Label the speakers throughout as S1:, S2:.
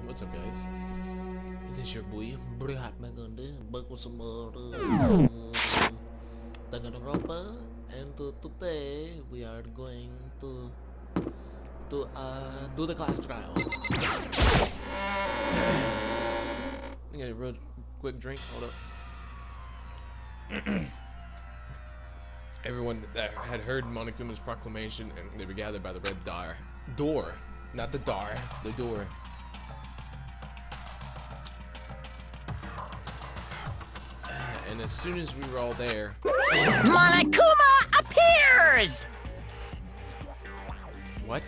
S1: What's up, guys? It is your boy, back with some more Danganronpa, and today we are going to do the class trial. Let me get a real quick drink. Hold up. Everyone that had heard Monokuma's proclamation, and they were gathered by the red door, not the the door. And as soon as we were all there,
S2: Monokuma appears!
S1: What?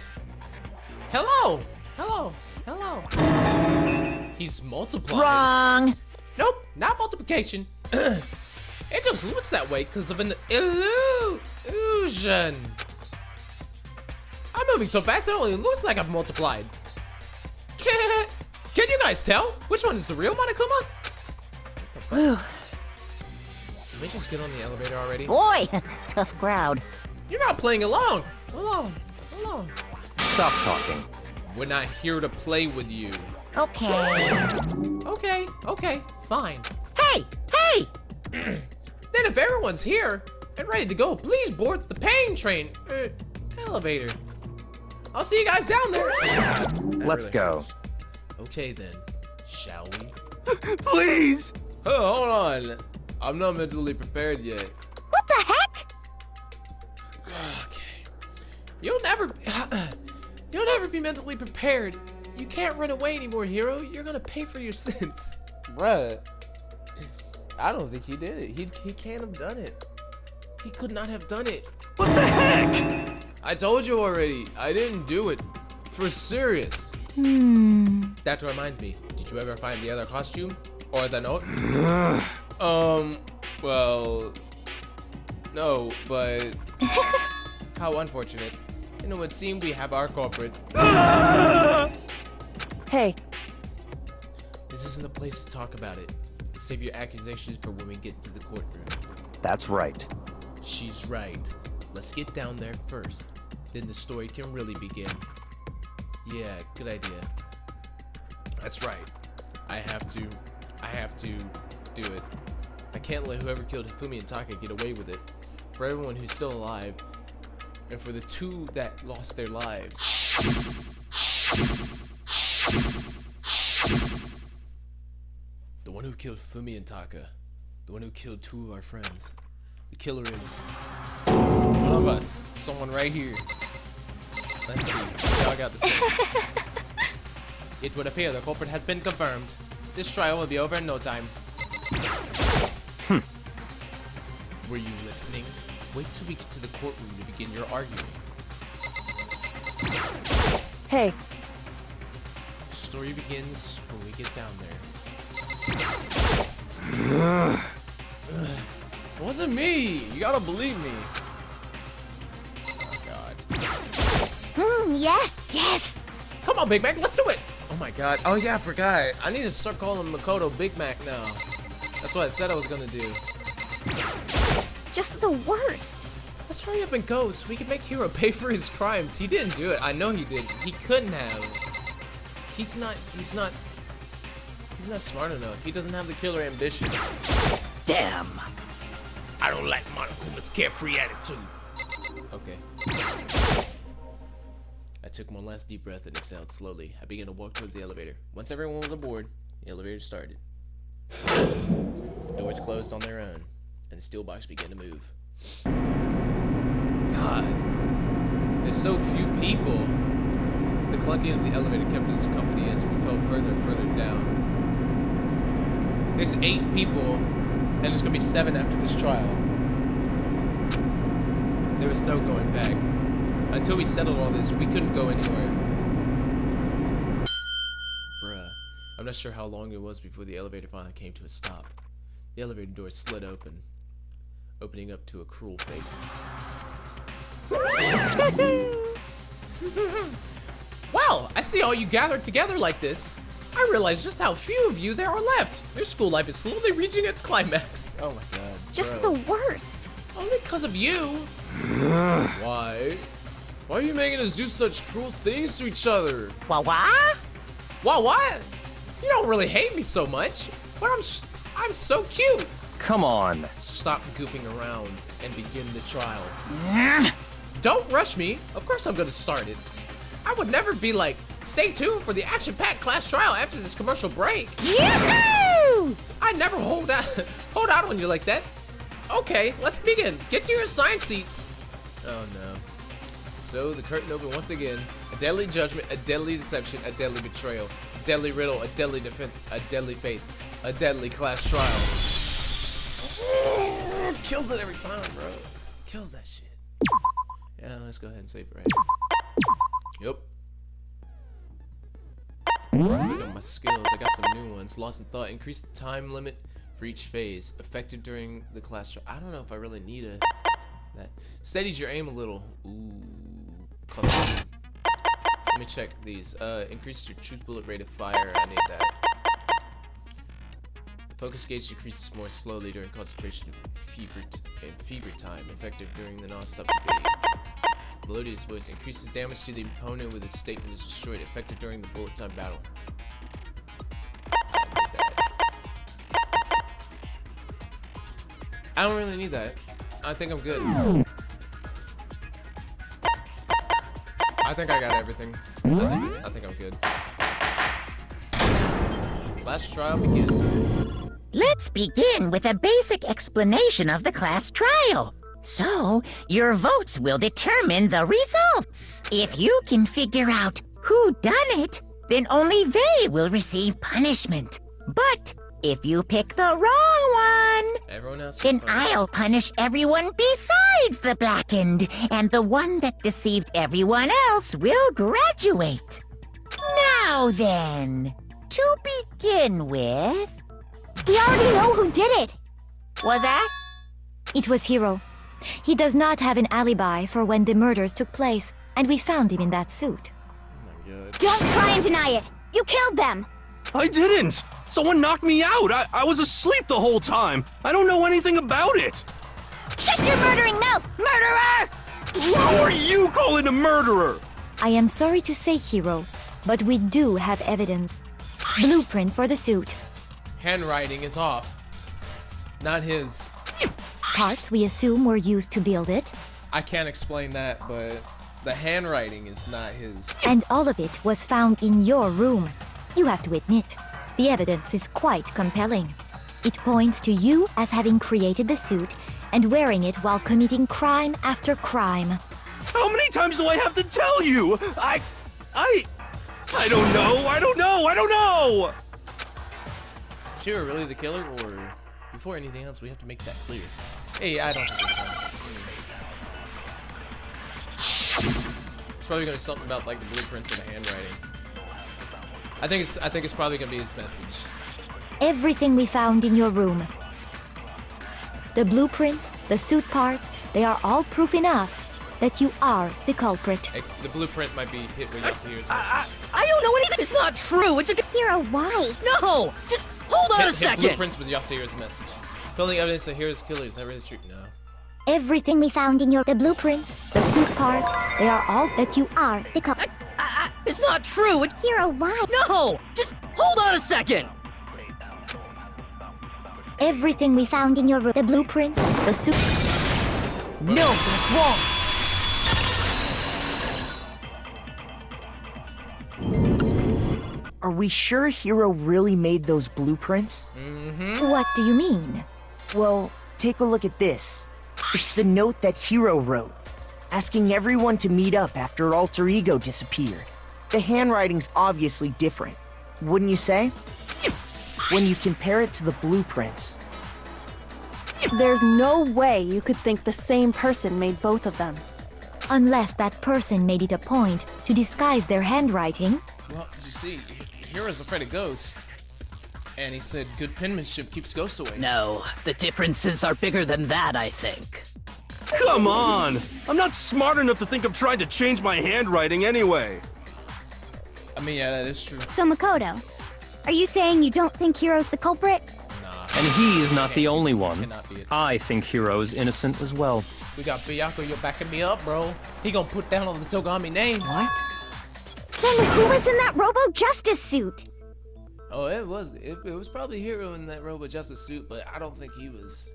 S1: Hello! Hello! Hello! He's multiplying.
S2: Wrong!
S1: Nope, not multiplication. It just looks that way because of an illusion. I'm moving so fast it only looks like I've multiplied. Can you guys tell? Which one is the real Monokuma?
S2: Whew.
S1: Can we just get on the elevator already?
S2: Boy, tough crowd.
S1: You're not playing along. Alone.
S3: Stop talking.
S1: We're not here to play with you.
S2: Okay.
S1: Okay, fine.
S2: Hey!
S1: Then if everyone's here and ready to go, please board the pain train elevator. I'll see you guys down there.
S3: Let's go.
S1: Okay then, shall we?
S3: Please!
S1: Oh, hold on. I'm not mentally prepared yet.
S2: What the heck?
S1: Okay. You'll never be mentally prepared. You can't run away anymore, hero. You're gonna pay for your sins. Bruh. I don't think he did it. He can't have done it. He could not have done it.
S3: What the heck?
S1: I told you already. I didn't do it. For serious. That reminds me. Did you ever find the other costume? Or the note? Well... No, but... How unfortunate. And it would seem we have our culprit.
S2: Hey.
S1: This isn't the place to talk about it. Save your accusations for when we get to the courtroom.
S3: That's right.
S1: She's right. Let's get down there first. Then the story can really begin. Yeah, good idea. That's right. I have to do it. I can't let whoever killed Hifumi and Taka get away with it. For everyone who's still alive, and for the two that lost their lives. The one who killed Hifumi and Taka. The one who killed two of our friends. The killer is one of us. Someone right here. Let's see. What y'all got to say? It would appear the culprit has been confirmed. This trial will be over in no time. Were you listening? Wait till we get to the courtroom to begin your argument.
S2: Hey.
S1: The story begins when we get down there. It wasn't me. You gotta believe me. Oh God.
S2: Yes.
S1: Come on, Big Mac. Let's do it. Oh my God. Oh yeah, I forgot. I need to start calling Makoto Big Mac now. That's what I said I was gonna do.
S2: Just the worst.
S1: Let's hurry up and go so we can make Hiro pay for his crimes. He didn't do it. I know he didn't. He couldn't have. He's not smart enough. He doesn't have the killer ambition.
S2: Damn.
S1: I don't like Monokuma's carefree attitude. Okay. I took one last deep breath and exhaled slowly. I began to walk towards the elevator. Once everyone was aboard, the elevator started. The doors closed on their own, and the steel box began to move. God, there's so few people. The clunking of the elevator kept us company as we fell further and further down. There's 8 people, and there's gonna be 7 after this trial. There was no going back. Until we settled all this, we couldn't go anywhere. Bruh, I'm not sure how long it was before the elevator finally came to a stop. The elevator door slid open, opening up to a cruel fate. Well, I see all you gathered together like this. I realize just how few of you there are left. Your school life is slowly reaching its climax. Oh my God.
S2: Just
S1: bro.
S2: the worst.
S1: Only because of you. Why? Why are you making us do such cruel things to each other?
S2: Wah?
S1: Wow, what? You don't really hate me so much, but I'm so cute.
S3: Come on.
S1: Stop goofing around and begin the trial. Don't rush me. Of course I'm gonna start it. I would never be like, stay tuned for the action-packed class trial after this commercial break.
S2: Yoo-hoo!
S1: I never hold out on you like that. Okay, let's begin. Get to your assigned seats. Oh no. So the curtain opened once again. A deadly judgment, a deadly deception, a deadly betrayal, a deadly riddle, a deadly defense, a deadly faith, a deadly class trial. Kills it every time, bro. Kills that shit. Yeah, let's go ahead and save it right. Yep. Look at my skills. I got some new ones. Lost in thought. Increase the time limit for each phase. Effective during the class trial. I don't know if I really need that. Steadies your aim a little. Ooh. Color. Let me check these. Increases your truth bullet rate of fire. I need that. The focus gauge decreases more slowly during concentration and fever time. Effective during the non-stop debate. Melodious voice increases damage to the opponent with a statement is destroyed. Effective during the bullet time battle. I don't really need that. I think I'm good. I think I got everything. I think I'm good. Last trial begins.
S4: Let's begin with a basic explanation of the class trial. So, your votes will determine the results. If you can figure out who done it, then only they will receive punishment. But if you pick the wrong one,
S1: Everyone else
S4: then
S1: was punished.
S4: I'll punish everyone besides the blackened, and the one that deceived everyone else will graduate. Now then, to begin with...
S2: We already know who did it.
S4: Was that?
S2: It was Hiro. He does not have an alibi for when the murders took place, and we found him in that suit.
S1: Oh my god.
S2: Don't try and deny it. You killed them.
S3: I didn't! Someone knocked me out! I was asleep the whole time! I don't know anything about it!
S2: Shut your murdering mouth, murderer!
S3: Who are you calling a murderer?
S2: I am sorry to say, Hiro, but we do have evidence. Blueprints for the suit.
S1: Handwriting is off. Not his.
S2: Parts we assume were used to build it.
S1: I can't explain that, but the handwriting is not his.
S2: And all of it was found in your room. You have to admit, the evidence is quite compelling. It points to you as having created the suit and wearing it while committing crime after crime.
S3: How many times do I have to tell you? I don't know, I don't know!
S1: Is Hiro really the killer, or before anything else, we have to make that clear? Hey, I don't think so. It's probably gonna be something about like the blueprints or the handwriting. I think it's probably gonna be his message.
S2: Everything we found in your room. The blueprints, the suit parts, they are all proof enough that you are the culprit.
S1: Hey, the blueprint might be hit with Yasuhiro's message.
S4: I don't know anything. It's not true. It's a...
S2: Hiro, why?
S4: No! Just hold on a
S1: Hit
S4: second.
S1: blueprints with Yasuhiro's message. Building evidence of Hiro's killer is that really true? No.
S2: Everything we found in the blueprints, the suit parts, they are all that you are the culprit.
S4: It's not true. It's...
S2: Hiro, why?
S4: No! Just hold on a second.
S2: Everything we found in your room, the blueprints, the suit...
S4: No, that's wrong.
S5: Are we sure Hiro really made those blueprints?
S2: What do you mean?
S5: Well, take a look at this. It's the note that Hiro wrote, asking everyone to meet up after Alter Ego disappeared. The handwriting's obviously different, wouldn't you say? When you compare it to the blueprints.
S6: There's no way you could think the same person made both of them.
S2: Unless that person made it a point to disguise their handwriting.
S1: Well, as you see, Hiro's afraid of ghosts. And he said good penmanship keeps ghosts away.
S4: No, the differences are bigger than that, I think.
S3: Come on! I'm not smart enough to think of trying to change my handwriting anyway.
S1: I mean, yeah, that is true.
S2: So Makoto, are you saying you don't think Hiro's the culprit?
S1: Nah.
S3: And he's not the
S1: Can't-
S3: only one.
S1: Cannot be it.
S3: I think Hiro's innocent as well.
S1: We got Byakuya, you're backing me up, bro. He gonna put down on the Togami name.
S5: What?
S2: Then who was in that Robo-Justice suit?
S1: Oh, it was probably Hiro in that Robo Justice suit, but I don't think he was.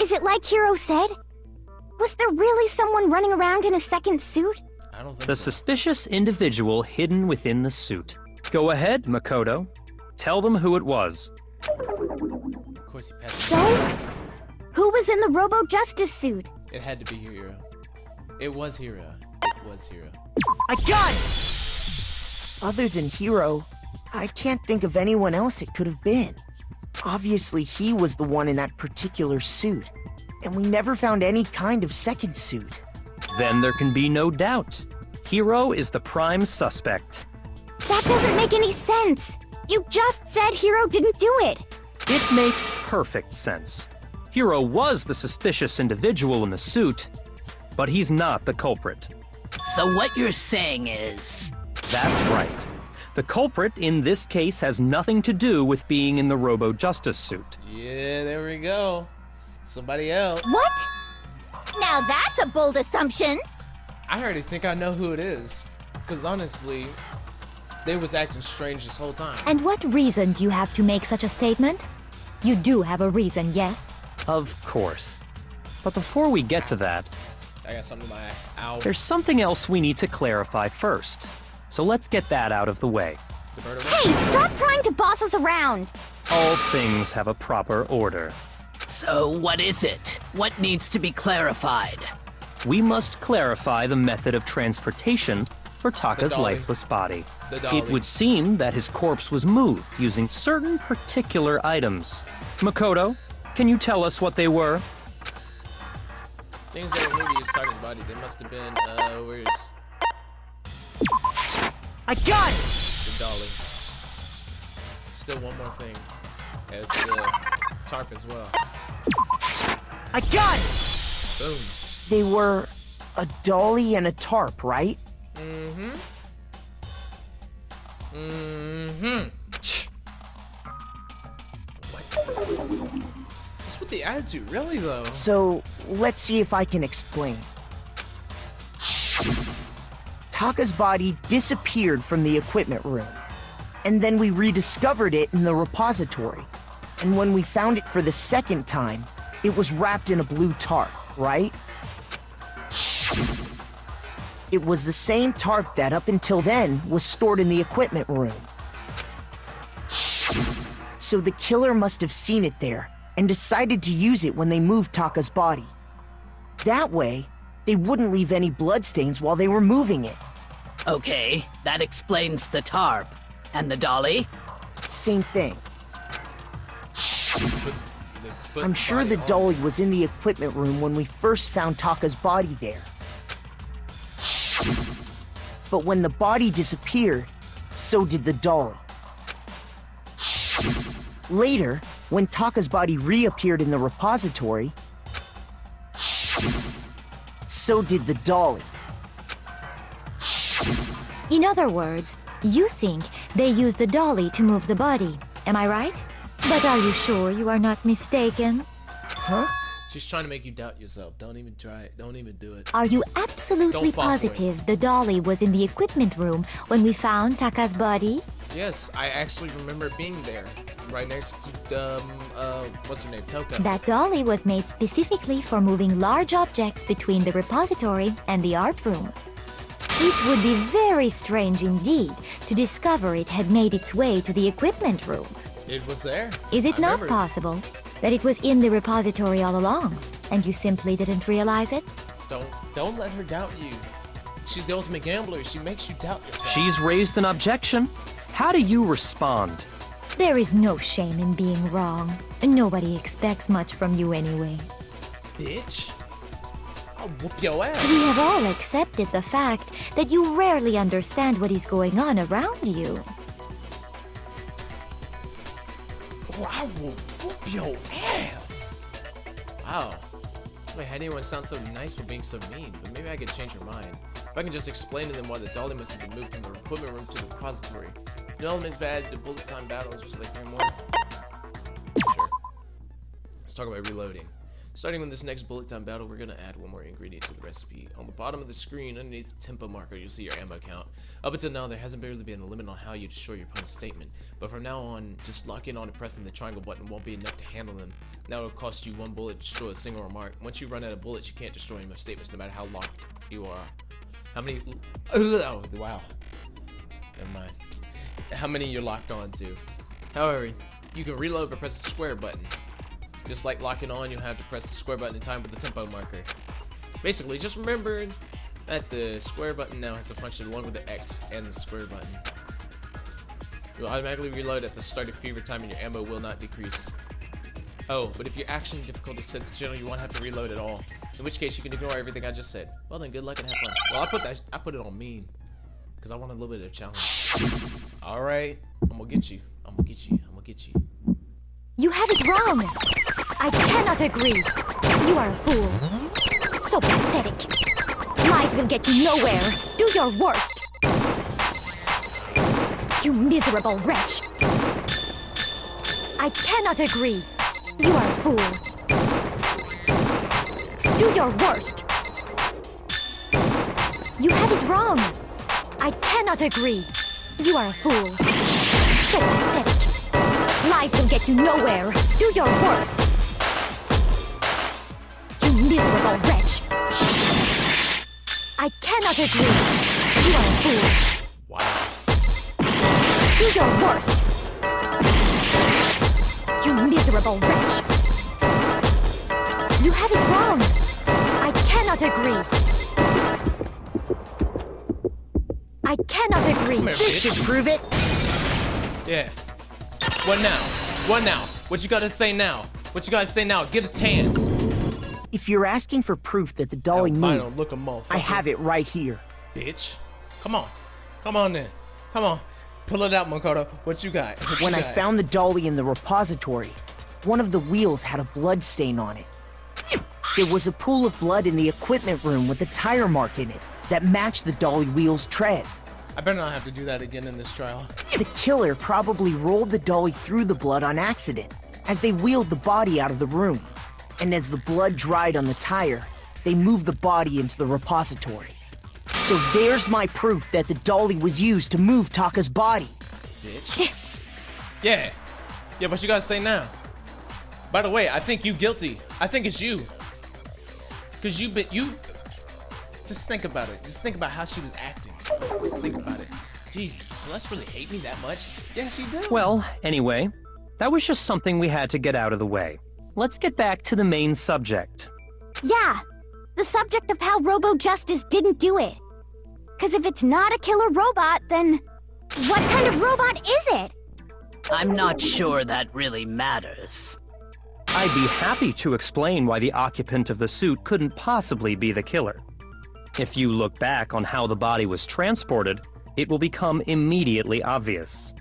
S2: Is it like Hiro said? Was there really someone running around in a second suit?
S1: I don't think
S3: The
S1: so.
S3: suspicious individual hidden within the suit. Go ahead, Makoto. Tell them who it was.
S1: Of course, he passed.
S2: So? Who was in the Robo-Justice suit?
S1: It had to be Hiro. It was Hiro. It was Hiro.
S5: I got it! Other than Hiro, I can't think of anyone else it could have been. Obviously, he was the one in that particular suit, and we never found any kind of second suit.
S3: Then there can be no doubt. Hiro is the prime suspect.
S2: That doesn't make any sense. You just said Hiro didn't do it.
S3: It makes perfect sense. Hiro was the suspicious individual in the suit, but he's not the culprit.
S7: So what you're saying is...
S3: That's right. The culprit in this case has nothing to do with being in the Robo-Justice suit.
S1: Yeah, there we go. Somebody else.
S2: What?
S8: Now that's a bold assumption.
S1: I already think I know who it is. Because honestly, they was acting strange this whole time.
S2: And what reason do you have to make such a statement? You do have a reason, yes?
S3: Of course. But before we get to that,
S1: I got something in my ow.
S3: there's something else we need to clarify first. So let's get that out of the way.
S1: The bird away.
S2: Hey, stop trying to boss us around!
S3: All things have a proper order.
S7: So what is it? What needs to be clarified?
S3: We must clarify the method of transportation for Taka's
S1: dolly.
S3: lifeless body.
S1: The dolly.
S3: It would seem that his corpse was moved using certain particular items. Makoto, can you tell us what they were?
S1: Things that were moved to use Taka's body. They must have been, where's
S5: I got it!
S1: the dolly? Still one more thing. As the tarp as well.
S5: I got it!
S1: Boom.
S5: They were a dolly and a tarp, right?
S1: Mm-hmm. Mm-hmm. What? What's with the attitude, really, though?
S5: So, let's see if I can explain. Taka's body disappeared from the equipment room, and then we rediscovered it in the repository. And when we found it for the second time, it was wrapped in a blue tarp, right? It was the same tarp that up until then was stored in the equipment room. So the killer must have seen it there and decided to use it when they moved Taka's body. That way, they wouldn't leave any bloodstains while they were moving it.
S7: Okay, that explains the tarp. And the dolly?
S5: Same thing.
S1: Put
S5: I'm sure the
S1: body on.
S5: dolly was in the equipment room when we first found Taka's body there. But when the body disappeared, so did the dolly. Later, when Taka's body reappeared in the repository, so did the dolly.
S2: In other words, you think they used the dolly to move the body. Am I right? But are you sure you are not mistaken?
S5: Huh?
S1: She's trying to make you doubt yourself. Don't even try it. Don't even do it.
S2: Are you absolutely
S1: Don't fall for it.
S2: positive the dolly was in the equipment room when we found Taka's body?
S1: Yes, I actually remember being there. Right next to, what's her name? Toko.
S2: That dolly was made specifically for moving large objects between the repository and the art room. It would be very strange indeed to discover it had made its way to the equipment room.
S1: It was there.
S2: Is it
S1: I
S2: not
S1: remember.
S2: possible that it was in the repository all along, and you simply didn't realize it?
S1: Don't let her doubt you. She's the ultimate gambler. She makes you doubt yourself.
S3: She's raised an objection. How do you respond?
S2: There is no shame in being wrong. Nobody expects much from you anyway.
S1: Bitch. I'll whoop your ass.
S2: We have all accepted the fact that you rarely understand what is going on around you.
S1: Oh, I will whoop your ass. Wow. Wait, had anyone sound so nice for being so mean? But maybe I could change her mind. If I can just explain to them why the dolly must have been moved from the equipment room to the repository. The element's bad, the bullet time battles was like more. Sure. Let's talk about reloading. Starting with this next bullet time battle, we're gonna add one more ingredient to the recipe. On the bottom of the screen, underneath the tempo marker, you'll see your ammo count. Up until now, there hasn't barely been a limit on how you destroy your opponent's statement, but from now on, just locking on and pressing the triangle button won't be enough to handle them. Now it'll cost you 1 bullet to destroy a single remark. Once you run out of bullets, you can't destroy any more statements, no matter how locked you are. How many? Oh, wow. Never mind. How many you're locked on to. However, you can reload by pressing the square button. Just like locking on, you'll have to press the square button in time with the tempo marker. Basically, just remember that the square button now has a function one with the X and the square button. You'll automatically reload at the start of fever time and your ammo will not decrease. Oh, but if your action difficulty is set to general, you won't have to reload at all. In which case, you can ignore everything I just said. Well then, good luck and have fun. Well, I put it on mean, because I want a little bit of challenge. Alright, I'm gonna get you. I'm gonna get you. I'm gonna get you.
S2: You have it wrong! I cannot agree! You are a fool. So pathetic. Lies will get you nowhere. Do your worst! You miserable wretch! I cannot agree! You are a fool. Do your worst! You have it wrong! I cannot agree! You are a fool. So pathetic. Lies will get you nowhere. Do your worst. You miserable wretch. I cannot agree. You are a fool.
S1: Wow.
S2: Do your worst. You miserable wretch. You have it wrong. I cannot agree. I cannot agree.
S1: Come here,
S5: This
S1: bitch.
S5: should prove it.
S1: Yeah. What now? What now? What you gotta say now? What you gotta say now? Get a tan.
S5: If you're asking for proof that the dolly
S1: Albino
S5: moved,
S1: looking motherfucker.
S5: I have it right here.
S1: Bitch. Come on. Come on then. Come on. Pull it out, Makoto. What you got? What
S5: When
S1: you
S5: I
S1: got?
S5: found the dolly in the repository, one of the wheels had a blood stain on it. There was a pool of blood in the equipment room with a tire mark in it that matched the dolly wheel's tread.
S1: I better not have to do that again in this trial.
S5: The killer probably rolled the dolly through the blood on accident as they wheeled the body out of the room. And as the blood dried on the tire, they moved the body into the repository. So there's my proof that the dolly was used to move Taka's body.
S1: Bitch. Yeah. Yeah, but you gotta say now. By the way, I think you guilty. I think it's you. Cause you just think about it. Just think about how she was acting. Think about it. Jeez, does Celeste really hate me that much? Yeah, she do.
S3: Well, anyway, that was just something we had to get out of the way. Let's get back to the main subject.
S8: Yeah, the subject of how Robo Justice didn't do it. Because if it's not a killer robot, then what kind of robot is it?
S7: I'm not sure that really matters.
S3: I'd be happy to explain why the occupant of the suit couldn't possibly be the killer. If you look back on how the body was transported, it will become immediately obvious.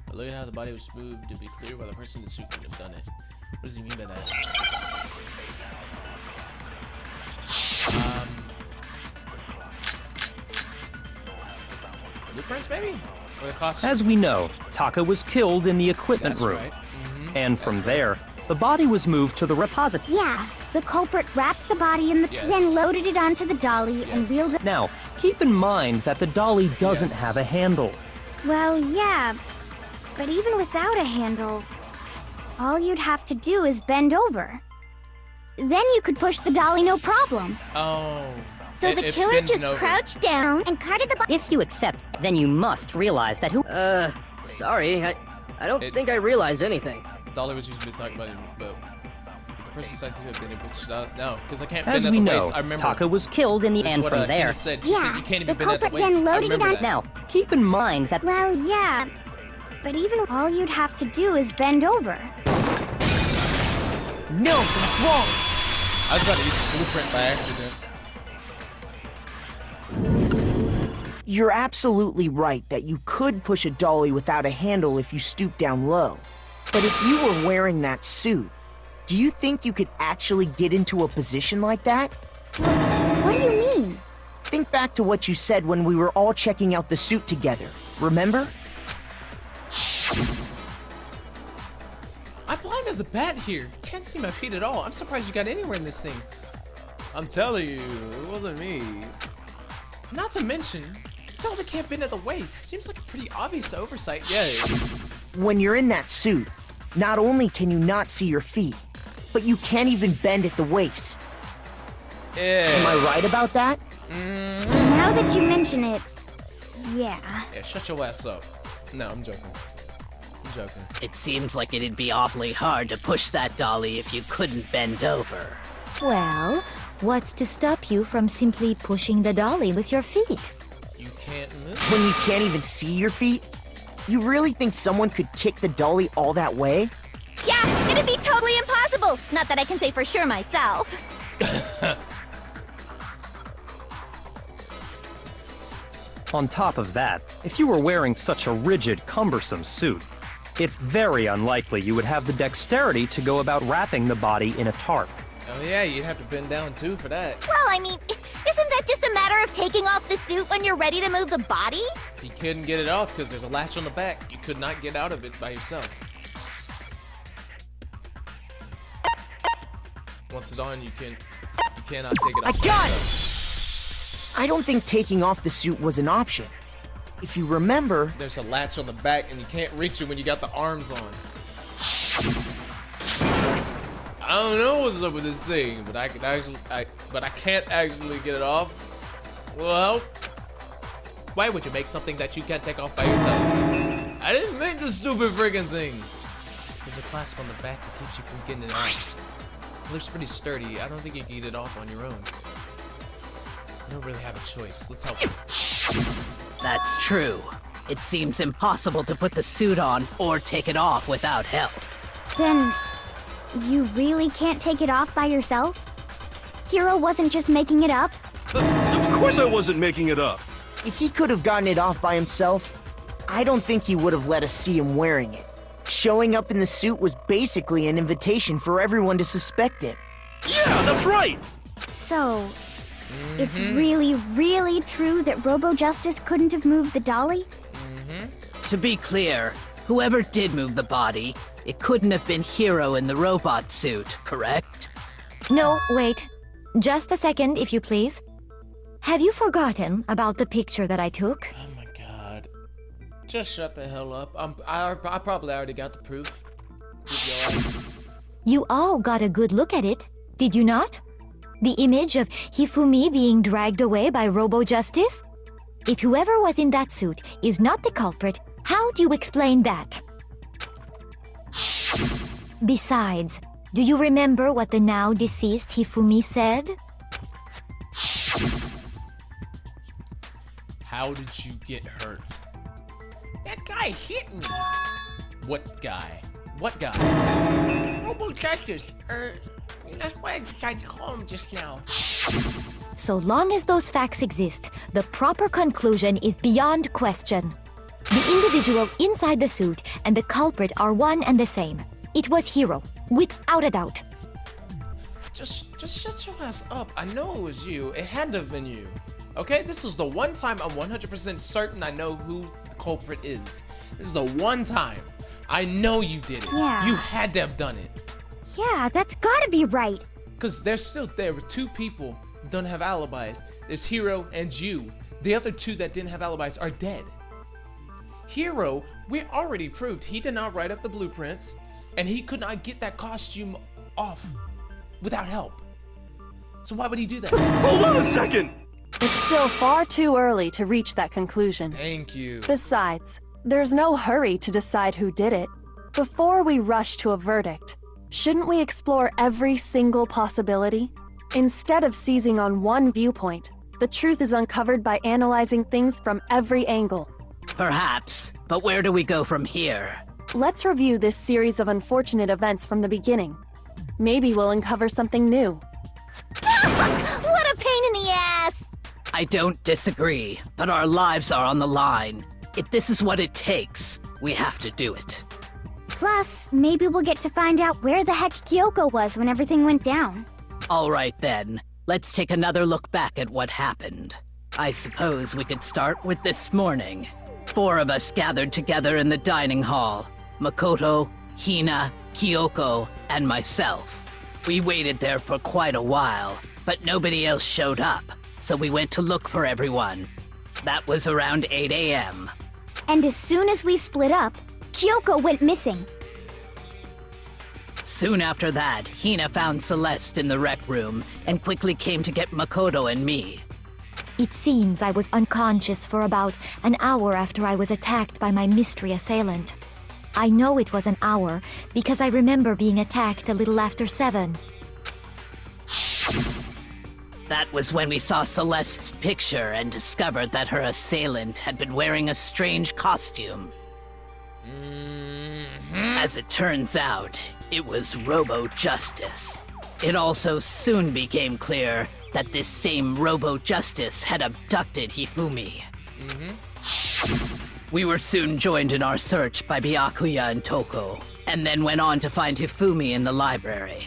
S1: But look at how the body was moved to be clear why the person in the suit couldn't have done it. What does he mean by that? Blueprints, maybe? Or the costume?
S3: As we know, Taka was killed in the equipment
S1: That's
S3: room.
S1: right. Mhm.
S3: And from
S1: That's
S3: there, the body was moved to the repository.
S8: Yeah, the culprit wrapped the body in the
S1: Yes.
S8: then loaded it onto the dolly and
S1: Yes.
S8: wheeled it.
S3: Now, keep in mind that the dolly doesn't
S1: Yes.
S3: have a handle.
S8: Well, yeah, but even without a handle, all you'd have to do is bend over. Then you could push the dolly no problem.
S1: Oh.
S8: So the killer
S1: bending
S8: just
S1: over.
S8: crouched down and carted the body.
S9: If you accept, then you must realize that who—
S10: Sorry, I don't
S1: It-
S10: think I realize anything.
S1: Dolly was used to talk about it, but the person decided to have been able to no, because I can't
S3: As
S1: bend
S3: we
S1: at the
S3: know,
S1: waist. I remember.
S3: Taka was
S9: killed in the
S1: This is
S9: end
S1: what,
S9: from
S1: Hina
S9: there.
S1: said. She said
S8: Yeah,
S1: you can't
S8: the
S1: even bend at the
S8: culprit then
S1: waist. I
S8: loaded it
S1: remember
S8: on-
S1: that.
S9: Now, keep in mind that—
S8: Well, yeah, but even all you'd have to do is bend over.
S5: No, that's wrong.
S1: I was about to use the blueprint by accident.
S5: You're absolutely right that you could push a dolly without a handle if you stoop down low. But if you were wearing that suit, do you think you could actually get into a position like that?
S8: What do you mean?
S5: Think back to what you said when we were all checking out the suit together. Remember?
S1: I blind as a bat here. Can't see my feet at all. I'm surprised you got anywhere in this thing. I'm telling you, it wasn't me. Not to mention, you totally can't bend at the waist. Seems like a pretty obvious oversight. Yeah.
S5: When you're in that suit, not only can you not see your feet, but you can't even bend at the waist. Am I right about that?
S8: Now that you mention it, yeah.
S1: Yeah, shut your ass up. No, I'm joking. I'm joking.
S7: It seems like it'd be awfully hard to push that dolly if you couldn't bend over.
S2: Well, what's to stop you from simply pushing the dolly with your feet?
S1: You can't move.
S5: When you can't even see your feet? You really think someone could kick the dolly all that way?
S11: Yeah, it'd be totally impossible. Not that I can say for sure myself.
S3: On top of that, if you were wearing such a rigid, cumbersome suit, it's very unlikely you would have the dexterity to go about wrapping the body in a tarp.
S1: Oh yeah, you'd have to bend down too for that.
S11: Well, I mean, isn't that just a matter of taking off the suit when you're ready to move the body?
S1: You couldn't get it off because there's a latch on the back. You could not get out of it by yourself. Once it's on, you cannot take it off.
S5: I got it! I don't think taking off the suit was an option. If you remember...
S1: There's a latch on the back and you can't reach it when you got the arms on. I don't know what's up with this thing, but I can't actually get it off. Well, why would you make something that you can't take off by yourself? I didn't make the stupid freaking thing. There's a clasp on the back that keeps you from getting it off. It looks pretty sturdy. I don't think you can get it off on your own. You don't really have a choice. Let's help you.
S7: That's true. It seems impossible to put the suit on or take it off without help.
S8: Then, you really can't take it off by yourself? Hiro wasn't just making it up?
S12: Of course I wasn't making it up.
S5: If he could have gotten it off by himself, I don't think he would have let us see him wearing it. Showing up in the suit was basically an invitation for everyone to suspect it.
S12: Yeah, that's right!
S8: So, it's really, really true that Robo-Justice couldn't have moved the dolly?
S7: To be clear, whoever did move the body, it couldn't have been Hiro in the robot suit, correct?
S2: No, wait. Just a second, if you please. Have you forgotten about the picture that I took?
S1: Oh my god. Just shut the hell up. I probably already got the proof. Give your ass.
S2: You all got a good look at it, did you not? The image of Hifumi being dragged away by Robo-Justice? If whoever was in that suit is not the culprit, how do you explain that? Besides, do you remember what the now deceased Hifumi said?
S1: How did you get hurt? That guy hit me. What guy? What guy? Robo-Justice. That's why I decided to call him just now.
S2: So long as those facts exist, the proper conclusion is beyond question. The individual inside the suit and the culprit are one and the same. It was Hiro, without a doubt.
S1: Just shut your ass up. I know it was you. It had to have been you. Okay, this is the one time I'm 100% certain I know who the culprit is. This is the one time. I know you did it.
S8: Yeah.
S1: You had to have done it.
S8: Yeah, that's gotta be right.
S1: Because there were two people who don't have alibis. There's Hiro and you. The other two that didn't have alibis are dead. Hiro, we already proved he did not write up the blueprints, and he could not get that costume off without help. So why would he do that?
S12: Hold on a second!
S6: It's still far too early to reach that conclusion.
S1: Thank you.
S6: Besides, there's no hurry to decide who did it. Before we rush to a verdict, shouldn't we explore every single possibility? Instead of seizing on one viewpoint, the truth is uncovered by analyzing things from every angle.
S7: Perhaps, but where do we go from here?
S6: Let's review this series of unfortunate events from the beginning. Maybe we'll uncover something new.
S11: What a pain in the ass!
S7: I don't disagree, but our lives are on the line. If this is what it takes, we have to do it.
S8: Plus, maybe we'll get to find out where the heck Kyoko was when everything went down.
S7: All right then, let's take another look back at what happened. I suppose we could start with this morning. 4 of us gathered together in the dining hall. Makoto, Hina, Kyoko, and myself. We waited there for quite a while, but nobody else showed up, so we went to look for everyone. That was around 8 a.m.
S8: And as soon as we split up, Kyoko went missing.
S7: Soon after that, Hina found Celeste in the rec room and quickly came to get Makoto and me.
S2: It seems I was unconscious for about an hour after I was attacked by my mystery assailant. I know it was an hour because I remember being attacked a little after 7.
S7: That was when we saw Celeste's picture and discovered that her assailant had been wearing a strange costume. As it turns out, it was Robo-Justice. It also soon became clear that this same Robo-Justice had abducted Hifumi. We were soon joined in our search by Byakuya and Toko, and then went on to find Hifumi in the library.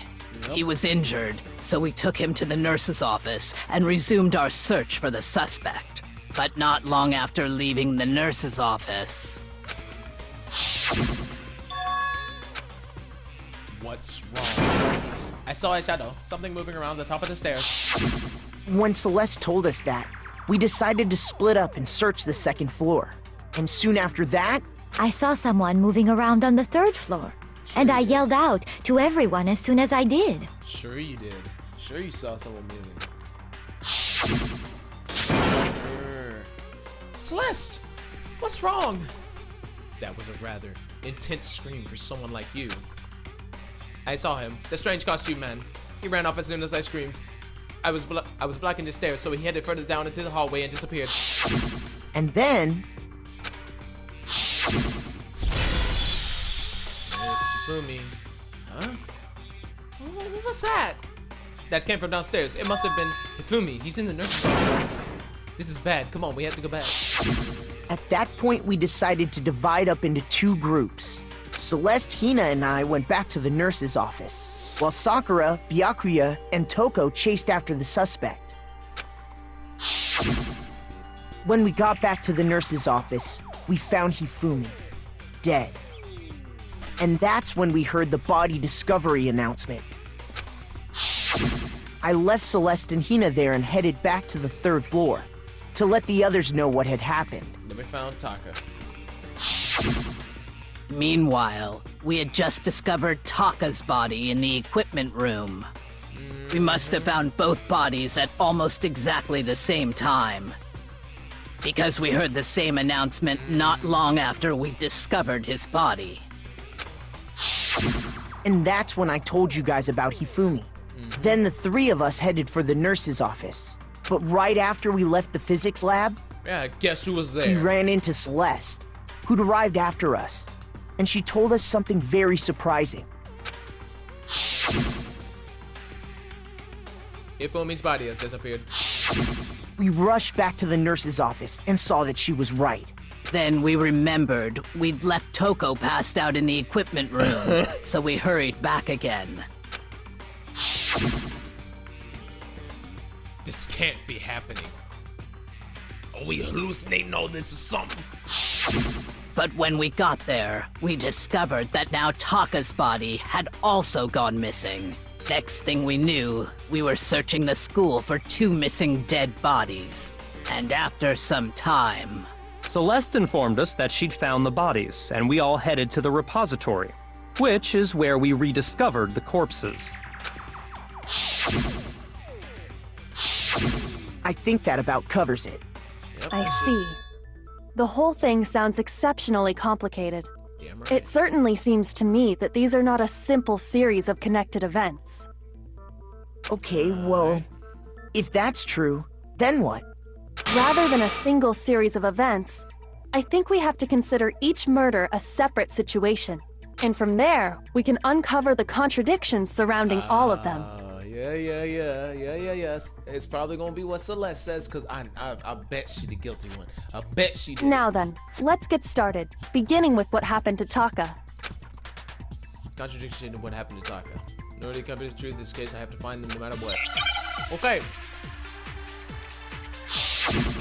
S7: He was injured, so we took him to the nurse's office and resumed our search for the suspect. But not long after leaving the nurse's office...
S1: What's wrong? I saw a shadow, something moving around the top of the stairs.
S5: When Celeste told us that, we decided to split up and search the second floor. And soon after that,
S2: I saw someone moving around on the 3rd floor. And I yelled out to everyone as soon as I did.
S1: Sure you did. Sure you saw someone moving. Sure. Celeste! What's wrong? That was a rather intense scream for someone like you. I saw him, the strange costume man. He ran off as soon as I screamed. I was blocking the stairs, so he headed further down into the hallway and disappeared.
S5: and then...
S1: Hifumi. Huh? What was that? That came from downstairs. It must have been Hifumi. He's in the nurse's office. This is bad. Come on, we have to go back.
S5: At that point, we decided to divide up into 2 groups. Celeste, Hina, and I went back to the nurse's office, while Sakura, Byakuya, and Toko chased after the suspect. When we got back to the nurse's office, we found Hifumi, dead. And that's when we heard the body discovery announcement. I left Celeste and Hina there and headed back to the 3rd floor to let the others know what had happened.
S1: Then we found Taka.
S7: Meanwhile, we had just discovered Taka's body in the equipment room. We must have found both bodies at almost exactly the same time. Because we heard the same announcement not long after we discovered his body.
S5: And that's when I told you guys about Hifumi. Then the 3 of us headed for the nurse's office. But right after we left the physics lab,
S1: yeah, guess who was there?
S5: we ran into Celeste, who'd arrived after us. And she told us something very surprising.
S1: Hifumi's body has disappeared.
S5: We rushed back to the nurse's office and saw that she was right.
S7: Then we remembered we'd left Toko passed out in the equipment room, so we hurried back again.
S1: This can't be happening. Are we hallucinating all this or something?
S7: But when we got there, we discovered that now Taka's body had also gone missing. Next thing we knew, we were searching the school for 2 missing dead bodies. And after some time...
S3: Celeste informed us that she'd found the bodies, and we all headed to the repository, which is where we rediscovered the corpses.
S5: I think that about covers it.
S1: Yep.
S6: I see. The whole thing sounds exceptionally complicated.
S1: Damn right.
S6: It certainly seems to me that these are not a simple series of connected events.
S5: Okay, well, if that's true, then what?
S6: Rather than a single series of events, I think we have to consider each murder a separate situation. And from there, we can uncover the contradictions surrounding all of them.
S1: Yes. It's probably gonna be what Celeste says, because I bet she the guilty one. I bet she did.
S6: Now then, let's get started, beginning with what happened to Taka.
S1: Contradiction of what happened to Taka. In order to come to the truth in this case, I have to find them no matter what. Okay.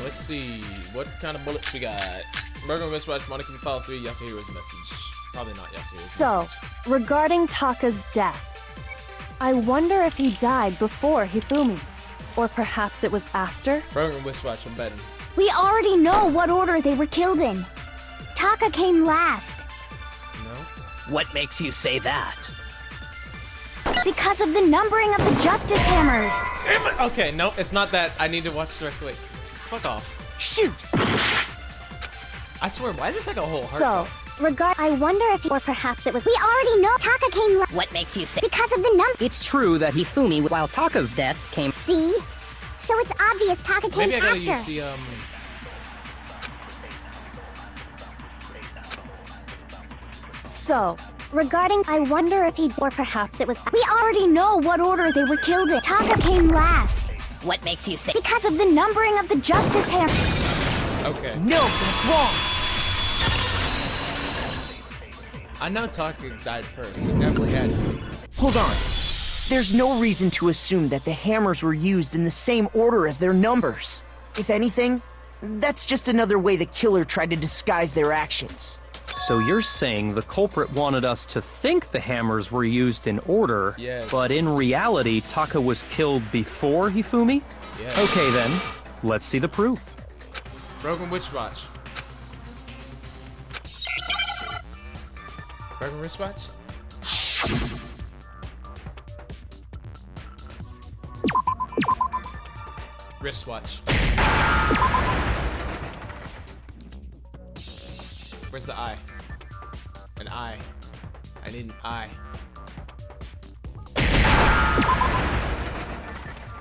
S1: Let's see. What kind of bullets we got? Burger and Wristwatch, Monica follow 3, Yasuhiro's message. Probably not yesterday's
S6: So,
S1: message.
S6: regarding Taka's death, I wonder if he died before Hifumi. Or perhaps it was after?
S1: Program Wristwatch, I'm betting.
S8: We already know what order they were killed in. Taka came last.
S1: No?
S7: What makes you say that?
S8: Because of the numbering of the Justice Hammers.
S1: Damn it! Okay, no, it's not that. I need to watch the rest of it. Fuck off.
S5: Shoot!
S1: I swear, why does it take a whole heart?
S8: So, I wonder if, or perhaps it was. We already know Taka came last.
S9: What makes you say?
S8: Because of the number.
S9: It's true that Hifumi, while Taka's death came.
S8: See? So it's obvious Taka came
S1: Maybe I gotta
S8: after.
S1: use the
S6: So,
S8: I wonder if he, or perhaps it was. We already know what order they were killed in. Taka came last.
S9: What makes you say?
S8: Because of the numbering of the Justice Hammer.
S1: Okay.
S5: No, that's wrong.
S1: I know Taka died first. He definitely had to.
S5: Hold on. There's no reason to assume that the hammers were used in the same order as their numbers. If anything, that's just another way the killer tried to disguise their actions.
S3: So you're saying the culprit wanted us to think the hammers were used in order,
S1: Yes.
S3: but in reality, Taka was killed before Hifumi?
S1: Yes.
S3: Okay then, let's see the proof.
S1: Broken Wristwatch. Broken Wristwatch? Wristwatch. Where's the eye? An eye. I need an eye.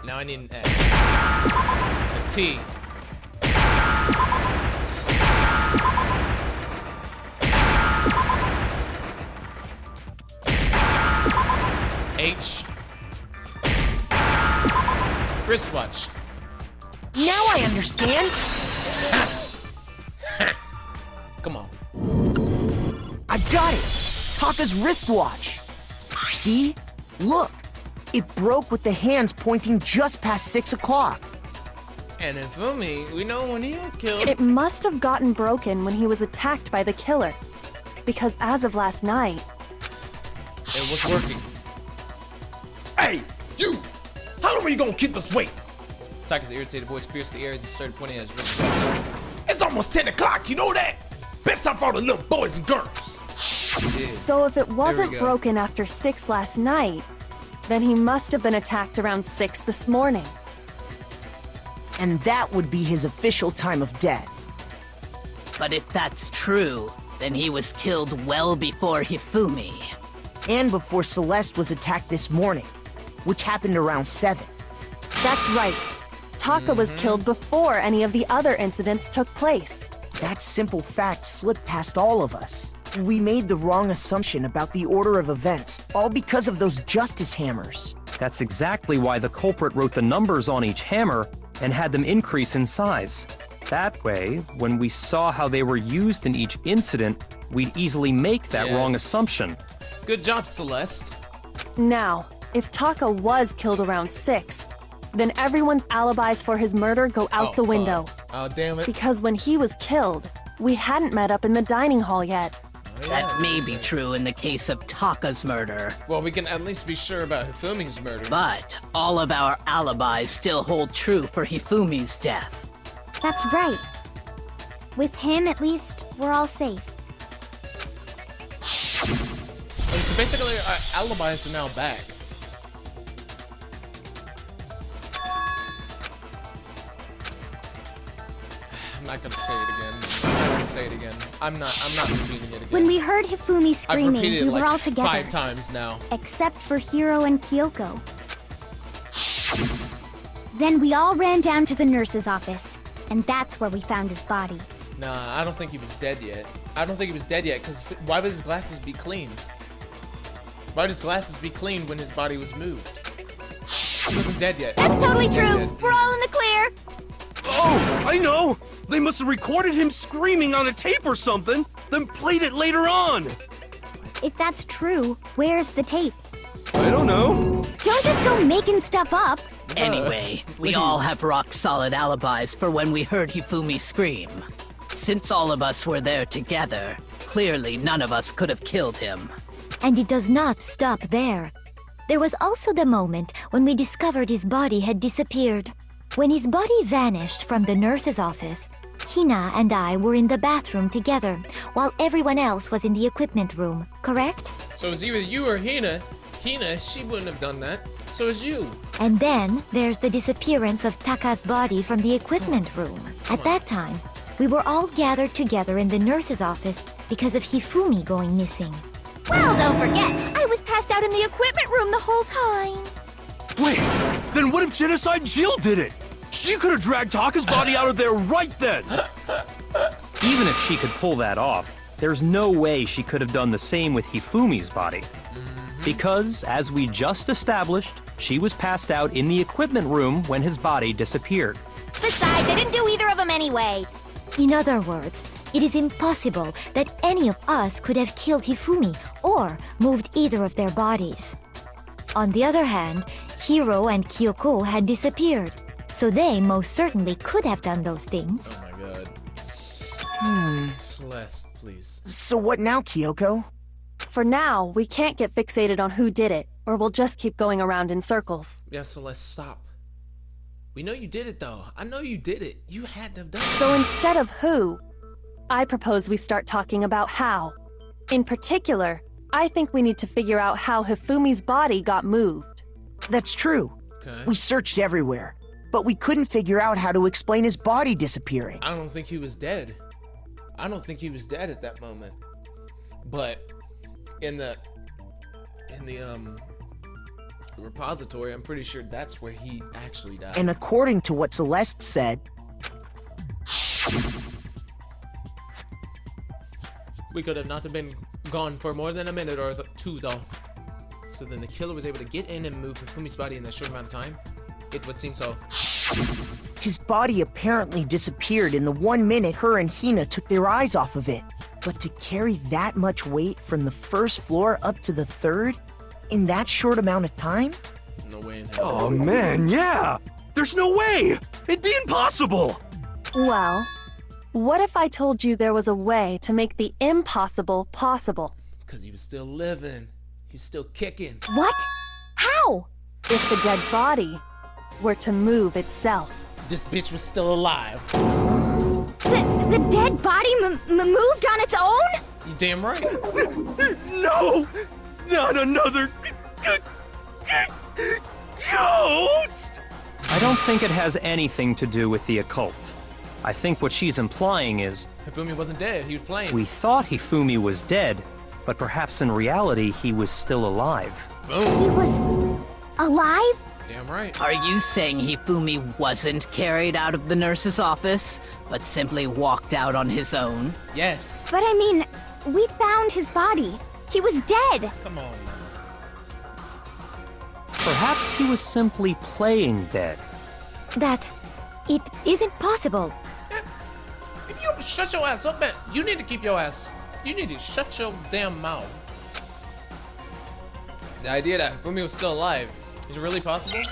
S1: Now I need an S. A T. H. Wristwatch.
S5: Now I understand.
S1: Come on.
S5: I got it. Taka's wristwatch. See? Look. It broke with the hands pointing just past 6 o'clock.
S1: And Hifumi, we know when he was killed.
S6: it must have gotten broken when he was attacked by the killer. Because as of last night,
S1: It was working. Hey, you! How long are you gonna keep us waiting? Taka's irritated voice pierced the air as he started pointing at his wristwatch. It's almost 10 o'clock, you know that? Bedtime for all the little boys and girls. Yeah.
S6: so if it wasn't
S1: go.
S6: broken after 6 last night, then he must have been attacked around 6 this morning.
S5: And that would be his official time of death.
S7: But if that's true, then he was killed well before Hifumi.
S5: And before Celeste was attacked this morning, which happened around 7.
S6: That's right. Taka was killed before any of the other incidents took place.
S5: That simple fact slipped past all of us. We made the wrong assumption about the order of events, all because of those justice hammers.
S3: That's exactly why the culprit wrote the numbers on each hammer and had them increase in size. That way, when we saw how they were used in each incident, we'd easily make that wrong
S1: Yes.
S3: assumption.
S1: Good job, Celeste.
S6: Now, if Taka was killed around 6, then everyone's alibis for his murder go out the window.
S1: fuck. Oh, damn it.
S6: Because when he was killed, we hadn't met up in the dining hall yet.
S7: That may be true in the case of Taka's murder,
S1: Well, we can at least be sure about Hifumi's murder.
S7: but all of our alibis still hold true for Hifumi's death.
S8: That's right. With him, at least, we're all safe.
S1: So basically, our alibis are now back. I'm not gonna say it again. I'm not gonna say it again. I'm not repeating it again.
S8: When we heard Hifumi
S1: I've
S8: screaming,
S1: repeated
S8: we
S1: it
S8: were
S1: like
S8: all together.
S1: 5 times now.
S8: Except for Hiro and Kyoko. Then we all ran down to the nurse's office, and that's where we found his body.
S1: Nah, I don't think he was dead yet. I don't think he was dead yet, because why would his glasses be clean? Why would his glasses be clean when his body was moved? He wasn't dead yet. I
S11: That's
S1: don't think
S11: totally
S1: he was dead
S11: true.
S1: yet.
S11: We're all in the clear.
S12: Oh, I know! They must have recorded him screaming on a tape or something, then played it later on!
S8: If that's true, where's the tape?
S12: I don't know.
S8: Don't just go making stuff up.
S7: Anyway, we all have rock-solid alibis for when we heard Hifumi scream. Since all of us were there together, Clearly, none of us could have killed him.
S2: And it does not stop there. There was also the moment when we discovered his body had disappeared. When his body vanished from the nurse's office, Hina and I were in the bathroom together, while everyone else was in the equipment room, correct?
S1: So it's either you or Hina. Hina, she wouldn't have done that. So it's you.
S2: And then there's the disappearance of Taka's body from the equipment room. At that time, we were all gathered together in the nurse's office because of Hifumi going missing.
S11: Well, don't forget, I was passed out in the equipment room the whole time.
S12: Wait, then what if Genocide Jill did it? She could have dragged Taka's body out of there right then!
S3: Even if she could pull that off, there's no way she could have done the same with Hifumi's body. Because, as we just established, she was passed out in the equipment room when his body disappeared.
S11: Besides, I didn't do either of them anyway.
S2: In other words, it is impossible that any of us could have killed Hifumi or moved either of their bodies. On the other hand, Hiro and Kyoko had disappeared, so they most certainly could have done those things.
S1: Oh my god. Celeste, please.
S5: So what now, Kyoko?
S6: For now, we can't get fixated on who did it, or we'll just keep going around in circles.
S1: Yeah, Celeste, stop. We know you did it, though. I know you did it. You had to have done it.
S6: So instead of who, I propose we start talking about how. In particular, I think we need to figure out how Hifumi's body got moved.
S5: That's true.
S1: Okay.
S5: We searched everywhere, but we couldn't figure out how to explain his body disappearing.
S1: I don't think he was dead. I don't think he was dead at that moment. But in the repository, I'm pretty sure that's where he actually died.
S5: And according to what Celeste said,
S1: we could have not have been gone for more than a minute or two, though. So then the killer was able to get in and move Hifumi's body in that short amount of time? It would seem so.
S5: his body apparently disappeared in the 1 minute her and Hina took their eyes off of it. But to carry that much weight from the first floor up to the third in that short amount of time?
S1: No way in hell.
S12: Oh man, yeah! There's no way! It'd be impossible!
S6: Well, what if I told you there was a way to make the impossible possible?
S1: Because he was still living. He was still kicking.
S8: What? How?
S6: If the dead body were to move itself.
S1: This bitch was still alive.
S8: The dead body moved on its own?
S1: You damn right.
S12: No! Not another ghost!
S3: I don't think it has anything to do with the occult. I think what she's implying is...
S1: Hifumi wasn't dead, he was playing.
S3: We thought Hifumi was dead, but perhaps in reality he was still alive.
S1: Boom.
S8: He was alive?
S1: Damn right.
S7: Are you saying Hifumi wasn't carried out of the nurse's office, but simply walked out on his own?
S1: Yes.
S8: But I mean, we found his body. He was dead.
S1: Come on, man.
S3: Perhaps he was simply playing dead.
S2: That it isn't possible.
S1: If you shut your ass up, man, you need to keep your ass. You need to shut your damn mouth. The idea that Hifumi was still alive is it really possible?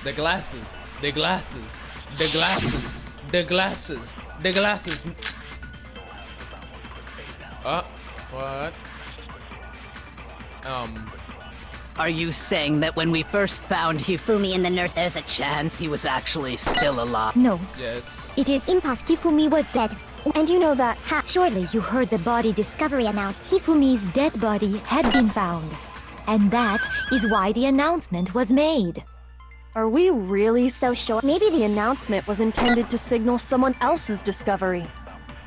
S1: The glasses. The glasses. The glasses. The glasses. The glasses. What?
S7: Are you saying that when we first found Hifumi in the nurse, there's a chance he was actually still alive?
S2: No,
S1: Yes.
S2: it is impossible. Hifumi was dead. And you know that surely you heard the body discovery announced Hifumi's dead body had been found. And that is why the announcement was made.
S6: Are we really so sure? Maybe the announcement was intended to signal someone else's discovery.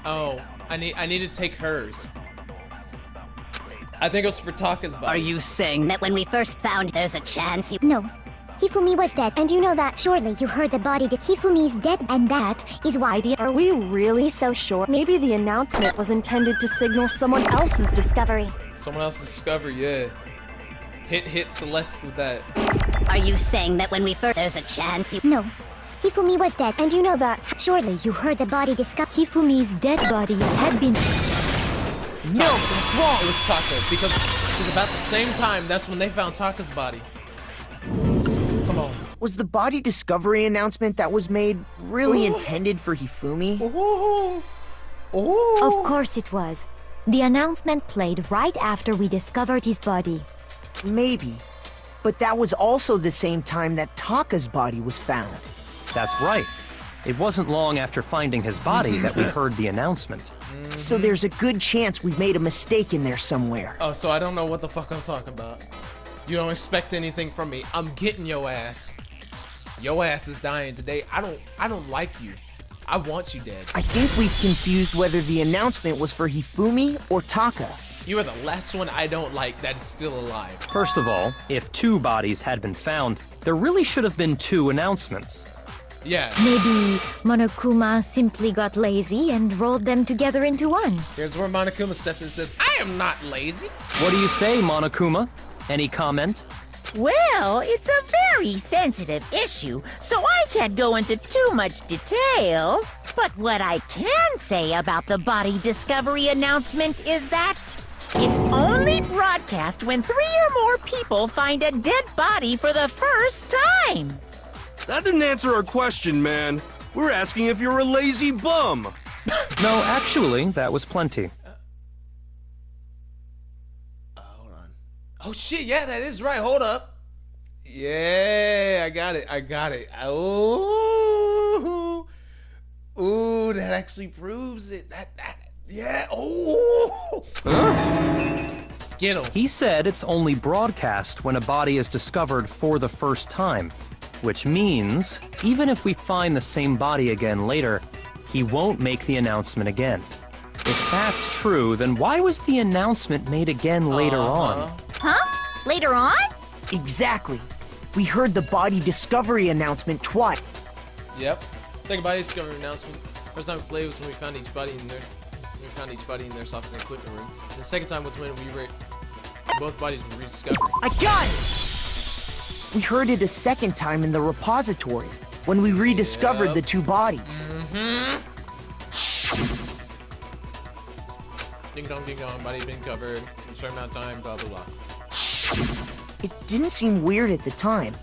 S1: Oh, I need to take hers. I think it was for Taka's body.
S7: Are you saying that when we first found there's a chance he...
S2: No, Hifumi was dead. And you know that surely you heard the body Hifumi's dead. And that is why the...
S6: Are we really so sure? Maybe the announcement was intended to signal someone else's discovery.
S1: Someone else's discovery, yeah. Hit Celeste with that.
S9: Are you saying that when we first there's a chance he...
S2: No, Hifumi was dead. And you know that surely you heard the body Hifumi's dead body had been...
S5: No, that's wrong!
S1: It was Taka, because it was about the same time that's when they found Taka's body. Come on.
S5: Was the body discovery announcement that was made really intended for Hifumi?
S1: Oh.
S2: Of course it was. The announcement played right after we discovered his body.
S5: Maybe. But that was also the same time that Taka's body was found.
S3: That's right. It wasn't long after finding his body that we heard the announcement.
S5: So there's a good chance we've made a mistake in there somewhere.
S1: Oh, so I don't know what the fuck I'm talking about. You don't expect anything from me. I'm getting your ass. Your ass is dying today. I don't like you. I want you dead.
S5: I think we've confused whether the announcement was for Hifumi or Taka.
S1: You are the last one I don't like that is still alive.
S3: First of all, if 2 bodies had been found, there really should have been 2 announcements.
S1: Yeah.
S2: Maybe Monokuma simply got lazy and rolled them together into one.
S1: Here's where Monokuma steps in and says, I am not lazy.
S3: What do you say, Monokuma? Any comment?
S4: Well, it's a very sensitive issue, so I can't go into too much detail. But what I can say about the body discovery announcement is that it's only broadcast when 3 or more people find a dead body for the first time.
S12: That didn't answer our question, man. We're asking if you're a lazy bum.
S3: No, actually, that was plenty.
S1: Hold on. Oh shit, yeah, that is right. Hold up. Yeah, I got it. Oh, ooh, that actually proves it. Yeah. Oh. Get him.
S3: He said it's only broadcast when a body is discovered for the first time, which means even if we find the same body again later, he won't make the announcement again. If that's true, then why was the announcement made again later on?
S11: Huh? Later on?
S5: Exactly. We heard the body discovery announcement twice.
S1: Yep. Second body discovery announcement. First time we played was when we found each body in their office and equipment room. And the second time was when both bodies were rediscovered.
S5: I got it! We heard it a second time in the repository when we rediscovered the 2 bodies.
S1: Ding dong, body been covered. A certain amount of time, blah blah blah.
S5: It didn't seem weird at the time,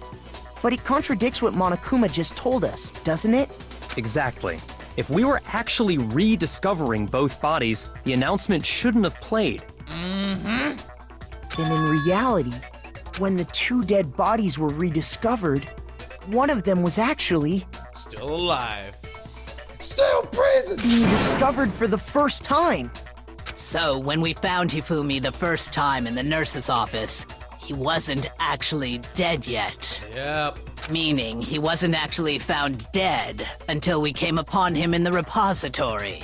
S5: but it contradicts what Monokuma just told us, doesn't it?
S3: Exactly. If we were actually rediscovering both bodies, the announcement shouldn't have played.
S5: Then in reality, when the 2 dead bodies were rediscovered, one of them was actually
S1: still alive. Still breathing!
S5: Being discovered for the first time.
S7: So, when we found Hifumi the first time in the nurse's office, he wasn't actually dead yet.
S1: Yep.
S7: Meaning, he wasn't actually found dead until we came upon him in the repository.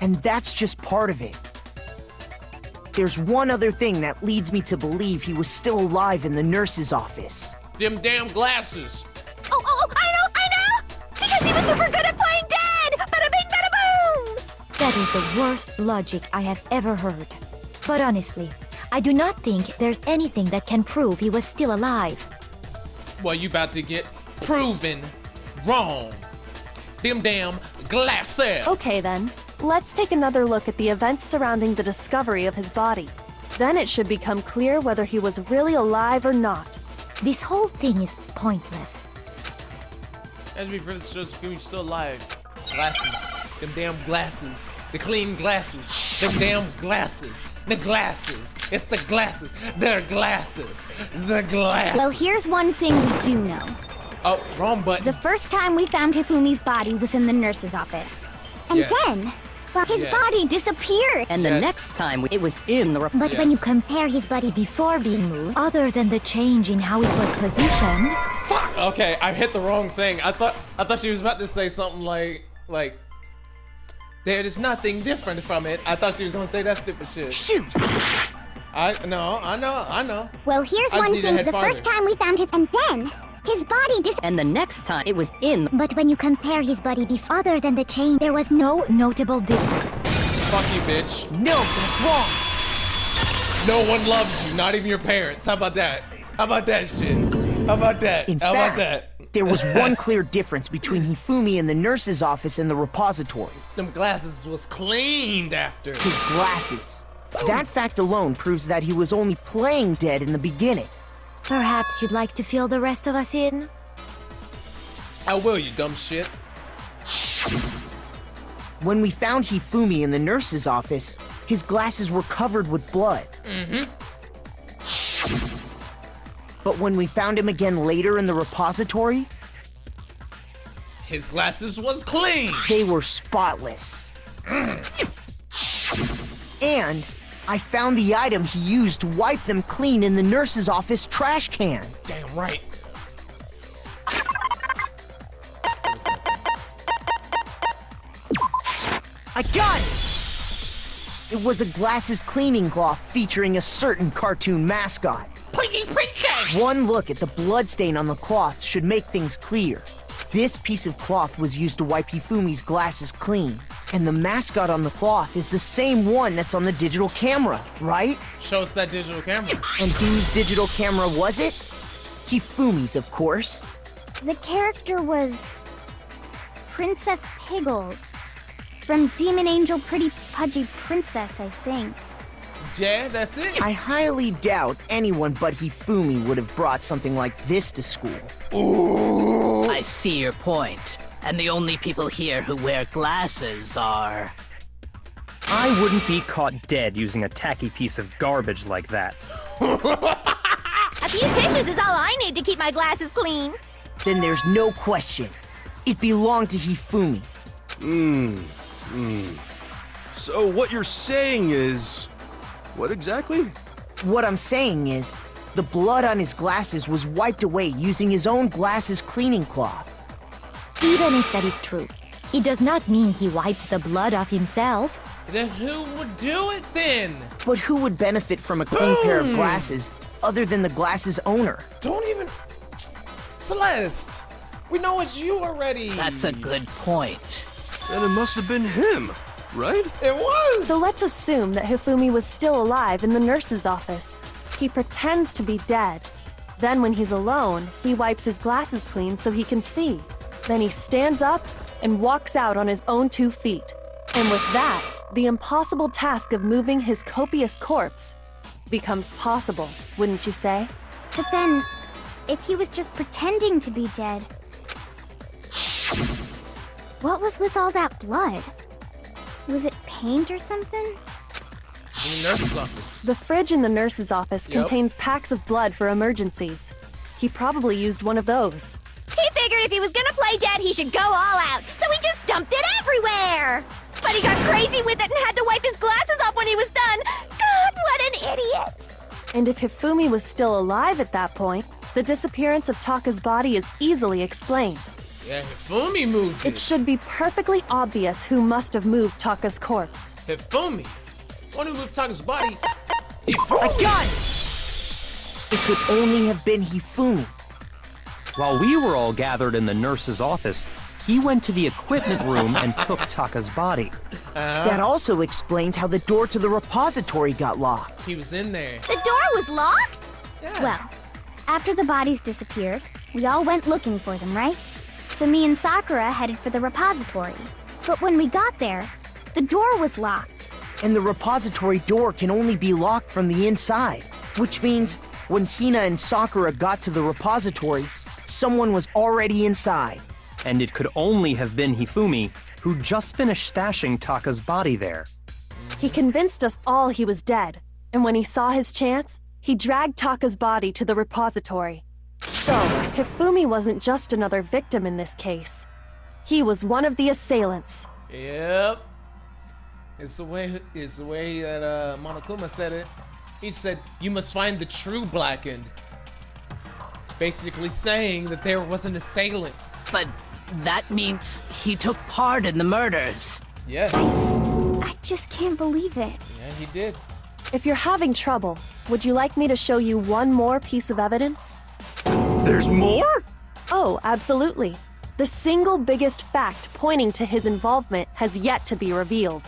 S5: And that's just part of it. There's one other thing that leads me to believe he was still alive in the nurse's office.
S1: Them damn glasses.
S11: Oh, I know! Because he was super good at playing dead! Bada bing, bada boom!
S2: That is the worst logic I have ever heard. But honestly, I do not think there's anything that can prove he was still alive.
S1: Well, you about to get proven wrong. Them damn glasses.
S6: Okay then, let's take another look at the events surrounding the discovery of his body. Then it should become clear whether he was really alive or not.
S2: This whole thing is pointless.
S1: As we further shows Hifumi's still alive. Glasses. Them damn glasses. The clean glasses. Them damn glasses. The glasses. It's the glasses. They're glasses. The glasses.
S8: Well, here's one thing we do know.
S1: Oh, wrong button.
S8: The first time we found Hifumi's body was in the nurse's office. And then, well, his body disappeared.
S10: And the next time, it was in the...
S2: But when you compare his body before being moved, other than the change in how it was positioned...
S1: Fuck! Okay, I hit the wrong thing. I thought she was about to say something like... There is nothing different from it. I thought she was gonna say that stupid shit.
S5: Shoot!
S1: I know.
S8: Well, here's one thing. The first time we found him, and then his body
S10: And the next time, it was in...
S8: But when you compare his body before, other than the change, there was
S2: no notable difference.
S1: Fuck you, bitch.
S5: No, that's wrong.
S1: No one loves you, not even your parents. How about that? How about that shit? How about that?
S5: In
S1: How
S5: fact,
S1: about that?
S5: There was one clear difference between Hifumi and the nurse's office and the repository.
S1: Them glasses was cleaned after.
S5: His glasses. That fact alone proves that he was only playing dead in the beginning.
S2: Perhaps you'd like to fill the rest of us in?
S1: I will, you dumb shit.
S5: When we found Hifumi in the nurse's office, his glasses were covered with blood. But when we found him again later in the repository,
S1: his glasses was clean.
S5: They were spotless. And I found the item he used to wipe them clean in the nurse's office trash can.
S1: Damn right.
S5: I got it! It was a glasses cleaning cloth featuring a certain cartoon mascot.
S1: Pinky Princess!
S5: One look at the bloodstain on the cloth should make things clear. This piece of cloth was used to wipe Hifumi's glasses clean. And the mascot on the cloth is the same one that's on the digital camera, right?
S1: Show us that digital camera.
S5: And whose digital camera was it? Hifumi's, of course.
S8: The character was Princess Piggles. From Demon Angel Pretty Pudgy Princess, I think.
S1: Yeah, that's it.
S5: I highly doubt anyone but Hifumi would have brought something like this to school.
S7: Ooh. I see your point. And the only people here who wear glasses are...
S3: I wouldn't be caught dead using a tacky piece of garbage like that.
S11: A few tissues is all I need to keep my glasses clean.
S5: Then there's no question. It belonged to Hifumi.
S12: So what you're saying is... what exactly?
S5: What I'm saying is, the blood on his glasses was wiped away using his own glasses cleaning cloth.
S2: Even if that is true, it does not mean he wiped the blood off himself.
S1: Then who would do it then?
S5: But who would benefit from a clean pair of glasses other than the glasses owner?
S1: Don't even... Celeste! We know it's you already!
S7: That's a good point.
S12: Then it must have been him, right?
S1: It was!
S6: So let's assume that Hifumi was still alive in the nurse's office. He pretends to be dead. Then when he's alone, he wipes his glasses clean so he can see. Then he stands up and walks out on his own 2 feet. And with that, the impossible task of moving his copious corpse becomes possible, wouldn't you say?
S8: But then, if he was just pretending to be dead, what was with all that blood? Was it paint or something?
S1: In the nurse's office.
S6: The fridge in the nurse's office contains packs of blood for emergencies. He probably used one of those.
S11: He figured if he was gonna play dead, he should go all out, so he just dumped it everywhere! But he got crazy with it and had to wipe his glasses off when he was done! God, what an idiot!
S6: And if Hifumi was still alive at that point, the disappearance of Taka's body is easily explained.
S1: Yeah, Hifumi moved
S6: It should be perfectly obvious who must have moved Taka's corpse.
S1: Hifumi? One who moved Taka's body? Hifumi!
S5: I got it! It could only have been Hifumi.
S3: While we were all gathered in the nurse's office, he went to the equipment room and took Taka's body.
S5: That also explains how the door to the repository got locked.
S1: He was in there.
S11: The door was locked?
S1: Yeah.
S8: Well, after the bodies disappeared, we all went looking for them, right? So me and Sakura headed for the repository. But when we got there, the door was locked.
S5: And the repository door can only be locked from the inside, which means when Hina and Sakura got to the repository, someone was already inside.
S3: And it could only have been Hifumi, who just finished stashing Taka's body there.
S6: He convinced us all he was dead, and when he saw his chance, he dragged Taka's body to the repository. So, Hifumi wasn't just another victim in this case. He was one of the assailants.
S1: Yep. It's the way that Monokuma said it. He said, "You must find the true Blackened." Basically saying that there was an assailant.
S7: But that means he took part in the murders.
S1: Yeah.
S8: I just can't believe it.
S1: Yeah, he did.
S6: If you're having trouble, would you like me to show you one more piece of evidence?
S12: There's more?
S6: Oh, absolutely. The single biggest fact pointing to his involvement has yet to be revealed.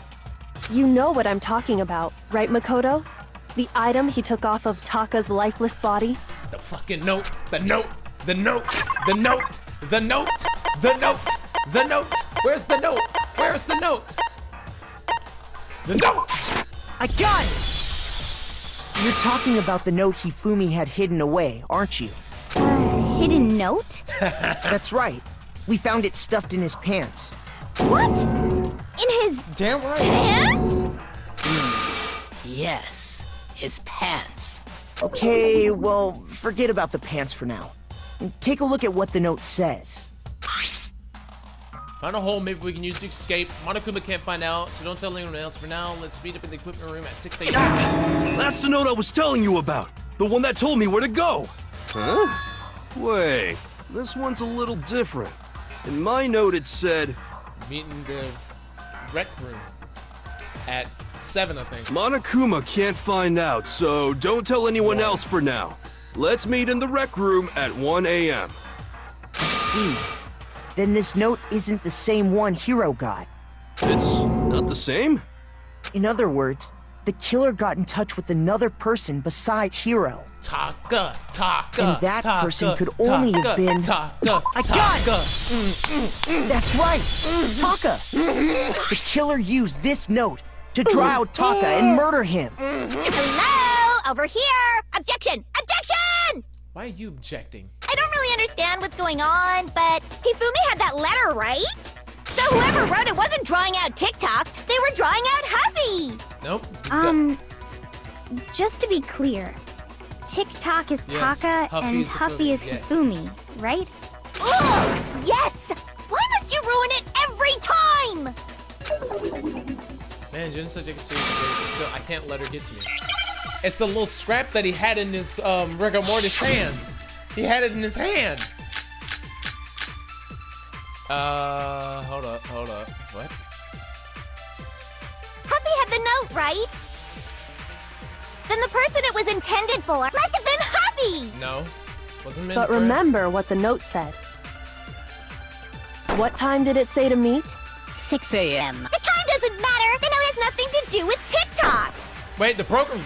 S6: You know what I'm talking about, right, Makoto? The item he took off of Taka's lifeless body?
S1: The fucking note. The note. The note. The note. The note. The note. The note. Where's the note? Where's the note? The note!
S5: I got it! You're talking about the note Hifumi had hidden away, aren't you?
S8: Hidden note?
S5: That's right. We found it stuffed in his pants.
S8: What? In his
S1: Damn right.
S8: pants?
S7: Yes, his pants.
S5: Okay, well, forget about the pants for now. Take a look at what the note says.
S1: Find a hole maybe we can use to escape. Monokuma can't find out, so don't tell anyone else. For now, let's meet up in the equipment room at 6 a.m.
S12: That's the note I was telling you about. The one that told me where to go. Huh? Wait, this one's a little different. In my note it said,
S1: Meet in the rec room at 7, I think.
S12: Monokuma can't find out, so don't tell anyone else for now. Let's meet in the rec room at 1 a.m.
S5: I see. Then this note isn't the same one Hiro got.
S12: It's not the same?
S5: In other words, the killer got in touch with another person besides Hiro.
S1: Taka.
S5: And that person could only have been... I got it! That's right! Taka! The killer used this note to draw out Taka and murder him.
S11: Hello? Over here! Objection! Objection!
S1: Why are you objecting?
S11: I don't really understand what's going on, but Hifumi had that letter, right? So whoever wrote it wasn't drawing out TikTok, they were drawing out Huffy!
S1: Nope.
S8: Just to be clear, TikTok is
S1: Yes,
S8: Taka
S1: Huffy
S8: and
S1: is
S8: Huffy is
S1: yes.
S8: Hifumi, right?
S11: Oh, yes! Why must you ruin it every time?
S1: Man, Jin's such a serious but still, I can't let her get to me. It's the little scrap that he had in his rigor mortis hand. He had it in his hand. Hold up. What?
S11: Huffy had the note, right? Then the person it was intended for must have been Huffy!
S1: No. Wasn't meant
S6: But
S1: for
S6: remember what the note said. What time did it say to meet?
S7: 6 a.m.
S11: The time doesn't matter! The note has nothing to do with TikTok!
S1: Wait, the broken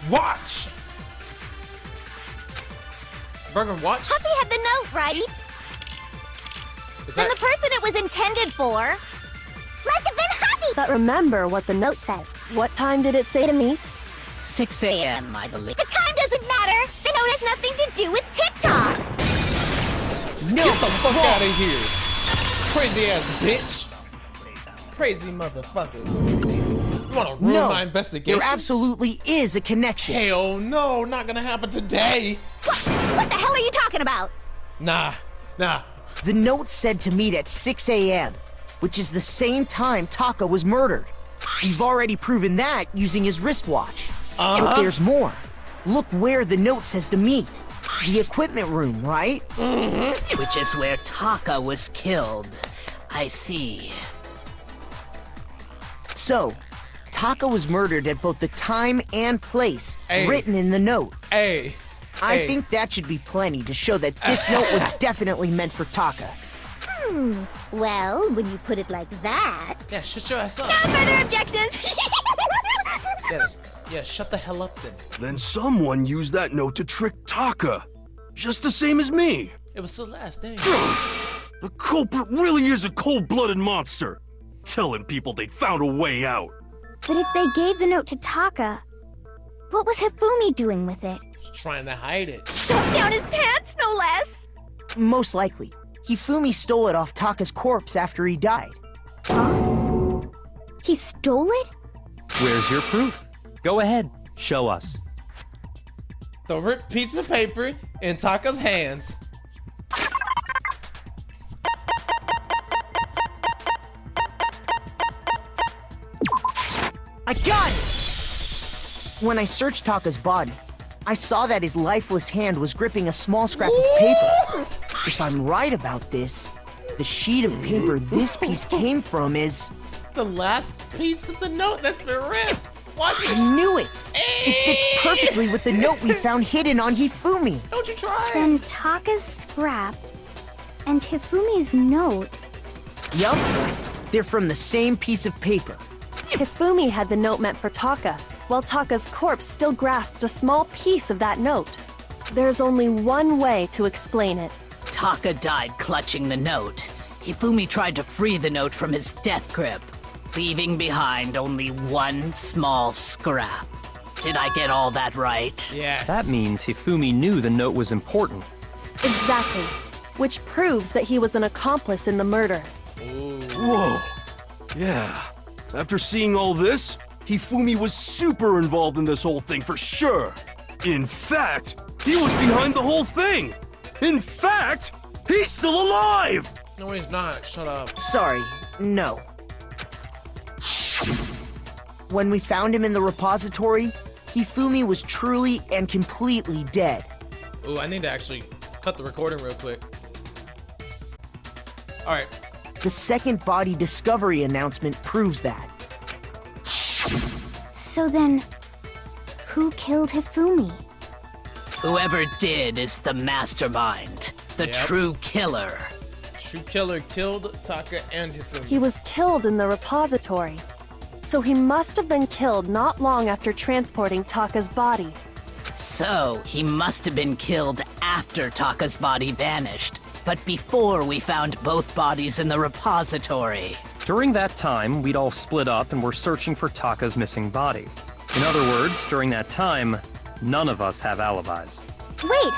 S1: watch. Broken watch?
S11: Huffy had the note, right?
S1: Is
S11: Then
S1: that
S11: the person it was intended for must have been Huffy!
S6: But remember what the note said. What time did it say to meet?
S7: 6 a.m., I believe.
S11: The time doesn't matter! The note has nothing to do with TikTok!
S5: No,
S1: Get the fuck out of here, crazy ass bitch! Crazy motherfucker! You wanna ruin
S5: no,
S1: my investigation?
S5: there absolutely is a connection.
S1: Hell no, not gonna happen today.
S11: What the hell are you talking about?
S1: Nah.
S5: The note said to meet at 6 a.m., which is the same time Taka was murdered. We've already proven that using his wristwatch. But there's more. Look where the note says to meet. The equipment room, right?
S7: Which is where Taka was killed. I see.
S5: So, Taka was murdered at both the time and place written in the note.
S1: Hey.
S5: I think that should be plenty to show that this note was definitely meant for Taka.
S11: Well, when you put it like that...
S1: Yeah, shut your ass up.
S11: No further objections!
S1: Yeah, shut the hell up then.
S12: Then someone used that note to trick Taka. Just the same as me.
S1: It was Celeste, dang.
S12: The culprit really is a cold-blooded monster. Telling people they'd found a way out.
S8: But if they gave the note to Taka, what was Hifumi doing with it?
S1: Just trying to hide it.
S11: Stuffed down his pants, no less!
S5: Most likely, Hifumi stole it off Taka's corpse after he died.
S8: Huh? He stole it?
S3: Where's your proof? Go ahead, show us.
S1: The ripped piece of paper in Taka's hands.
S5: I got it! When I searched Taka's body, I saw that his lifeless hand was gripping a small scrap of paper. If I'm right about this, the sheet of paper this piece came from is...
S1: The last piece of the note that's been ripped. Watch it.
S5: I knew it! It fits perfectly with the note we found hidden on Hifumi.
S1: Don't you try.
S8: Then Taka's scrap and Hifumi's note.
S5: Yup, they're from the same piece of paper.
S6: Hifumi had the note meant for Taka, while Taka's corpse still grasped a small piece of that note. There's only one way to explain it.
S7: Taka died clutching the note. Hifumi tried to free the note from his death grip, leaving behind only one small scrap. Did I get all that right?
S1: Yes.
S3: That means Hifumi knew the note was important.
S6: Exactly. Which proves that he was an accomplice in the murder.
S12: Whoa! Yeah. After seeing all this, Hifumi was super involved in this whole thing for sure. In fact, he was behind the whole thing. In fact, he's still alive!
S1: No, he's not. Shut up.
S5: Sorry, no. When we found him in the repository, Hifumi was truly and completely dead.
S1: Ooh, I need to actually cut the recording real quick. Alright.
S5: The second body discovery announcement proves that.
S8: So then, who killed Hifumi?
S7: Whoever did is the mastermind, the
S1: Yep.
S7: true killer.
S1: True killer killed Taka and Hifumi.
S6: He was killed in the repository. So he must have been killed not long after transporting Taka's body.
S7: So, he must have been killed after Taka's body vanished, but before we found both bodies in the repository.
S3: During that time, we'd all split up and were searching for Taka's missing body. In other words, during that time, none of us have alibis.
S8: Wait,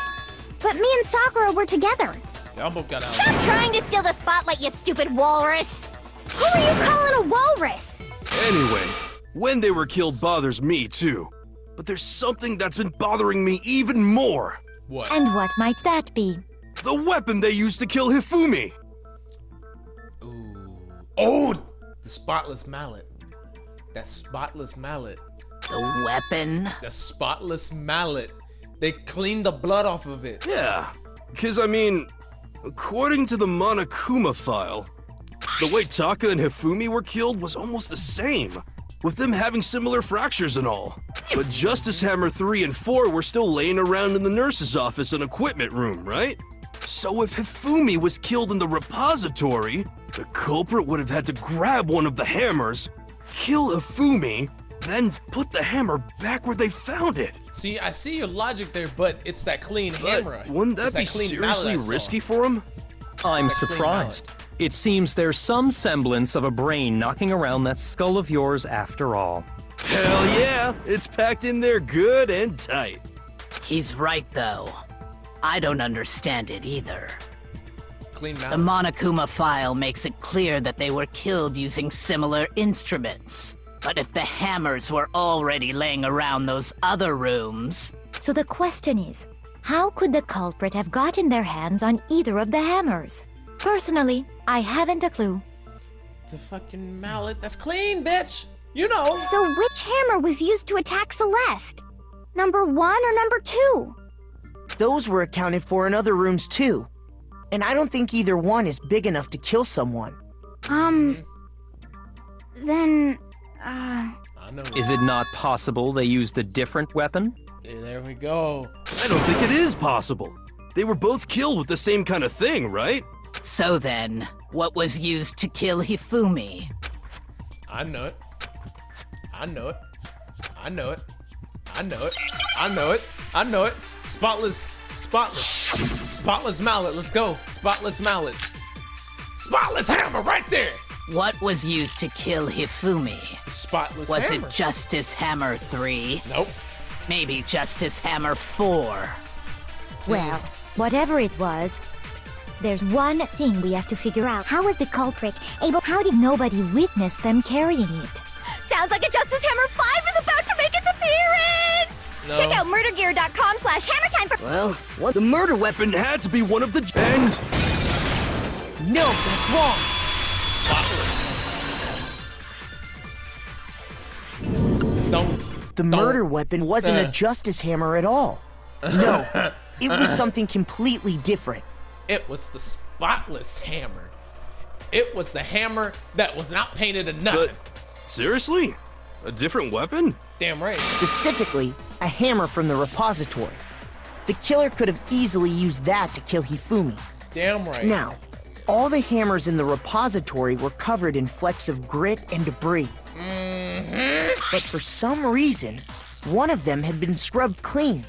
S8: but me and Sakura were together.
S1: Y'all both got out.
S11: Stop trying to steal the spotlight, you stupid walrus!
S8: Who are you calling a walrus?
S12: Anyway, when they were killed bothers me too. But there's something that's been bothering me even more.
S1: What?
S2: And what might that be?
S12: The weapon they used to kill Hifumi.
S1: Ooh. Oh! The spotless mallet. That spotless mallet.
S7: The weapon?
S1: The spotless mallet. They cleaned the blood off of it.
S12: Yeah, because I mean, according to the Monokuma file, the way Taka and Hifumi were killed was almost the same, with them having similar fractures and all. But Justice Hammer 3 and 4 were still laying around in the nurse's office and equipment room, right? So if Hifumi was killed in the repository, the culprit would have had to grab one of the hammers, kill Hifumi, then put the hammer back where they found it.
S1: See, I see your logic there, but it's that clean hammer.
S12: Wouldn't
S1: It's
S12: that be
S1: clean
S12: seriously
S1: mallet I saw.
S12: risky for him?
S3: I'm
S1: It's a clean
S3: surprised. It seems there's some semblance of a brain knocking around that skull of yours after all.
S12: Hell yeah, it's packed in there good and tight.
S7: He's right, though. I don't understand it either.
S1: Clean
S7: The
S1: mallet.
S7: Monokuma file makes it clear that they were killed using similar instruments. But if the hammers were already laying around those other rooms...
S2: So the question is, how could the culprit have gotten their hands on either of the hammers? Personally, I haven't a clue.
S1: The fucking mallet. That's clean, bitch. You know.
S8: So which hammer was used to attack Celeste? Number 1 or number 2?
S5: Those were accounted for in other rooms too. And I don't think either one is big enough to kill someone.
S8: Then,
S1: I know.
S3: Is it not possible they used a different weapon?
S1: There we go.
S12: I don't think it is possible. They were both killed with the same kind of thing, right?
S7: So then, what was used to kill Hifumi?
S1: I know it. I know it. I know it. I know it. I know it. I know it. Spotless mallet. Let's go. Spotless mallet. Spotless hammer right there.
S7: What was used to kill Hifumi?
S1: Spotless
S7: Was
S1: hammer.
S7: it Justice Hammer 3?
S1: Nope.
S7: Maybe Justice Hammer 4?
S2: Well, whatever it was, there's one thing we have to figure out. How was the culprit able? How did nobody witness them carrying it?
S11: Sounds like a Justice Hammer 5 is about to make its appearance!
S1: No.
S11: Check out murdergear.com/hammertime for...
S10: Well, what the murder weapon?
S12: Weapon had to be one of the... And...
S5: No, that's wrong.
S1: Don't.
S5: The murder weapon wasn't a justice hammer at all. No, it was something completely different.
S1: It was the spotless hammer. It was the hammer that was not painted to nothing.
S12: But, seriously? A different weapon?
S1: Damn right.
S5: Specifically, a hammer from the repository. The killer could have easily used that to kill Hifumi.
S1: Damn right.
S5: Now, all the hammers in the repository were covered in flecks of grit and debris. But for some reason, one of them had been scrubbed clean.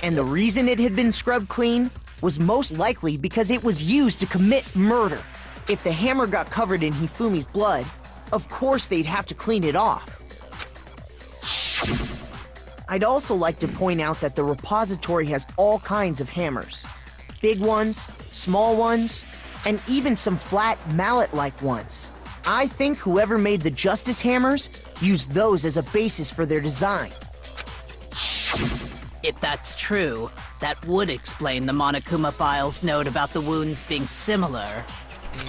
S5: And the reason it had been scrubbed clean was most likely because it was used to commit murder. If the hammer got covered in Hifumi's blood, of course they'd have to clean it off. I'd also like to point out that the repository has all kinds of hammers. Big ones, small ones, and even some flat mallet-like ones. I think whoever made the Justice Hammers used those as a basis for their design.
S7: If that's true, that would explain the Monokuma file's note about the wounds being similar.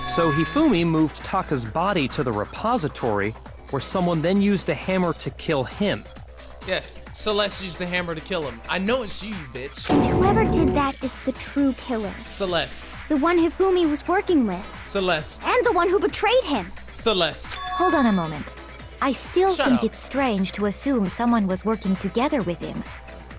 S3: So Hifumi moved Taka's body to the repository, where someone then used a hammer to kill him.
S1: Yes, Celeste used the hammer to kill him. I know it's you, bitch.
S8: And whoever did that is the true killer.
S1: Celeste.
S8: The one Hifumi was working with.
S1: Celeste.
S8: And the one who betrayed him.
S1: Celeste.
S2: Hold on a moment. I still
S1: Shut
S2: think
S1: up.
S2: it's strange to assume someone was working together with him.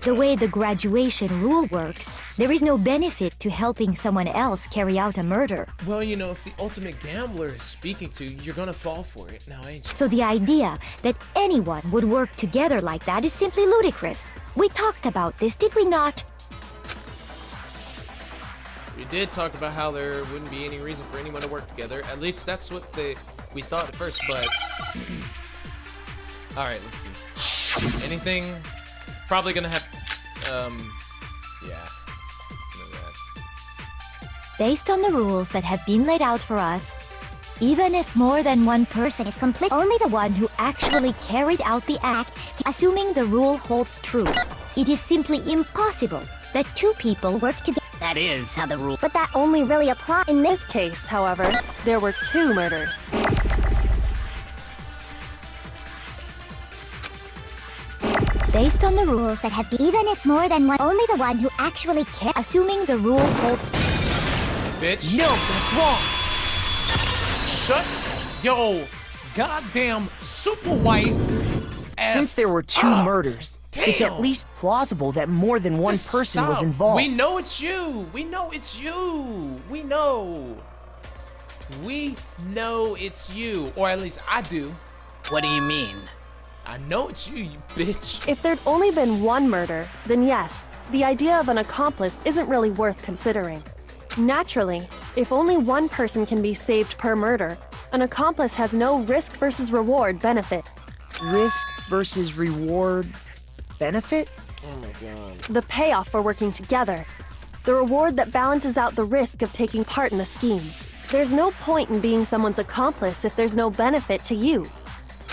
S2: The way the graduation rule works, there is no benefit to helping someone else carry out a murder.
S1: Well, you know, if the ultimate gambler is speaking to you, you're gonna fall for it now, ain't you?
S2: So the idea that anyone would work together like that is simply ludicrous. We talked about this, did we not?
S1: We did talk about how there wouldn't be any reason for anyone to work together. At least that's what we thought at first, but... Alright, let's see. Anything? Probably gonna have... yeah.
S2: Based on the rules that have been laid out for us, even if more than one person is complete, only the one who actually carried out the act, assuming the rule holds true, it is simply impossible that two people work together.
S9: That is how the rule.
S6: But that only really applies. In this case, however, there were 2 murders.
S2: Based on the rules
S8: That have even if more than one, only the one who actually cares.
S2: assuming the rule holds true.
S1: Bitch.
S5: No, that's wrong!
S1: Shut yo goddamn super white ass.
S5: Since there were 2 murders, it's
S1: damn.
S5: at least plausible that more than one
S1: Just
S5: person was
S1: stop.
S5: involved.
S1: We know it's you. We know it's you. We know. We know it's you. Or at least I do.
S7: What do you mean?
S1: I know it's you, you bitch.
S6: If there'd only been one murder, then yes, the idea of an accomplice isn't really worth considering. Naturally, if only one person can be saved per murder, an accomplice has no risk versus reward benefit.
S5: Risk versus reward benefit?
S1: Oh my god.
S6: The payoff for working together. The reward that balances out the risk of taking part in the scheme. There's no point in being someone's accomplice if there's no benefit to you.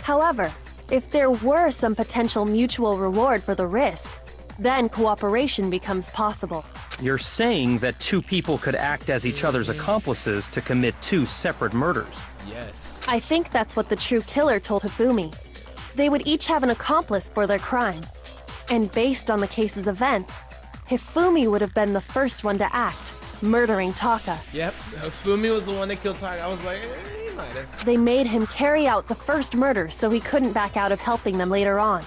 S6: However, if there were some potential mutual reward for the risk, then cooperation becomes possible.
S3: You're saying that 2 people could act as each other's accomplices to commit 2 separate murders.
S1: Yes.
S6: I think that's what the true killer told Hifumi. They would each have an accomplice for their crime. And based on the case's events, Hifumi would have been the first one to act, murdering Taka.
S1: Yep. Fumi was the one that killed Taka. I was like, he might have.
S6: They made him carry out the first murder so he couldn't back out of helping them later on.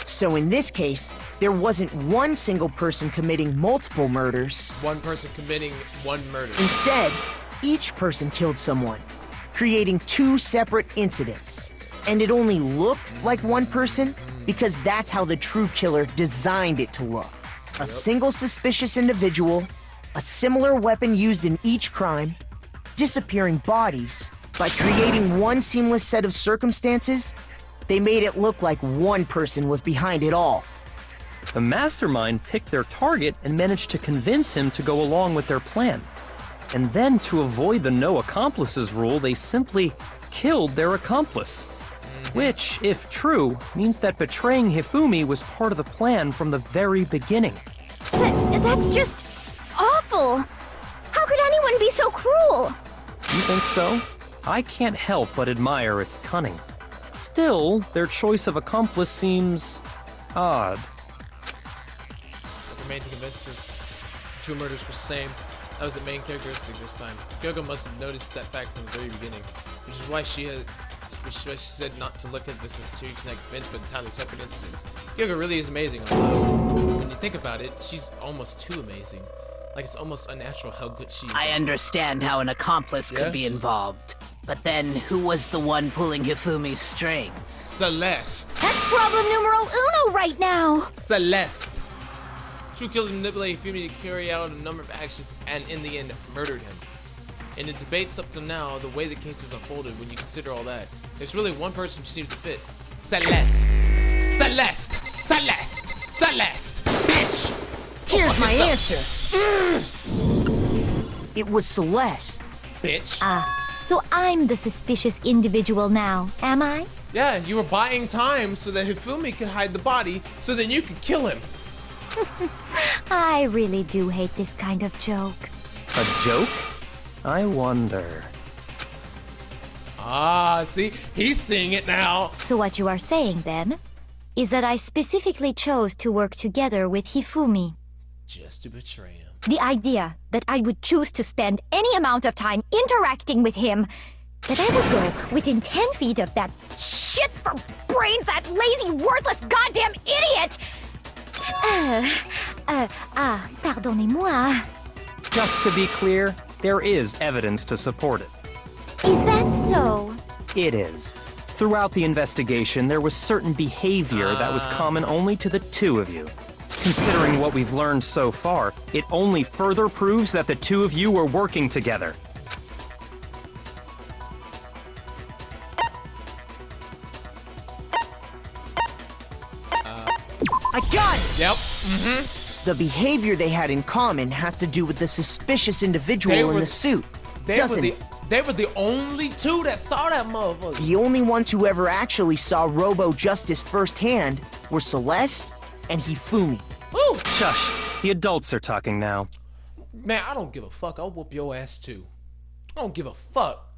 S5: So in this case, there wasn't one single person committing multiple murders.
S1: One person committing one murder.
S5: Instead, each person killed someone, creating 2 separate incidents. And it only looked like one person because that's how the true killer designed it to look. A single suspicious individual, a similar weapon used in each crime, disappearing bodies. By creating one seamless set of circumstances, they made it look like one person was behind it all.
S3: The mastermind picked their target and managed to convince him to go along with their plan. And then, to avoid the no accomplices rule, they simply killed their accomplice. Which, if true, means that betraying Hifumi was part of the plan from the very beginning.
S8: That's just awful. How could anyone be so cruel?
S3: You think so? I can't help but admire its cunning. Still, their choice of accomplice seems odd.
S1: The main thing convinced us 2 murders were the same. That was the main characteristic this time. Kyogo must have noticed that fact from the very beginning, which is why she said not to look at this as 2 connected events, but entirely separate incidents. Kyogo really is amazing, although when you think about it, she's almost too amazing. Like, it's almost unnatural how good she is.
S7: I understand how an accomplice could be involved. But then, who was the one pulling Hifumi's strings?
S1: Celeste.
S8: That's problem numero uno right now.
S1: Celeste. True killers manipulated Hifumi to carry out a number of actions and, in the end, murdered him. In the debates up to now, the way the case has unfolded, when you consider all that, there's really one person who seems to fit. Celeste. Celeste. Celeste. Celeste. Bitch.
S5: Here's my answer. It was Celeste.
S1: Bitch.
S2: So I'm the suspicious individual now, am I?
S1: Yeah, you were buying time so that Hifumi could hide the body, so then you could kill him.
S2: I really do hate this kind of joke.
S3: A joke? I wonder.
S1: Ah, see? He's seeing it now.
S2: So what you are saying, then, is that I specifically chose to work together with Hifumi.
S1: Just to betray him.
S2: The idea that I would choose to spend any amount of time interacting with him, that I would go within 10 feet of that shit for brains, that lazy, worthless, goddamn idiot! Pardonnez-moi.
S3: Just to be clear, there is evidence to support it.
S2: Is that so?
S3: It is. Throughout the investigation, there was certain behavior that was common only to the two of you. Considering what we've learned so far, it only further proves that the two of you were working together.
S5: I got it!
S1: Yep.
S5: The behavior they had in common has to do with the suspicious individual in the suit, doesn't it?
S1: They were the only two that saw that motherfucker.
S5: The only ones who ever actually saw Robo-Justice firsthand were Celeste and Hifumi.
S1: Woo!
S3: Shush. The adults are talking now.
S1: Man, I don't give a fuck. I'll whoop your ass too. I don't give a fuck.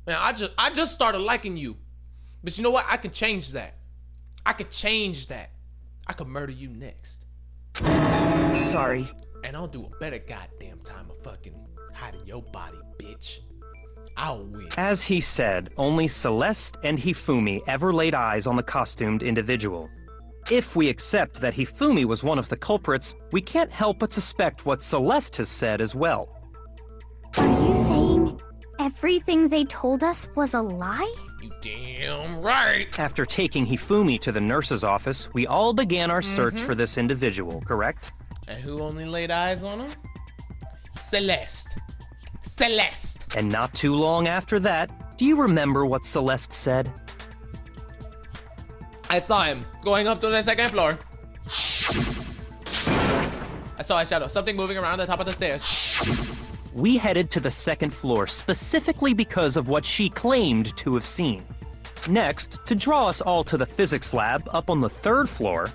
S1: Man, I just started liking you. But you know what? I can change that. I could change that. I could murder you next.
S5: Sorry.
S1: And I'll do a better goddamn time of fucking hiding your body, bitch. I'll win.
S3: As he said, only Celeste and Hifumi ever laid eyes on the costumed individual. If we accept that Hifumi was one of the culprits, we can't help but suspect what Celeste has said as well.
S8: Are you saying everything they told us was a lie?
S1: You damn right.
S3: After taking Hifumi to the nurse's office, we all began our search for this individual, correct?
S1: And who only laid eyes on him? Celeste. Celeste.
S3: And not too long after that, do you remember what Celeste said?
S1: I saw him going up to the second floor. I saw a shadow, something moving around the top of the stairs.
S3: We headed to the second floor specifically because of what she claimed to have seen. Next, to draw us all to the physics lab up on the third floor,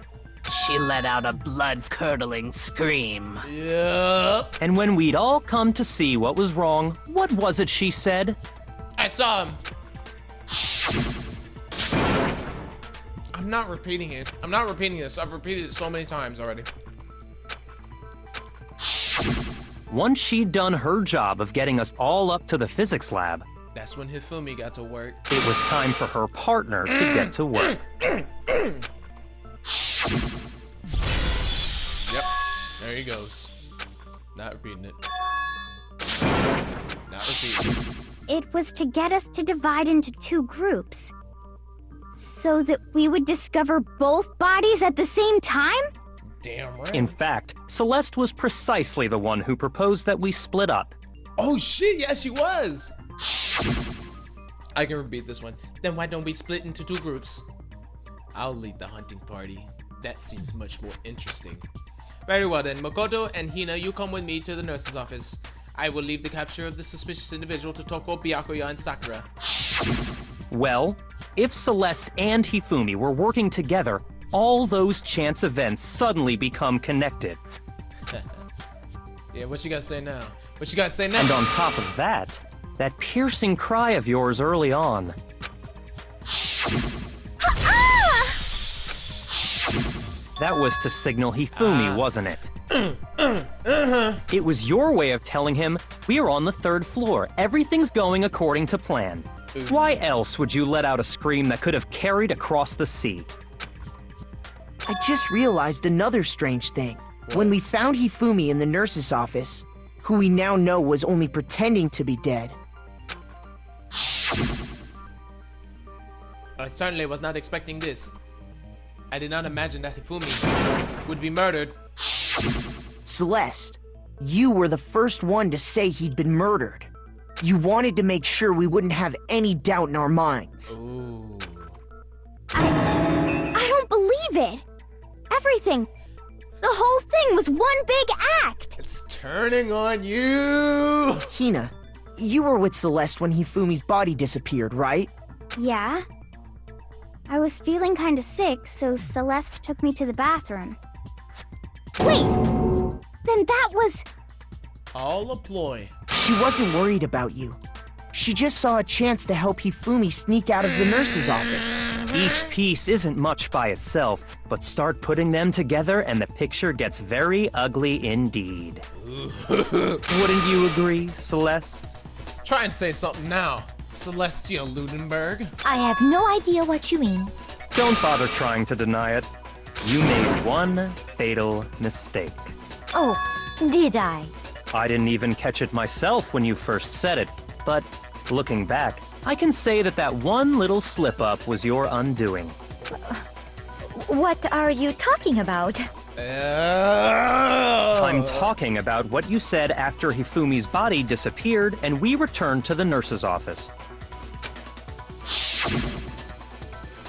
S7: She let out a blood-curdling scream.
S1: Yep.
S3: and when we'd all come to see what was wrong, what was it she said?
S1: I saw him. I'm not repeating it. I'm not repeating this. I've repeated it so many times already.
S3: Once she'd done her job of getting us all up to the physics lab,
S1: That's when Hifumi got to work.
S3: it was time for her partner to get to work.
S1: Yep. There he goes. Not repeating it. Not repeating it.
S8: It was to get us to divide into two groups. So that we would discover both bodies at the same time?
S1: Damn right.
S3: In fact, Celeste was precisely the one who proposed that we split up.
S1: Oh shit, yeah, she was. I can repeat this one. Then why don't we split into two groups? I'll lead the hunting party. That seems much more interesting. Very well then, Makoto and Hina, you come with me to the nurse's office. I will leave the capture of the suspicious individual to Toko, Byakuya, and Sakura.
S3: Well, if Celeste and Hifumi were working together, all those chance events suddenly become connected.
S1: Yeah, what you gotta say now? What you gotta say now?
S3: And on top of that, that piercing cry of yours early on. That was to signal Hifumi, wasn't it? It was your way of telling him, we are on the third floor, everything's going according to plan. Why else would you let out a scream that could have carried across the sea?
S5: I just realized another strange thing. When we found Hifumi in the nurse's office, who we now know was only pretending to be dead,
S1: I certainly was not expecting this. I did not imagine that Hifumi would be murdered.
S5: Celeste, you were the first one to say he'd been murdered. You wanted to make sure we wouldn't have any doubt in our minds.
S1: Ooh.
S8: I don't believe it. Everything. The whole thing was one big act.
S1: It's turning on you.
S5: Hina, You were with Celeste when Hifumi's body disappeared, right?
S8: Yeah. I was feeling kinda sick, so Celeste took me to the bathroom. Wait! Then that was...
S1: All a ploy.
S5: She wasn't worried about you. She just saw a chance to help Hifumi sneak out of the nurse's office.
S3: Each piece isn't much by itself, but start putting them together and the picture gets very ugly indeed. Wouldn't you agree, Celeste?
S1: Try and say something now, Celestia Ludenberg.
S2: I have no idea what you mean.
S3: Don't bother trying to deny it. You made one fatal mistake.
S2: Oh, did I?
S3: I didn't even catch it myself when you first said it, but looking back, I can say that that one little slip-up was your undoing.
S2: What are you talking about?
S3: I'm talking about what you said after Hifumi's body disappeared and we returned to the nurse's office.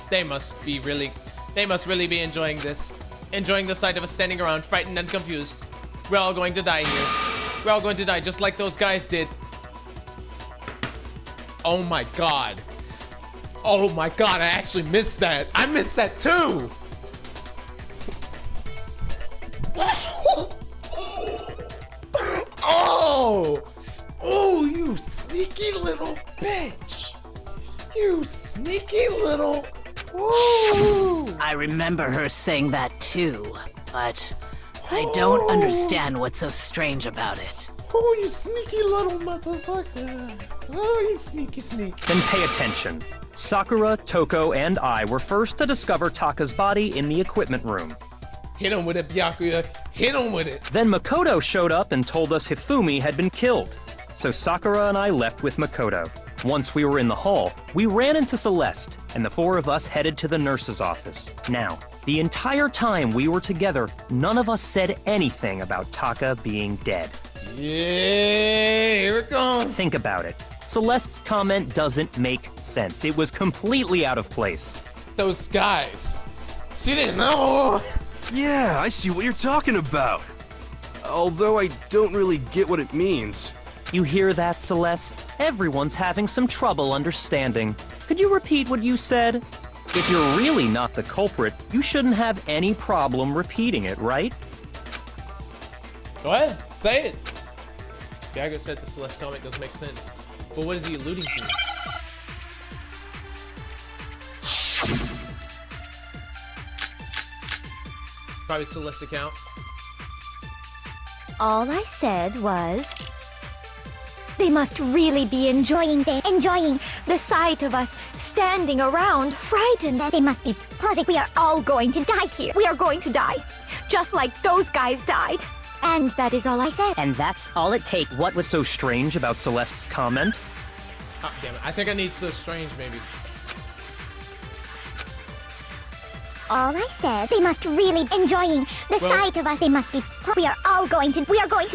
S1: They must really be enjoying this. Enjoying the sight of us standing around, frightened and confused. We're all going to die here. We're all going to die just like those guys did. Oh my god. Oh my god, I actually missed that. I missed that too! Oh! Oh, you sneaky little bitch! You sneaky little... Ooh.
S7: I remember her saying that too, but I don't understand what's so strange about it.
S1: Oh, you sneaky little motherfucker. Oh, you sneaky sneak.
S3: Then pay attention. Sakura, Toko, and I were first to discover Taka's body in the equipment room.
S1: Hit him with it, Byakuya. Hit him with it.
S3: Then Makoto showed up and told us Hifumi had been killed. So Sakura and I left with Makoto. Once we were in the hall, we ran into Celeste, and the four of us headed to the nurse's office. Now, the entire time we were together, none of us said anything about Taka being dead.
S1: Yeah, here it comes.
S3: Think about it. Celeste's comment doesn't make sense. It was completely out of place.
S1: Those guys. She didn't know.
S12: Yeah, I see what you're talking about. Although I don't really get what it means.
S3: You hear that, Celeste? Everyone's having some trouble understanding. Could you repeat what you said? If you're really not the culprit, you shouldn't have any problem repeating it, right?
S1: Go ahead, say it. Byakuya said the Celeste comment doesn't make sense. But what is he alluding to? Probably Celeste account.
S2: All I said was... They must really be enjoying the sight of us standing around, frightened.
S8: They must be pausing.
S2: We are all going to die here. We are going to die. Just like those guys died. And that is all I said.
S3: And that's all it takes. What was so strange about Celeste's comment?
S1: Oh, damn it. I think I need So Strange, maybe.
S8: All I said, they must really enjoying the sight of us. They must be. We are going to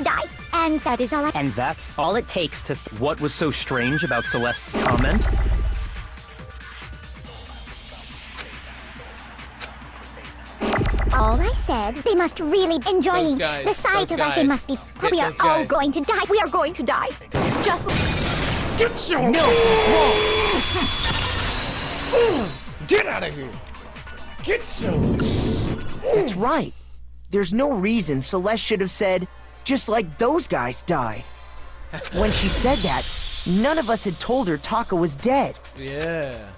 S8: die. And that is all I.
S3: And that's all it takes to. What was so strange about Celeste's comment?
S8: All I said, they must really enjoying the sight of us. They must be. We are all going to die. We are going to die. Just.
S1: Get your. No, what's wrong? Get out of here. Get so.
S5: That's right. There's no reason Celeste should have said, just like those guys died. When she said that, none of us had told her Taka was dead.
S1: Yeah.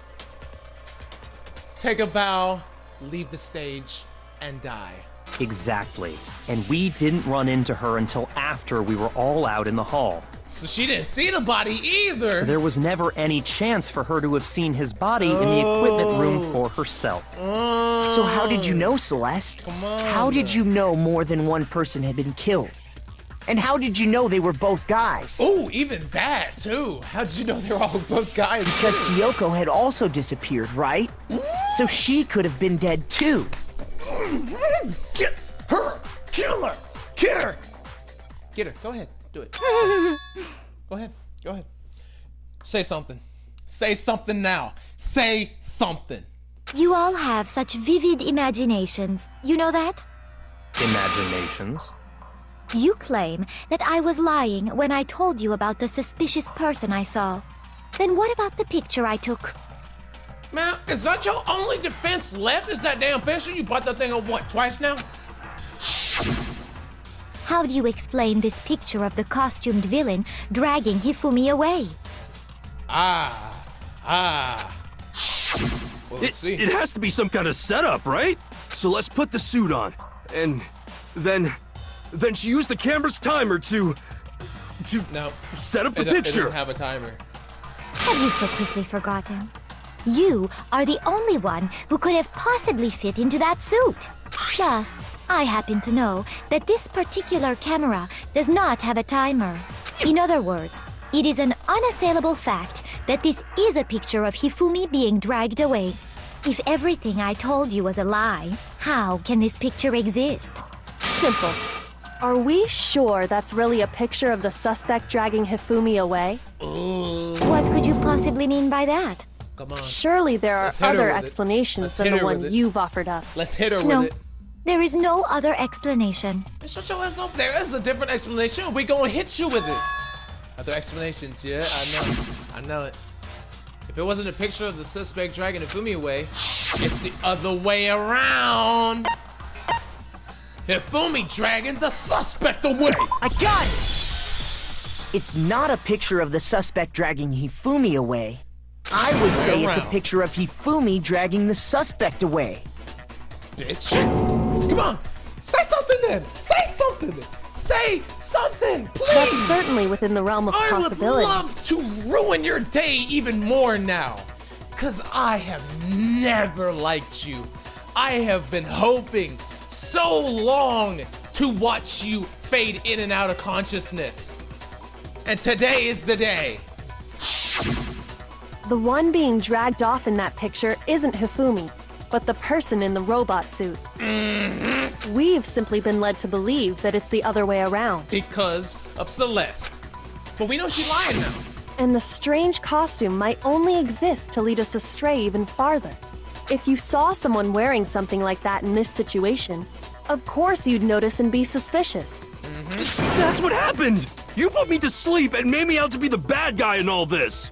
S1: Take a bow, leave the stage, and die.
S3: Exactly. And we didn't run into her until after we were all out in the hall.
S1: So she didn't see the body either.
S3: So there was never any chance for her to have seen his body in the equipment room for herself.
S5: So how did you know, Celeste?
S1: Come on.
S5: How did you know more than one person had been killed? And how did you know they were both guys?
S1: Oh, even that, too. How did you know they were all both guys?
S5: Because Kyoko had also disappeared, right? So she could have been dead, too.
S1: Get her! Kill her! Get her! Get her. Go ahead. Do it. Go ahead. Go ahead. Say something. Say something now. Say something.
S2: You all have such vivid imaginations. You know that?
S3: Imaginations?
S2: You claim that I was lying when I told you about the suspicious person I saw. Then what about the picture I took?
S1: Man, is that your only defense left? Is that damn picture? You bought that thing on what, twice now?
S2: How do you explain this picture of the costumed villain dragging Hifumi away?
S1: Well, let's see.
S12: It has to be some kind of setup, right? So let's put the suit on. And then she used the camera's timer to
S1: No.
S12: set up the
S1: It
S12: picture.
S1: doesn't have a timer.
S2: Have you so quickly forgotten? You are the only one who could have possibly fit into that suit. Plus, I happen to know that this particular camera does not have a timer. In other words, it is an unassailable fact that this is a picture of Hifumi being dragged away. If everything I told you was a lie, how can this picture exist?
S6: Simple. Are we sure that's really a picture of the suspect dragging Hifumi away?
S2: What could you possibly mean by that?
S1: Come on.
S6: Surely there are
S1: Let's hit her
S6: other
S1: with it.
S6: explanations
S1: Let's
S6: than
S1: hit
S6: the
S1: her
S6: one
S1: with it.
S6: you've offered up.
S1: Let's hit her
S2: No,
S1: with it.
S2: there is no other explanation.
S1: Shut your ass up. There is a different explanation. We gonna hit you with it. Other explanations, yeah, I know it. If it wasn't a picture of the suspect dragging Hifumi away, it's the other way around. Hifumi dragging the suspect away.
S5: I got it! It's not a picture of the suspect dragging Hifumi away. I would say it's a
S1: Around.
S5: picture of Hifumi dragging the suspect away.
S1: Bitch. Come on. Say something then. Say something. Say something, please.
S6: That's certainly within the realm of
S1: I
S6: possibility.
S1: would love to ruin your day even more now. Cause I have never liked you. I have been hoping so long to watch you fade in and out of consciousness. And today is the day.
S6: The one being dragged off in that picture isn't Hifumi, but the person in the robot suit. We've simply been led to believe that it's the other way around.
S1: Because of Celeste. But we know she's lying now.
S6: And the strange costume might only exist to lead us astray even farther. If you saw someone wearing something like that in this situation, of course you'd notice and be suspicious.
S12: That's what happened! You put me to sleep and made me out to be the bad guy in all this!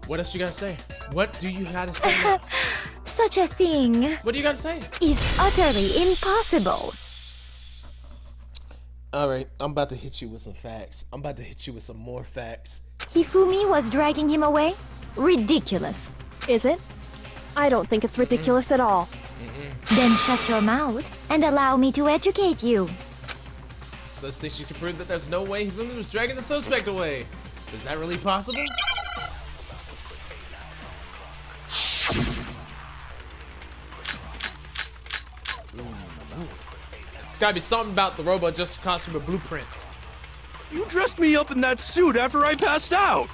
S1: What else you gotta say? What do you gotta say now?
S2: Such a thing
S1: What do you gotta say?
S2: is utterly impossible.
S1: Alright, I'm about to hit you with some facts. I'm about to hit you with some more facts.
S2: Hifumi was dragging him away? Ridiculous.
S6: Is it? I don't think it's ridiculous at all.
S2: Then shut your mouth and allow me to educate you.
S1: So let's think she can prove that there's no way Hifumi was dragging the suspect away. Is that really possible? It's gotta be something about the robot just costume of blueprints.
S12: You dressed me up in that suit after I passed out!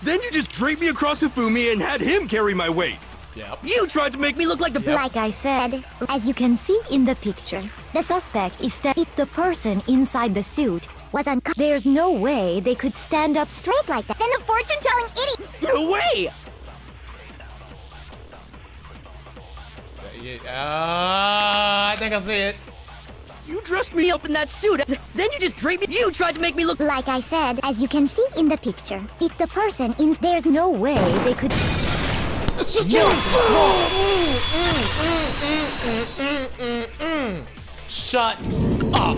S12: Then you just draped me across Hifumi and had him carry my weight!
S1: Yep.
S12: You tried to make me look like the
S2: Like I said, as you can see in the picture, the suspect is if the person inside the suit was there's no way they could stand up straight like that.
S11: Then the fortune-telling idiot!
S12: No way!
S1: I think I see it.
S10: You dressed me up in that suit, then you just draped me. You tried to make me look
S8: Like I said, as you can see in the picture, if the person in there's no way they could.
S1: It's just Shut up.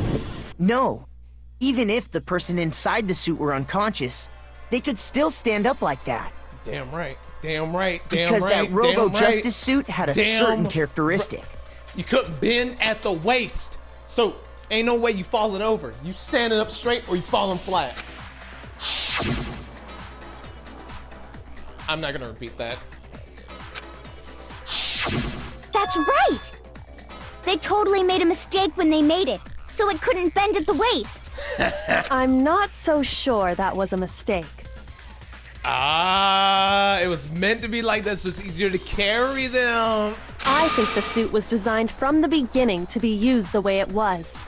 S5: No. Even if the person inside the suit were unconscious, they could still stand up like that.
S1: Damn right. Damn right. Damn
S5: Because
S1: right.
S5: that Robo
S1: damn right.
S5: Justice suit had a
S1: Damn
S5: certain characteristic.
S1: You couldn't bend at the waist. So ain't no way you falling over. You standing up straight or you falling flat. I'm not gonna repeat that.
S8: That's right! They totally made a mistake when they made it, so it couldn't bend at the waist.
S6: I'm not so sure that was a mistake.
S1: It was meant to be like this, so it's easier to carry them.
S6: I think the suit was designed from the beginning to be used the way it was.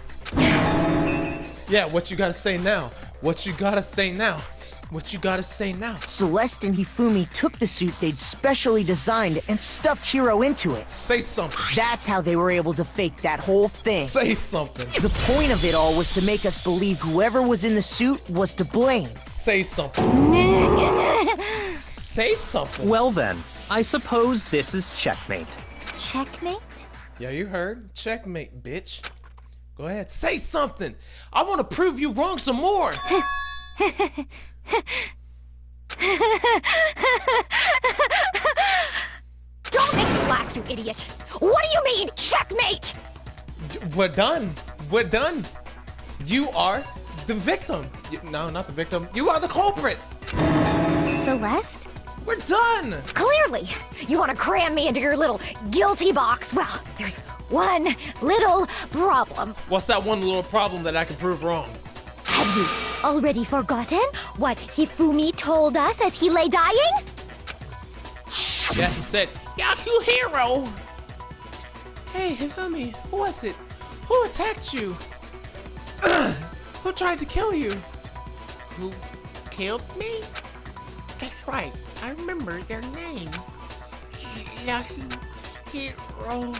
S1: Yeah, what you gotta say now? What you gotta say now? What you gotta say now?
S5: Celeste and Hifumi took the suit they'd specially designed and stuffed Hiro into it.
S1: Say something.
S5: That's how they were able to fake that whole thing.
S1: Say something.
S5: The point of it all was to make us believe whoever was in the suit was to blame.
S1: Say something. Say something.
S3: Well then, I suppose this is checkmate.
S2: Checkmate?
S1: Yeah, you heard. Checkmate, bitch. Go ahead. Say something. I want to prove you wrong some more.
S2: Don't make me laugh, you idiot! What do you mean, checkmate?
S1: We're done. We're done. You are the victim. No, not the victim. You are the culprit.
S2: Celeste?
S1: We're done.
S2: Clearly, you want to cram me into your little guilty box. Well, there's one little problem.
S1: What's that one little problem that I can prove wrong?
S2: Have you already forgotten what Hifumi told us as he lay dying?
S1: Yeah, he said, Yasuhiro! Hey, Hifumi, who was it? Who attacked you? Who tried to kill you? Who killed me? That's right, I remember their name. Yasuhiro.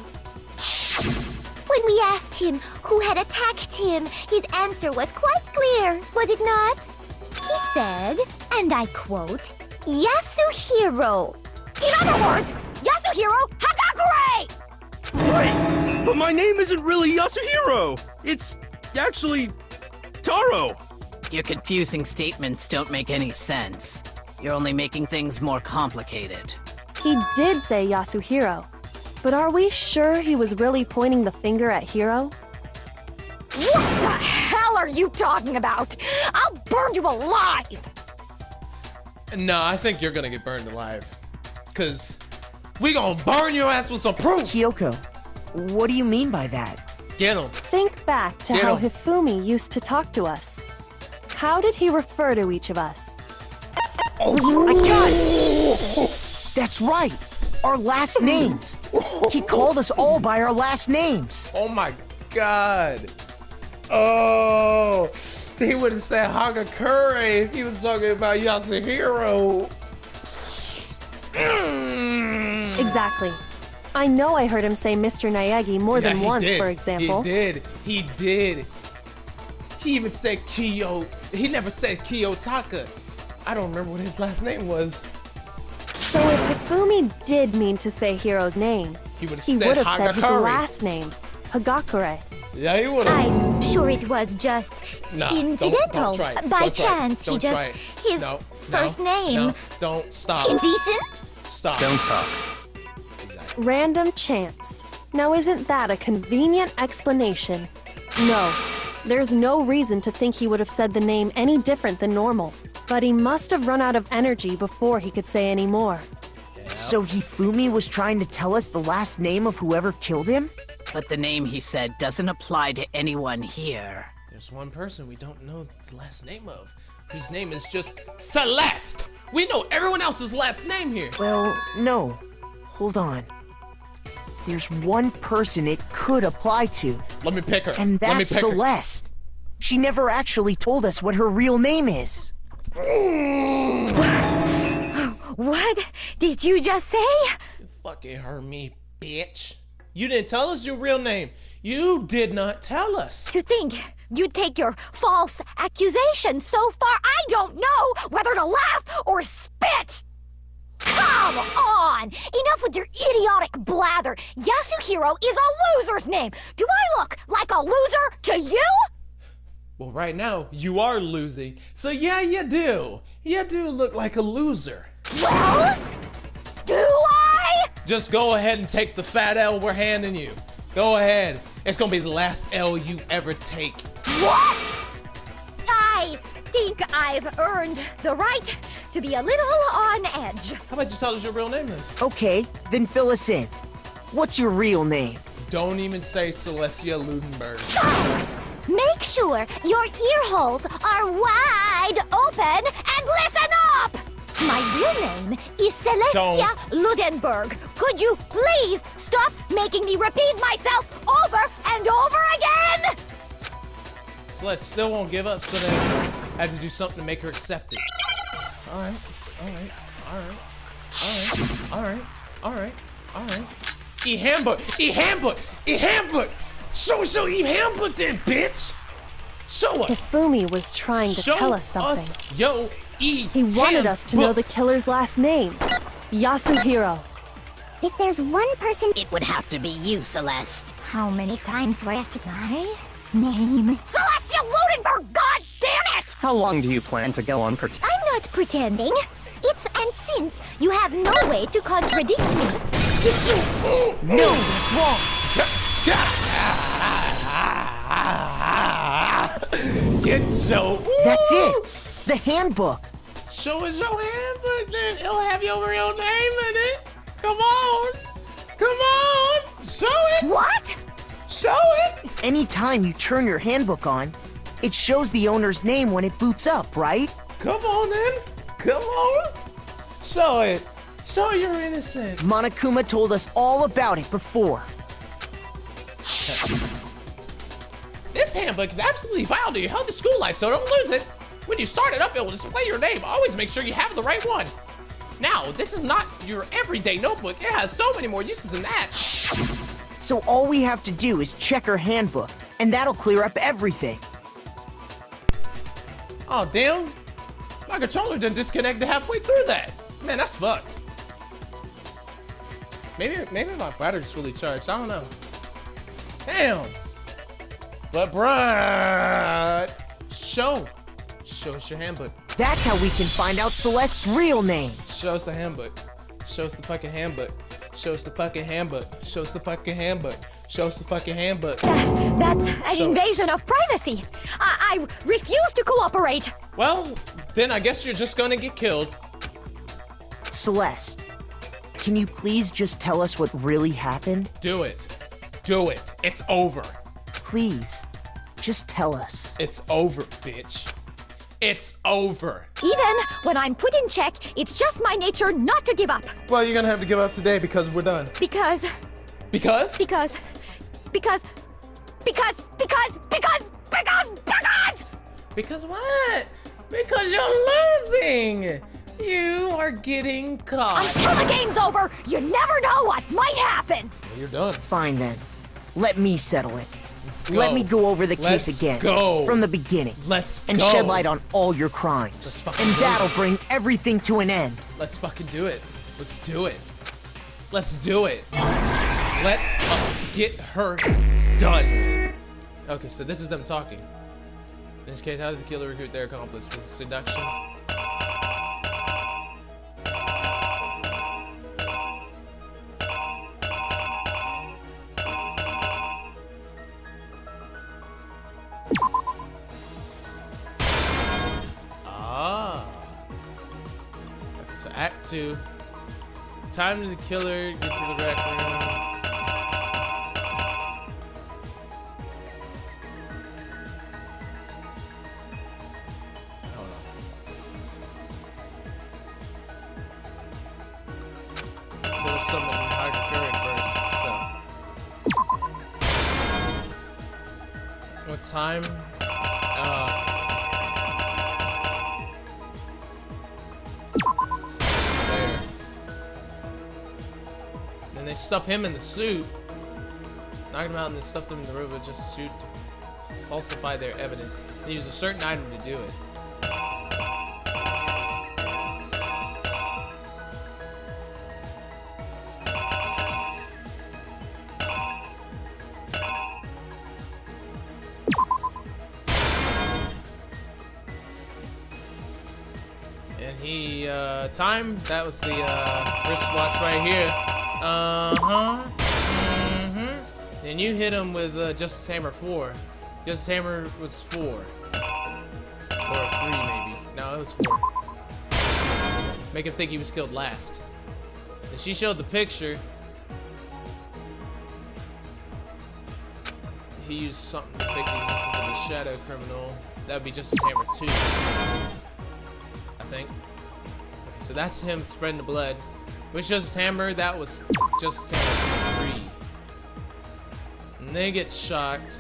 S2: When we asked him who had attacked him, his answer was quite clear, was it not? He said, and I quote, Yasuhiro. In other words, Yasuhiro Hagakure!
S12: Wait, but my name isn't really Yasuhiro. It's actually Taro.
S7: Your confusing statements don't make any sense. You're only making things more complicated.
S6: He did say Yasuhiro, but are we sure he was really pointing the finger at Hiro?
S2: What the hell are you talking about? I'll burn you alive!
S1: No, I think you're gonna get burned alive. Cause we gonna burn your ass with some proof!
S5: Kyoko, what do you mean by that?
S1: Get him.
S6: Think back to
S1: Get
S6: how
S1: him.
S6: Hifumi used to talk to us. How did he refer to each of us?
S5: I got it! That's right! Our last names! He called us all by our last names!
S1: Oh my god. Oh. So he would have said Hagakure if he was talking about Yasuhiro.
S6: Exactly. I know I heard him say Mr. Naegi more than
S1: he
S6: once,
S1: did.
S6: for example.
S1: He did. He even said Kiyo. He never said Kiyotaka. I don't remember what his last name was.
S6: So if Hifumi did mean to say Hiro's name,
S1: He would
S6: he
S1: have
S6: would
S1: said
S6: have said his
S1: Hagakure.
S6: last name, Hagakure.
S1: Yeah, he would have.
S2: I'm sure it was just
S1: Nah,
S2: incidental.
S1: Don't try it.
S2: By
S1: Don't try it.
S2: chance, he
S1: Don't
S2: just
S1: try it.
S2: his
S1: No,
S2: first
S1: no,
S2: name.
S1: No, don't stop.
S2: Indecent?
S1: Stop.
S3: Don't talk.
S1: Exactly.
S6: Random chance. Now isn't that a convenient explanation? No. There's no reason to think he would have said the name any different than normal. But he must have run out of energy before he could say any more.
S5: So Hifumi was trying to tell us the last name of whoever killed him?
S7: But the name he said doesn't apply to anyone here.
S1: There's one person we don't know the last name of, whose name is just Celeste. We know everyone else's last name here.
S5: Well, no. Hold on. There's one person it could apply to,
S1: Let me pick her.
S5: and
S1: Let me
S5: that's
S1: pick her.
S5: Celeste. She never actually told us what her real name is.
S2: What did you just say?
S1: You fucking heard me, bitch. You didn't tell us your real name. You did not tell us.
S2: To think you'd take your false accusation so far, I don't know whether to laugh or spit! Come on! Enough with your idiotic blather! Yasuhiro is a loser's name! Do I look like a loser to you?
S1: Well, right now, you are losing. So yeah, you do. You do look like a loser.
S2: Well, do I?
S1: Just go ahead and take the fat L we're handing you. Go ahead. It's gonna be the last L you ever take.
S2: What? I think I've earned the right to be a little on edge.
S1: How about you tell us your real name then?
S5: Okay, then fill us in. What's your real name?
S1: Don't even say Celestia Ludenberg.
S2: Make sure your ear holes are wide open and listen up! My real name is Celestia Ludenberg. Could you please stop making me repeat myself over and over again?
S1: Celeste still won't give up, so then I have to do something to make her accept it. Alright. Eat hamburger! Show eat hamburger then, bitch! Show us!
S6: Hifumi was trying to tell us something.
S1: Yo, eat
S6: He wanted us to know the killer's last name. Yasuhiro.
S8: If there's one person,
S9: It would have to be you, Celeste.
S8: how many times do I have to my name? Celestia Ludenberg, god damn it!
S3: How long do you plan to go on
S8: I'm not pretending. And since you have no way to contradict me,
S5: No, that's wrong.
S1: It's so.
S5: That's it. The handbook.
S1: Show us your handbook, then it'll have your real name in it. Come on, show it.
S8: what?
S1: Show it.
S5: Anytime you turn your handbook on, it shows the owner's name when it boots up, right?
S1: Come on, then. Come on. Show it. Show you're innocent.
S5: Monokuma told us all about it before.
S1: This handbook is absolutely vital to your healthy school life, so don't lose it. When you start it up, it will display your name. Always make sure you have the right one. Now, this is not your everyday notebook. It has so many more uses than that.
S5: So all we have to do is check her handbook, and that'll clear up everything.
S1: Oh, damn. My controller done disconnected halfway through that. Man, that's fucked. Maybe my battery's fully charged. I don't know. Damn. But bruh, show us your handbook.
S5: That's how we can find out Celeste's real name.
S1: Show us the handbook. Show us the fucking handbook. Show us the fucking handbook. Show us the fucking handbook. Show us the fucking handbook.
S2: That's an invasion of privacy. I refuse to cooperate.
S1: Well, then I guess you're just gonna get killed.
S5: Celeste, can you please just tell us what really happened?
S1: Do it. Do it. It's over.
S5: Please, just tell us.
S1: It's over, bitch. It's over.
S2: Even when I'm put in check, it's just my nature not to give up.
S1: Well, you're gonna have to give up today because we're done.
S2: Because
S1: Because?
S2: Because
S1: Because what? Because you're losing. You are getting caught.
S2: until the game's over, you never know what might happen.
S1: Well, you're done.
S5: Fine then. Let me settle it.
S1: Let's
S5: Let
S1: go.
S5: me go over the case
S1: Let's
S5: again.
S1: go.
S5: From the beginning.
S1: Let's
S5: and
S1: go.
S5: shed light on all your
S1: Let's
S5: crimes.
S1: fucking
S5: And
S1: do
S5: that'll
S1: it.
S5: bring everything to an end.
S1: Let's fucking do it. Let's do it. Let's do it. Let us get her done. Okay, so this is them talking. In this case, how did the killer recruit their accomplice? Was it seduction? Okay, so Act 2. Time to the killer, get to the rec room. Hold on. So let's summon Hydrochloric first. So. What time? There. Then they stuff him in the suit, knock him out, and then stuff them in the room with just suit to falsify their evidence. They use a certain item to do it. And he, time, that was the, wristwatch right here. And you hit him with, Justice Hammer 4. Justice Hammer was 4. Or 3, maybe. No, it was 4. Make him think he was killed last. And she showed the picture. He used something to fake the existence of the shadow criminal. That would be Justice Hammer 2. I think. Okay, so that's him spreading the blood. Which Justice Hammer? That was Justice Hammer 3. And they get shocked.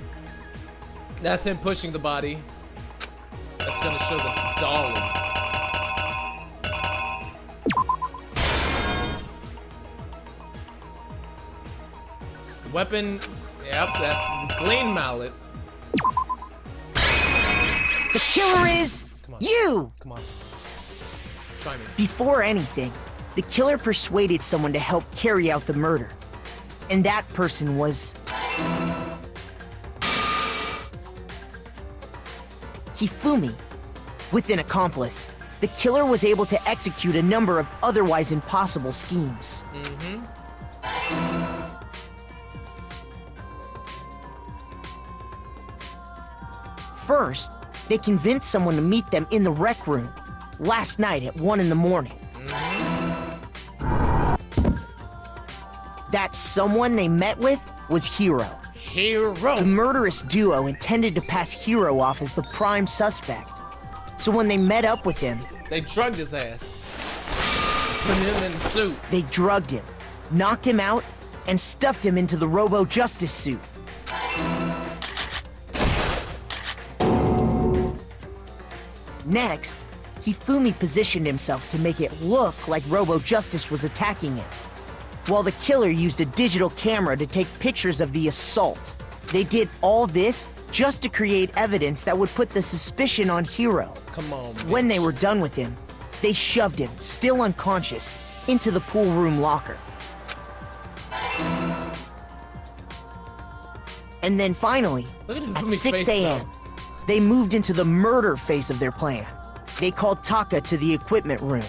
S1: That's him pushing the body. That's gonna show the dolly. Weapon, yep, that's clean mallet.
S5: The killer is
S1: Come on.
S5: you!
S1: Come on. Try me.
S5: Before anything, the killer persuaded someone to help carry out the murder. And that person was... Hifumi. With an accomplice, the killer was able to execute a number of otherwise impossible schemes. First, they convinced someone to meet them in the rec room last night at 1 in the morning. That someone they met with was Hiro.
S1: Hero.
S5: The murderous duo intended to pass Hiro off as the prime suspect. So when they met up with him,
S1: They drugged his ass. Put him in the suit.
S5: they drugged him, knocked him out, and stuffed him into the Robo-Justice suit. Next, Hifumi positioned himself to make it look like Robo-Justice was attacking him, while the killer used a digital camera to take pictures of the assault. They did all this just to create evidence that would put the suspicion on Hiro.
S1: Come on,
S5: When
S1: bitch.
S5: they were done with him, they shoved him, still unconscious, into the pool room locker. And then finally,
S1: Look at
S5: at
S1: Hifumi's
S5: 6
S1: face,
S5: a.m.,
S1: though.
S5: they moved into the murder phase of their plan. They called Taka to the equipment room.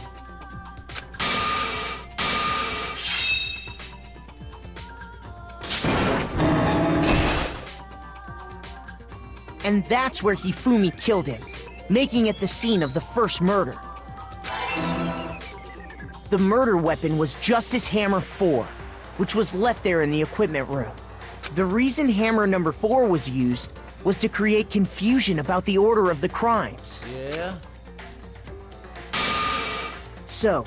S5: And that's where Hifumi killed him, making it the scene of the first murder. The murder weapon was Justice Hammer 4, which was left there in the equipment room. The reason Hammer number 4 was used was to create confusion about the order of the crimes.
S1: Yeah.
S5: So,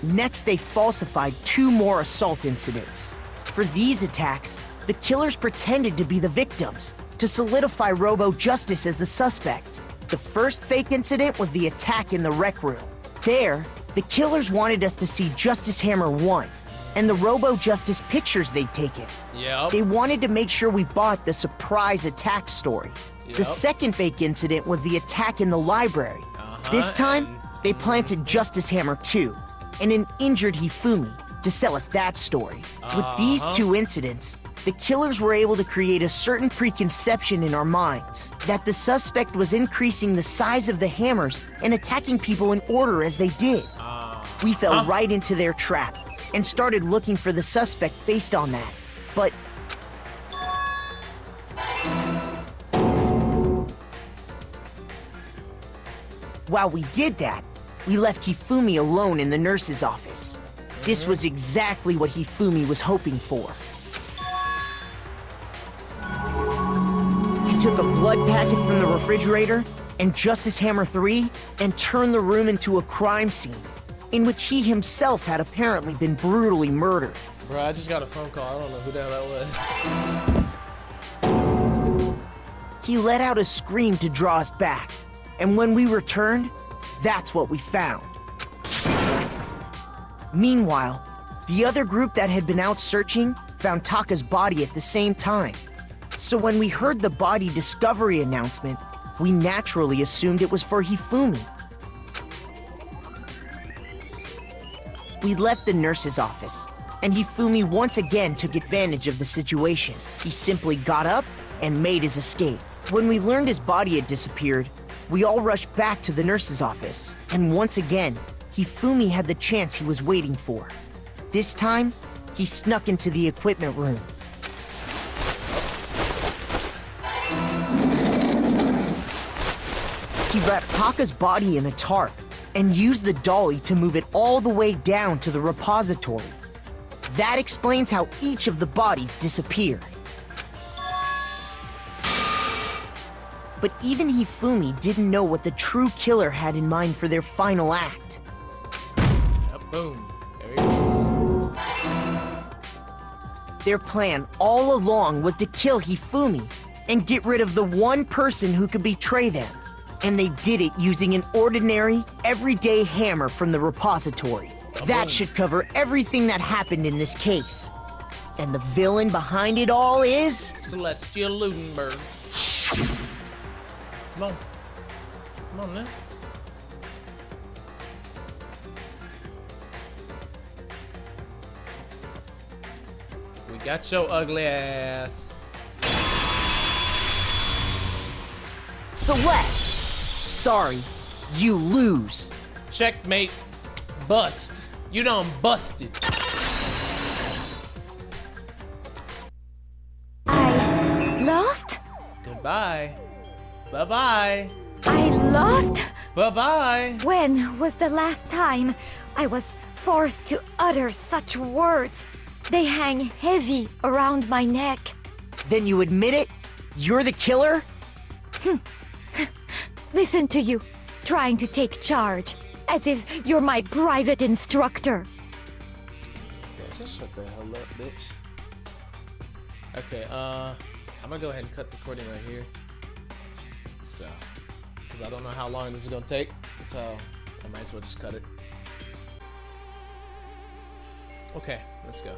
S5: next they falsified 2 more assault incidents. For these attacks, the killers pretended to be the victims, to solidify Robo-Justice as the suspect. The first fake incident was the attack in the rec room. There, the killers wanted us to see Justice Hammer 1, and the Robo-Justice pictures they'd taken.
S1: Yep.
S5: They wanted to make sure we bought the surprise attack story. The
S1: Yep.
S5: second fake incident was the attack in the library. This time, they planted Justice Hammer 2 and an injured Hifumi to sell us that story. With these 2 incidents, the killers were able to create a certain preconception in our minds that the suspect was increasing the size of the hammers and attacking people in order as they did. We fell right into their trap and started looking for the suspect based on that. But while we did that, we left Hifumi alone in the nurse's office. This was exactly what Hifumi was hoping for. He took a blood packet from the refrigerator and Justice Hammer 3 and turned the room into a crime scene in which he himself had apparently been brutally murdered.
S1: Bro, I just got a phone call. I don't know who the hell that was.
S5: He let out a scream to draw us back, and when we returned, that's what we found. Meanwhile, the other group that had been out searching found Taka's body at the same time. So when we heard the body discovery announcement, we naturally assumed it was for Hifumi. We left the nurse's office, and Hifumi once again took advantage of the situation. He simply got up and made his escape. When we learned his body had disappeared, we all rushed back to the nurse's office, and once again, Hifumi had the chance he was waiting for. This time, he snuck into the equipment room. He wrapped Taka's body in a tarp and used the dolly to move it all the way down to the repository. That explains how each of the bodies disappeared. But even Hifumi didn't know what the true killer had in mind for their final act.
S1: Yep, boom. There he goes.
S5: Their plan all along was to kill Hifumi and get rid of the one person who could betray them. And they did it using an ordinary, everyday hammer from the repository. That should cover everything that happened in this case. And the villain behind it all is...
S1: Celestia Ludenberg. Come on. Come on, man. We got your ugly ass.
S5: Celeste! Sorry, you lose.
S1: Checkmate. Bust. You done busted.
S2: I lost?
S1: Goodbye. Bye-bye.
S2: I lost?
S1: Bye-bye.
S2: When was the last time I was forced to utter such words? They hang heavy around my neck.
S5: Then you admit it? You're the killer?
S2: Listen to you, trying to take charge, as if you're my private instructor.
S1: Just shut the hell up, bitch. Okay, I'm gonna go ahead and cut the recording right here. So, because I don't know how long this is gonna take, so I might as well just cut it. Okay, let's go.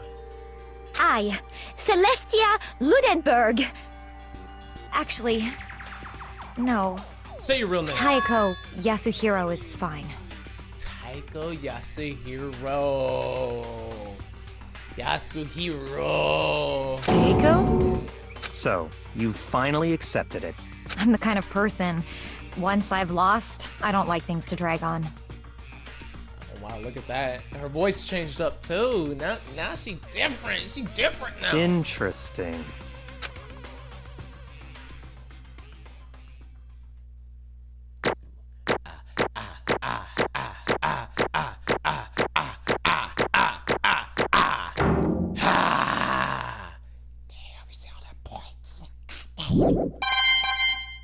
S2: I, Celestia Ludenberg. Actually, no.
S1: Say your real name.
S2: Taiko Yasuhiro is fine.
S1: Taiko Yasuhiro. Yasuhiro.
S5: Taiko?
S3: So, you finally accepted it.
S2: I'm the kind of person, once I've lost, I don't like things to drag on.
S1: Oh, wow, look at that. Her voice changed up too. Now she's different. She's different now.
S3: Interesting.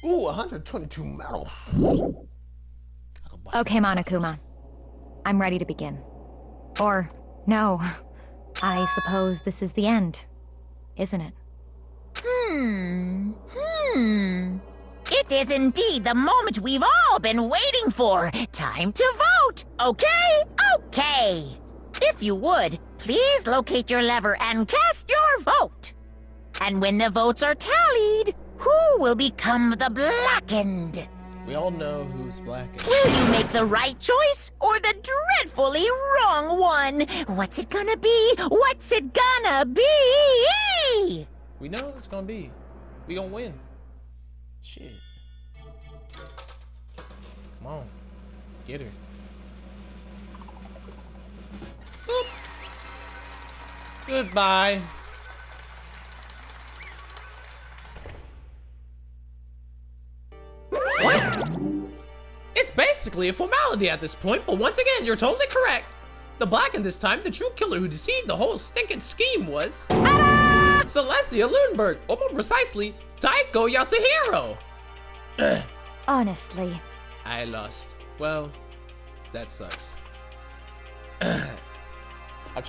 S1: Ooh, 122 medals.
S2: Okay, Monokuma. I'm ready to begin. Or, no. I suppose this is the end, isn't it?
S4: It is indeed the moment we've all been waiting for. Time to vote. Okay? Okay. If you would, please locate your lever and cast your vote. And when the votes are tallied, who will become the blackened?
S1: We all know who's blackened.
S4: Will you make the right choice or the dreadfully wrong one? What's it gonna be? What's it gonna be?
S1: We know what it's gonna be. We gonna win. Shit. Come on. Get her. Boop. Goodbye. What? It's basically a formality at this point, but once again, you're totally correct. The blackened this time, the true killer who deceived the whole stinking scheme was... Ta-da! Celestia Ludenberg, or more precisely, Taiko Yasuhiro.
S2: Honestly.
S1: I lost. Well, that sucks. I'm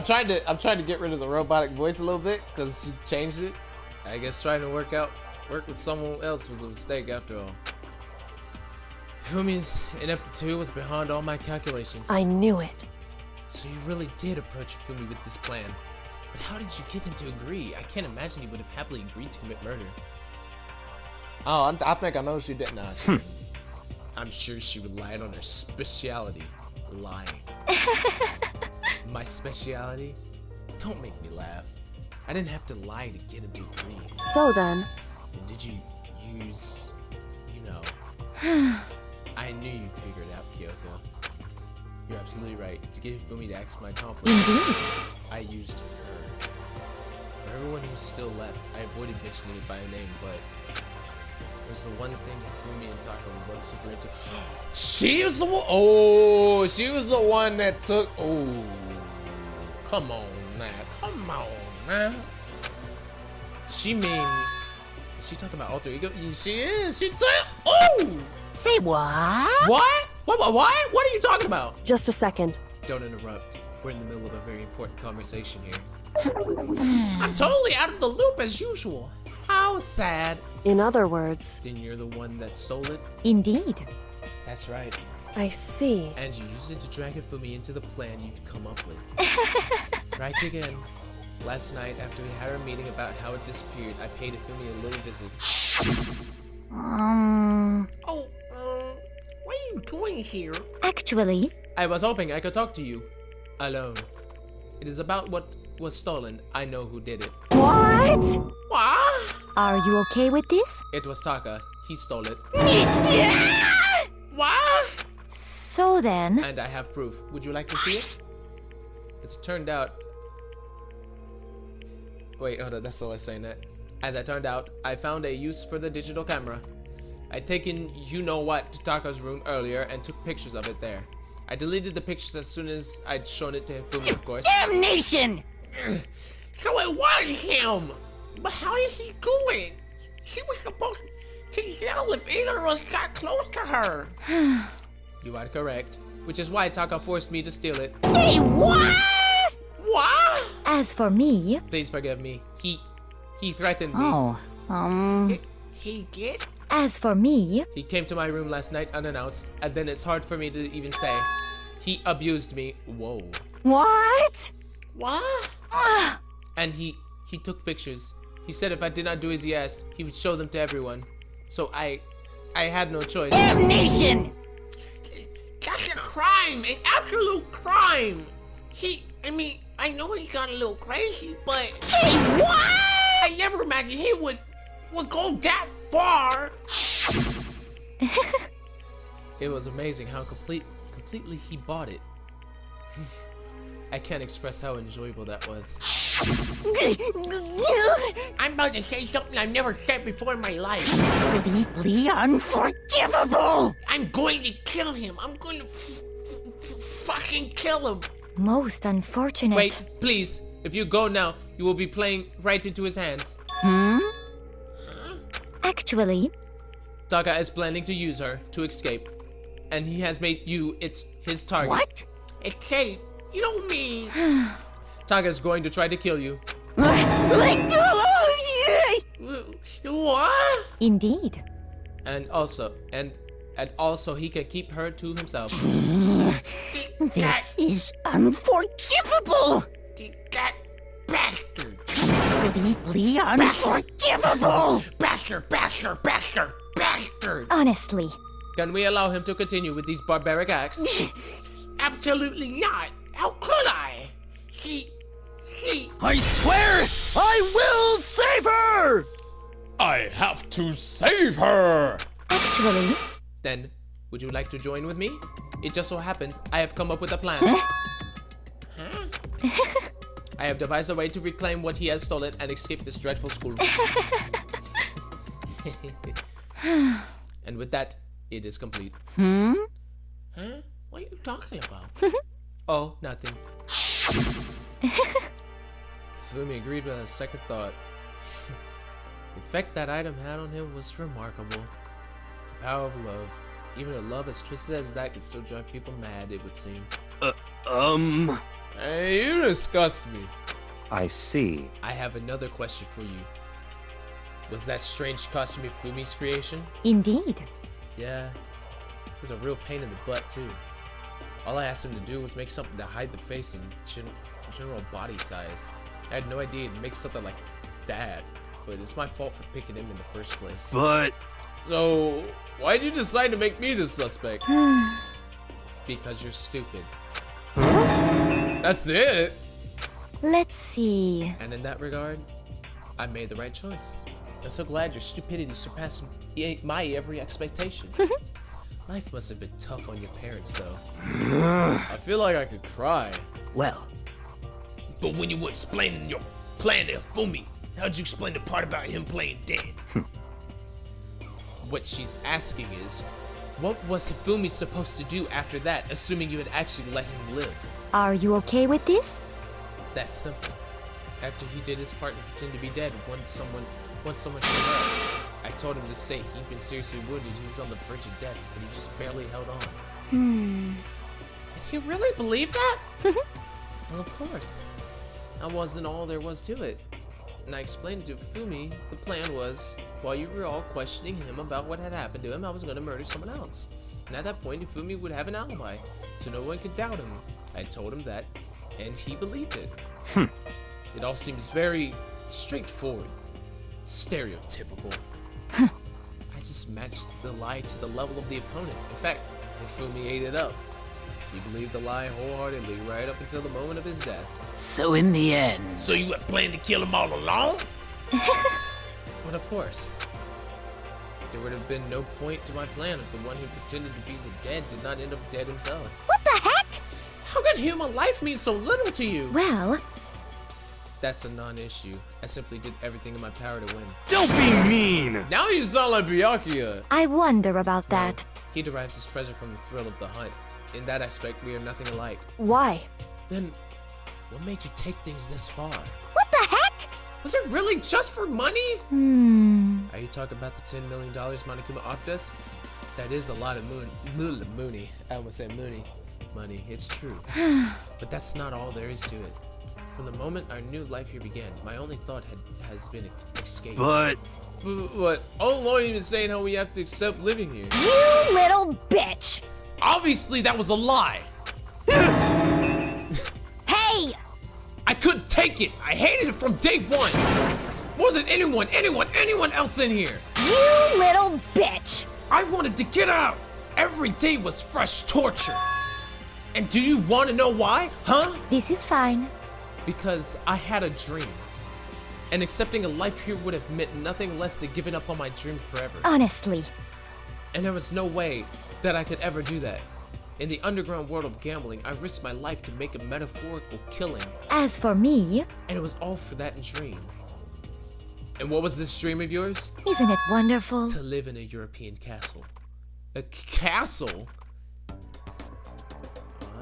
S1: trying to get rid of the robotic voice a little bit because she changed it. I guess trying to work with someone else was a mistake after all. Hifumi's ineptitude was beyond all my calculations.
S6: I knew it.
S1: So you really did approach Hifumi with this plan. But how did you get him to agree? I can't imagine he would have happily agreed to commit murder. Oh, I think I know she did not. I'm sure she relied on her speciality, lying. My speciality? Don't make me laugh. I didn't have to lie to get him to agree.
S6: So then...
S1: And did you use, you know... I knew you'd figure it out, Kyoko. You're absolutely right. To get Hifumi to act my accomplice,
S2: Indeed.
S1: I used her. For everyone who's still left, I avoided mentioning it by name, but there's the one thing Hifumi and Taka was super into. She was the one. Oh, she was the one that took. Oh, come on now, come on now. She mean? Is she talking about alter ego? She is. She took. Oh.
S4: Say what?
S1: What? What? What are you talking about?
S6: Just a second.
S1: Don't interrupt. We're in the middle of a very important conversation here. I'm totally out of the loop as usual. How sad.
S6: In other words...
S1: Then you're the one that stole it?
S2: Indeed.
S1: That's right.
S6: I see.
S1: And you used it to drag Hifumi into the plan you've come up with. Right again. Last night, after we had our meeting about how it disappeared, I paid Hifumi a little visit.
S9: Oh, what are you doing here?
S2: Actually,
S1: I was hoping I could talk to you. Alone. It is about what was stolen. I know who did it.
S2: what?
S9: What?
S2: Are you okay with this?
S1: It was Taka. He stole it.
S9: What?
S2: So then,
S1: And I have proof. Would you like to see it? As it turned out... Wait, hold on, that's all I was saying that. As it turned out, I found a use for the digital camera. I'd taken you-know-what to Taka's room earlier and took pictures of it there. I deleted the pictures as soon as I'd shown it to Hifumi, of course.
S4: Damnation!
S9: So it was him! But how did he do it? She was supposed to yell if either of us got close to her.
S1: You are correct. Which is why Taka forced me to steal it.
S4: Say what?
S9: What?
S2: as for me,
S1: Please forgive me. He threatened me.
S9: He did?
S2: as for me,
S1: He came to my room last night unannounced, and then it's hard for me to even say. He abused me. Whoa.
S4: What?
S9: What?
S1: And he took pictures. He said if I did not do as he asked, he would show them to everyone. So I had no choice.
S4: Damnation!
S9: That's a crime! An absolute crime! I know he got a little crazy, but...
S4: Say what?
S9: I never imagined he would go that far!
S1: It was amazing how completely he bought it. I can't express how enjoyable that was.
S9: I'm about to say something I've never said before in my life.
S4: Completely unforgivable!
S9: I'm going to kill him. I'm going to fucking kill him.
S2: most unfortunate.
S1: Wait, please. If you go now, you will be playing right into his hands.
S2: Actually,
S1: Taka is planning to use her to escape. And he has made you his target.
S4: What?
S9: Escape? You don't mean...
S1: Taka is going to try to kill you.
S4: Let go!
S9: What?
S2: indeed.
S1: And also he can keep her to himself.
S4: This is unforgivable!
S9: That bastard!
S4: Completely unforgivable!
S9: Bastard!
S2: Honestly,
S1: Can we allow him to continue with these barbaric acts?
S9: Absolutely not! How could I? She...
S10: I swear I will save her!
S12: I have to save her!
S2: actually,
S1: Then, would you like to join with me? It just so happens I have come up with a plan.
S9: Huh?
S1: I have devised a way to reclaim what he has stolen and escape this dreadful schoolroom. And with that, it is complete.
S9: Huh? What are you talking about?
S1: Oh, nothing. Hifumi agreed with a second thought. The effect that item had on him was remarkable. The power of love. Even a love as twisted as that can still drive people mad, it would seem. Hey, you disgust me.
S3: I see.
S1: I have another question for you. Was that strange costume Hifumi's creation?
S2: indeed.
S1: Yeah. It was a real pain in the butt, too. All I asked him to do was make something to hide the face and general body size. I had no idea he'd make something like that, but it's my fault for picking him in the first place.
S12: But
S1: So, why'd you decide to make me the suspect? Because you're stupid. That's it!
S2: Let's see.
S1: And in that regard, I made the right choice. I'm so glad your stupidity surpassed my every expectation. Life must have been tough on your parents, though. I feel like I could cry.
S7: Well,
S9: But when you were explaining your plan to Hifumi, how'd you explain the part about him playing dead?
S1: What she's asking is, what was Hifumi supposed to do after that, assuming you had actually let him live?
S2: Are you okay with this?
S1: That's simple. After he did his part and pretended to be dead, once someone showed up, I told him to say he'd been seriously wounded. He was on the verge of death, but he just barely held on. You really believe that? Well, of course. That wasn't all there was to it. And I explained to Hifumi the plan was, while you were all questioning him about what had happened to him, I was going to murder someone else. And at that point, Hifumi would have an alibi, so no one could doubt him. I told him that, and he believed it. It all seems very straightforward, stereotypical. I just matched the lie to the level of the opponent. In fact, Hifumi ate it up. He believed the lie wholeheartedly right up until the moment of his death.
S7: So in the end...
S9: So you had planned to kill him all along?
S1: But of course, there would have been no point to my plan if the one who pretended to be the dead did not end up dead himself.
S8: What the heck?
S9: How can human life mean so little to you?
S2: Well,
S1: That's a non-issue. I simply did everything in my power to win.
S12: Don't be mean!
S1: Now you sound like Byakuya!
S2: I wonder about that.
S1: He derives his pleasure from the thrill of the hunt. In that aspect, we are nothing alike.
S6: Why?
S1: Then, what made you take things this far?
S8: What the heck?
S1: Was it really just for money?
S2: Hmm.
S1: Are you talking about the $10 million Monokuma offered us? That is a lot of mooney. I almost said mooney. Money, it's true. But that's not all there is to it. From the moment our new life here began, my only thought has been escape.
S12: But...
S1: What? All along you've been saying how we have to accept living here.
S8: You little bitch!
S1: Obviously that was a lie!
S8: Hey!
S1: I couldn't take it! I hated it from day one! More than anyone else in here!
S8: You little bitch!
S1: I wanted to get out! Every day was fresh torture! And do you want to know why? Huh?
S2: This is fine.
S1: Because I had a dream. And accepting a life here would have meant nothing less than giving up on my dream forever.
S2: Honestly.
S1: And there was no way that I could ever do that. In the underground world of gambling, I risked my life to make a metaphorical killing.
S2: As for me,
S1: And it was all for that dream. And what was this dream of yours?
S2: isn't it wonderful?
S1: To live in a European castle. A castle?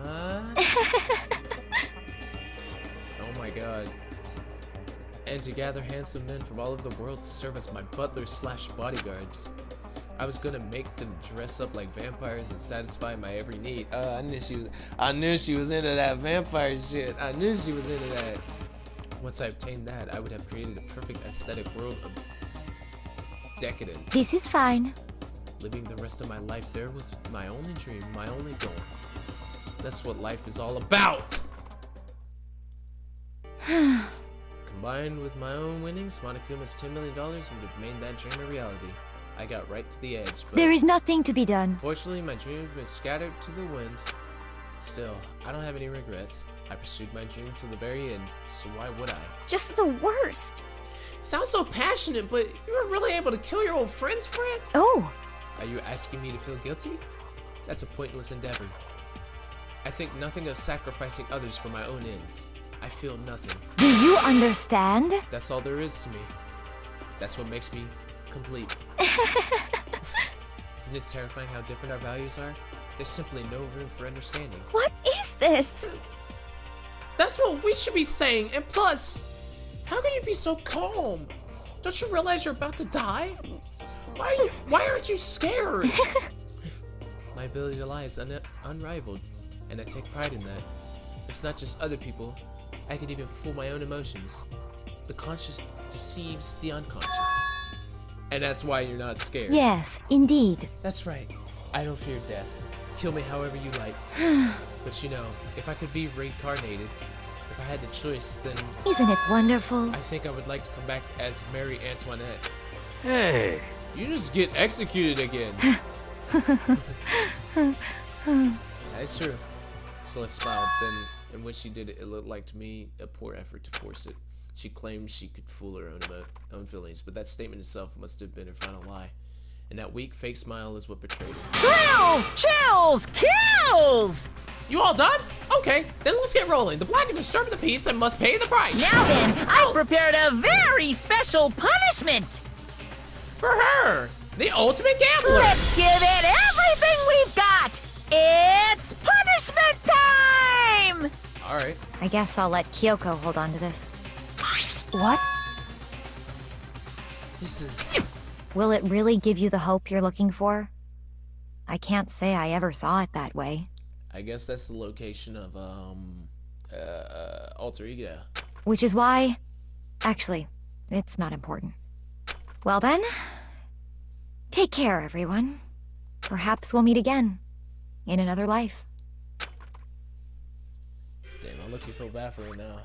S1: What? Oh my god. And to gather handsome men from all over the world to serve as my butlers slash bodyguards. I was gonna make them dress up like vampires and satisfy my every need. I knew she was into that vampire shit. I knew she was into that. Once I obtained that, I would have created a perfect aesthetic world of decadence.
S2: This is fine.
S1: Living the rest of my life there was my only dream, my only goal. That's what life is all about! Combined with my own winnings, Monokuma's $10 million would have made that dream a reality. I got right to the edge, but
S2: There is nothing to be done.
S1: fortunately my dreams were scattered to the wind. Still, I don't have any regrets. I pursued my dream to the very end, so why would I?
S8: Just the worst.
S9: Sounds so passionate, but you were really able to kill your old friends for it?
S2: Oh,
S1: Are you asking me to feel guilty? That's a pointless endeavor. I think nothing of sacrificing others for my own ends. I feel nothing.
S2: do you understand?
S1: That's all there is to me. That's what makes me complete. Isn't it terrifying how different our values are? There's simply no room for understanding.
S8: What is this?
S9: That's what we should be saying, and plus, how can you be so calm? Don't you realize you're about to die? Why aren't you scared?
S1: My ability to lie is unrivaled, and I take pride in that. It's not just other people. I can even fool my own emotions. The conscious deceives the unconscious. And that's why you're not scared.
S2: Yes, indeed.
S1: That's right. I don't fear death. Kill me however you like. But you know, if I could be reincarnated, if I had the choice, then
S2: Isn't it wonderful?
S1: I think I would like to come back as Marie Antoinette.
S12: Hey,
S1: You just get executed again. That's true. Celeste smiled. Then, and when she did it, it looked like to me a poor effort to force it. She claimed she could fool her own feelings, but that statement itself must have been her final lie. And that weak, fake smile is what betrayed her.
S4: Thrills, chills, kills!
S9: You all done? Okay, then let's get rolling. The black have disturbed the peace and must pay the price.
S4: Now then, I prepared a very special punishment!
S9: For her, the ultimate gambler.
S4: Let's give it everything we've got! It's punishment time!
S1: Alright.
S2: I guess I'll let Kyoko hold on to this.
S6: What?
S1: This is...
S2: Will it really give you the hope you're looking for? I can't say I ever saw it that way.
S1: I guess that's the location of, Alter Ego.
S2: Which is why... Actually, it's not important. Well then, take care, everyone. Perhaps we'll meet again. In another life.
S1: Damn, I look you feel bad for her now.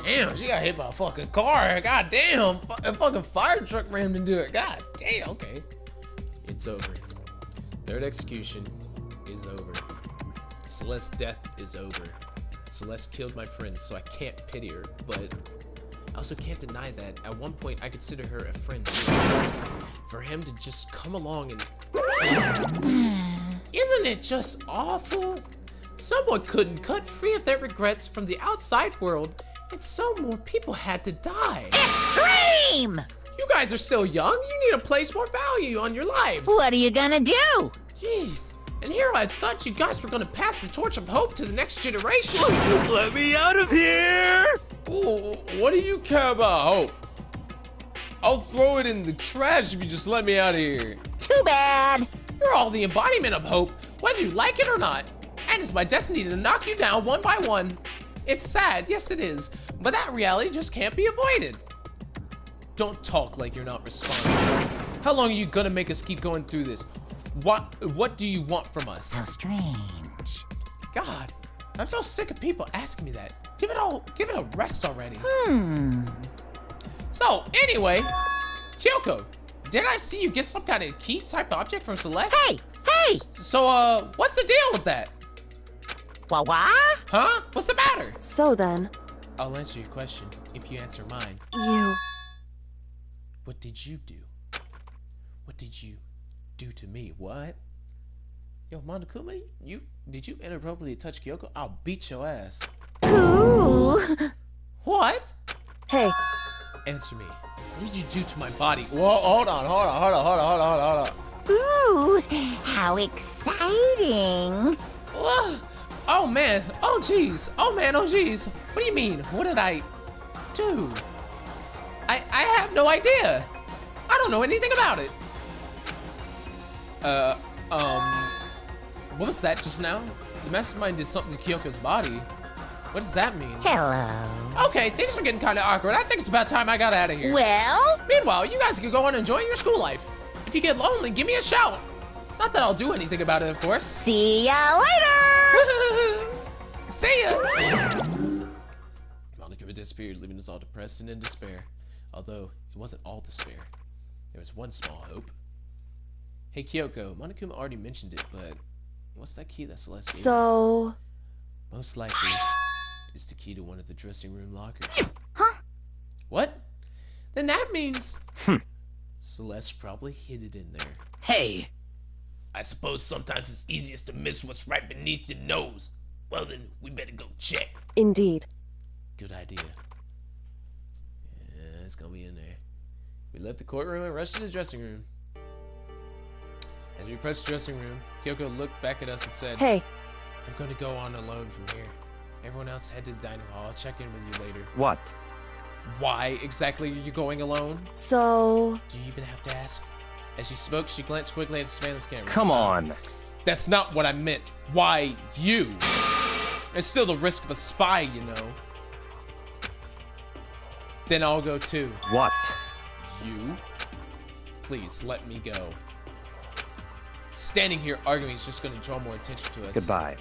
S9: Damn, she got hit by a fucking car. God damn. A fucking fire truck rammed into her. God damn, okay.
S1: It's over. Third execution is over. Celeste's death is over. Celeste killed my friend, so I can't pity her, but I also can't deny that at one point I consider her a friend too. For him to just come along and...
S9: Isn't it just awful? Someone couldn't cut free of their regrets from the outside world, and so more people had to die.
S4: Extreme!
S9: You guys are still young. You need to place more value on your lives.
S4: What are you gonna do?
S9: Jeez. And here I thought you guys were gonna pass the torch of hope to the next generation.
S12: Let me out of here!
S1: Ooh, what do you care about hope? I'll throw it in the trash if you just let me out of here.
S4: Too bad.
S9: You're all the embodiment of hope, whether you like it or not. And it's my destiny to knock you down one by one. It's sad, yes it is, but that reality just can't be avoided.
S1: Don't talk like you're not responsible. How long are you gonna make us keep going through this? What do you want from us?
S4: How strange.
S9: God, I'm so sick of people asking me that. Give it a rest already. So, anyway, Kyoko, did I see you get some kind of key type object from Celeste?
S4: Hey!
S9: So, what's the deal with that?
S4: What?
S9: Huh? What's the matter?
S6: So then,
S1: I'll answer your question if you answer mine.
S6: you...
S1: What did you do? What did you do to me? What? Yo, Monokuma, did you inappropriately touch Kyoko? I'll beat your ass.
S4: Ooh.
S9: What?
S6: Hey,
S1: Answer me. What did you do to my body? Whoa, hold on.
S4: Ooh, how exciting.
S9: Oh man, oh jeez, What do you mean? What did I do? I have no idea. I don't know anything about it.
S1: What was that just now? The mastermind did something to Kyoko's body. What does that mean?
S4: Hello.
S9: Okay, things are getting kind of awkward. I think it's about time I got out of here.
S4: Well?
S9: Meanwhile, you guys can go on enjoying your school life. If you get lonely, give me a shout. Not that I'll do anything about it, of course.
S4: See ya later!
S9: See ya!
S1: Monokuma disappeared, leaving us all depressed and in despair. Although, it wasn't all despair. There was one small hope. Hey Kyoko, Monokuma already mentioned it, but what's that key that Celeste gave me?
S6: so...
S1: Most likely, it's the key to one of the dressing room lockers.
S8: Huh?
S1: What? Then that means... Celeste probably hid it in there.
S7: Hey,
S9: I suppose sometimes it's easiest to miss what's right beneath your nose. Well then, we better go check.
S6: Indeed.
S1: Good idea. Yeah, it's gonna be in there. We left the courtroom and rushed to the dressing room. As we approached the dressing room, Kyoko looked back at us and said,
S6: Hey,
S1: I'm going to go on alone from here. Everyone else head to the dining hall. I'll check in with you later.
S3: What?
S1: Why exactly are you going alone?
S6: so...
S1: Do you even have to ask? As she spoke, she glanced quickly at the surveillance camera.
S3: Come on.
S1: That's not what I meant. Why you? There's still the risk of a spy, you know. Then I'll go too.
S3: What?
S1: You? Please, let me go. Standing here arguing is just going to draw more attention to us.
S3: Goodbye.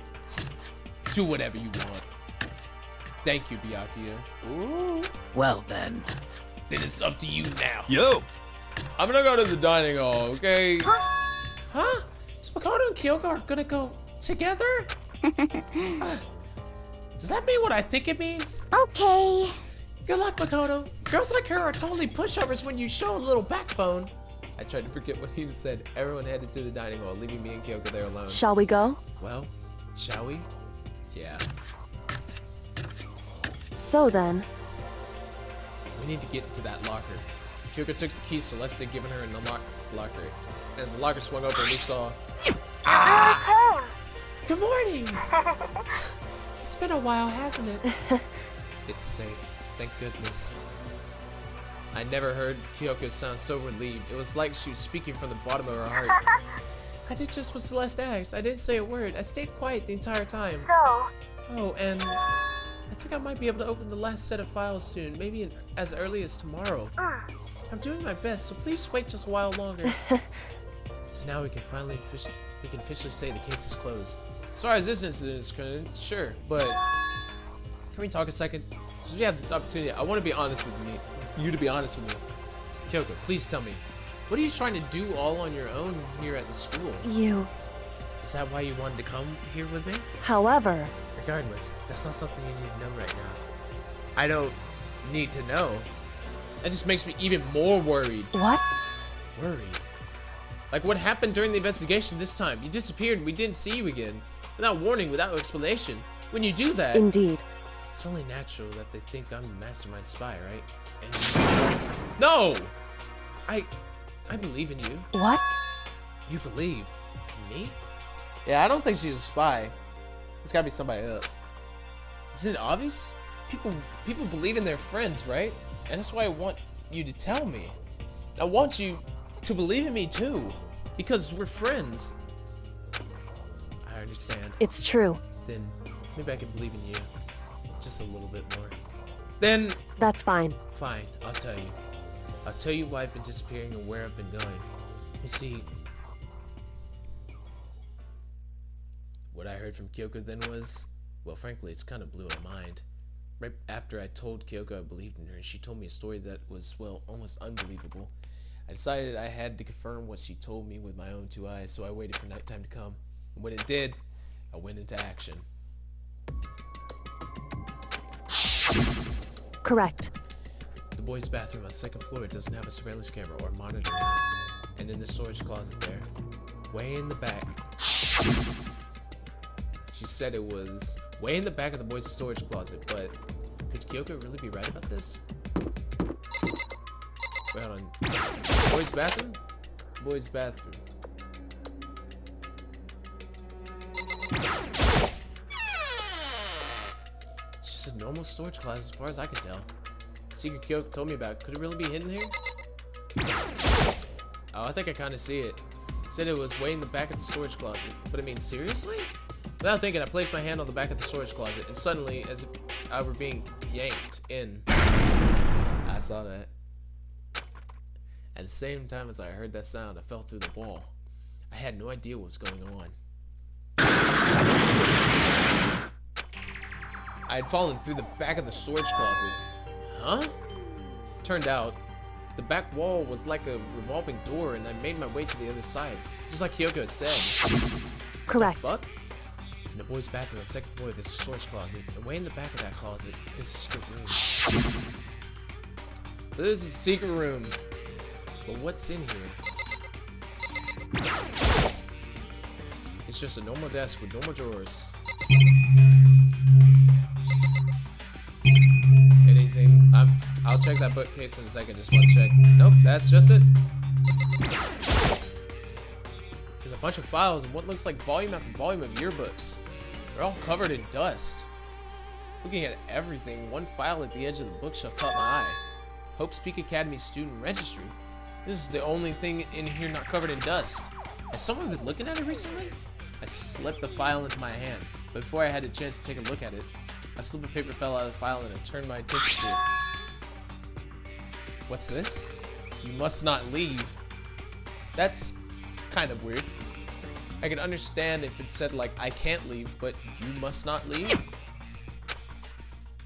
S1: Do whatever you want. Thank you, Byakuya. Ooh.
S7: well then.
S9: Then it's up to you now.
S12: Yo!
S1: I'm gonna go to the dining hall, okay?
S9: Huh? So Makoto and Kyoko are gonna go together? Does that mean what I think it means?
S8: Okay.
S9: Good luck, Makoto. Girls like her are totally pushovers when you show a little backbone.
S1: I tried to forget what he said. Everyone headed to the dining hall, leaving me and Kyoko there alone.
S6: Shall we go?
S1: Well, shall we? Yeah.
S6: So then,
S1: We need to get into that locker. Kyoko took the key Celeste had given her in the locker. And as the locker swung open, we saw...
S9: Good morning. It's been a while, hasn't it?
S1: It's safe. Thank goodness. I never heard Kyoko sound so relieved. It was like she was speaking from the bottom of her heart.
S9: I did just what Celeste asked. I didn't say a word. I stayed quiet the entire time. Oh, and I think I might be able to open the last set of files soon. Maybe as early as tomorrow. I'm doing my best, so please wait just a while longer.
S1: So now we can officially say the case is closed. As far as this incident is concerned, sure, but can we talk a second? As So you have this opportunity. I want to be honest with me. You to be honest with me. Kyoko, please tell me. What are you trying to do all on your own here at the school?
S6: Is
S1: that why you wanted to come here with me?
S6: However...
S1: Regardless, that's not something you need to know right now. I don't need to know. That just makes me even more worried.
S6: What?
S1: Worried? Like what happened during the investigation this time? You disappeared and we didn't see you again. Without warning, without explanation. When you do that...
S6: Indeed.
S1: It's only natural that they think I'm the mastermind spy, right? And no! I believe in you.
S6: What?
S1: You believe in me? Yeah, I don't think she's a spy. It's gotta be somebody else. Isn't it obvious? People believe in their friends, right? And that's why I want you to tell me. I want you to believe in me too. Because we're friends. I understand.
S6: It's true.
S1: Then maybe I can believe in you. Just a little bit more. Then...
S6: That's fine.
S1: Fine, I'll tell you. I'll tell you why I've been disappearing and where I've been going. You see... What I heard from Kyoko then was... Well, frankly, it's kind of blew my mind. Right after I told Kyoko I believed in her, she told me a story that was, well, almost unbelievable. I decided I had to confirm what she told me with my own two eyes, so I waited for nighttime to come. And when it did, I went into action.
S6: Correct.
S1: The boys' bathroom on the second floor doesn't have a surveillance camera or monitor. And in the storage closet there, way in the back, she said it was way in the back of the boys' storage closet, but could Kyoko really be right about this? Wait, hold on. Boys' bathroom? Boys' bathroom. It's just a normal storage closet as far as I can tell. Secret Kyoko told me about. Could it really be hidden here? Oh, I think I kind of see it. Said it was way in the back of the storage closet. But I mean, seriously? Without thinking, I placed my hand on the back of the storage closet, and suddenly, as if I were being yanked in, I saw that. At the same time as I heard that sound, I fell through the wall. I had no idea what was going on. I had fallen through the back of the storage closet. Huh? Turned out, the back wall was like a revolving door, and I made my way to the other side, just like Kyoko had said.
S6: Correct.
S1: What the fuck? In the boys' bathroom on the second floor, there's a storage closet, and way in the back of that closet, there's a secret room. So this is a secret room. But what's in here? It's just a normal desk with normal drawers. Anything? I'll check that bookcase in a second. Just want to check. Nope, that's just it. There's a bunch of files and what looks like volume after volume of yearbooks. They're all covered in dust. Looking at everything, one file at the edge of the bookshelf caught my eye. Hope's Peak Academy student registry. This is the only thing in here not covered in dust. Has someone been looking at it recently? I slipped the file into my hand, but before I had a chance to take a look at it, a slip of paper fell out of the file and I turned my attention to it. What's this? You must not leave. That's kind of weird. I could understand if it said like, I can't leave, but you must not leave?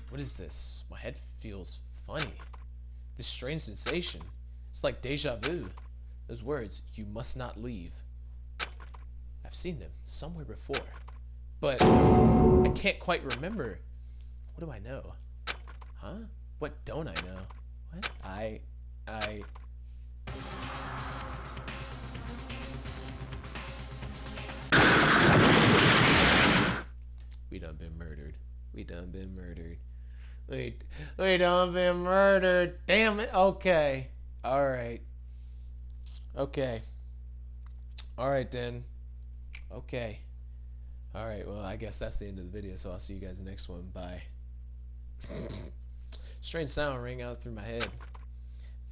S1: What is this? My head feels funny. This strange sensation. It's like deja vu. Those words, you must not leave. I've seen them somewhere before, but I can't quite remember. What do I know? Huh? What don't I know? What? We done been murdered. We done been murdered. We done been murdered. Damn it. Okay. Alright. Okay. Alright then. Okay. Alright, well, I guess that's the end of the video, so I'll see you guys in the next one. Bye. Strange sound rang out through my head.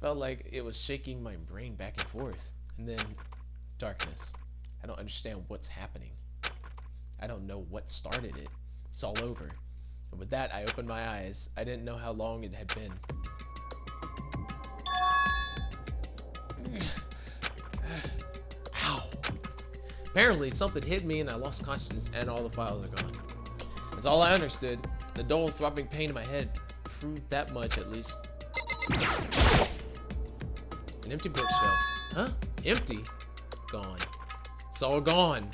S1: Felt like it was shaking my brain back and forth. And then, darkness. I don't understand what's happening. I don't know what started it. It's all over. And with that, I opened my eyes. I didn't know how long it had been. Ow. Apparently, something hit me and I lost consciousness and all the files are gone. That's all I understood. The dull throbbing pain in my head proved that much at least. An empty bookshelf. Huh? Empty? Gone. It's all gone.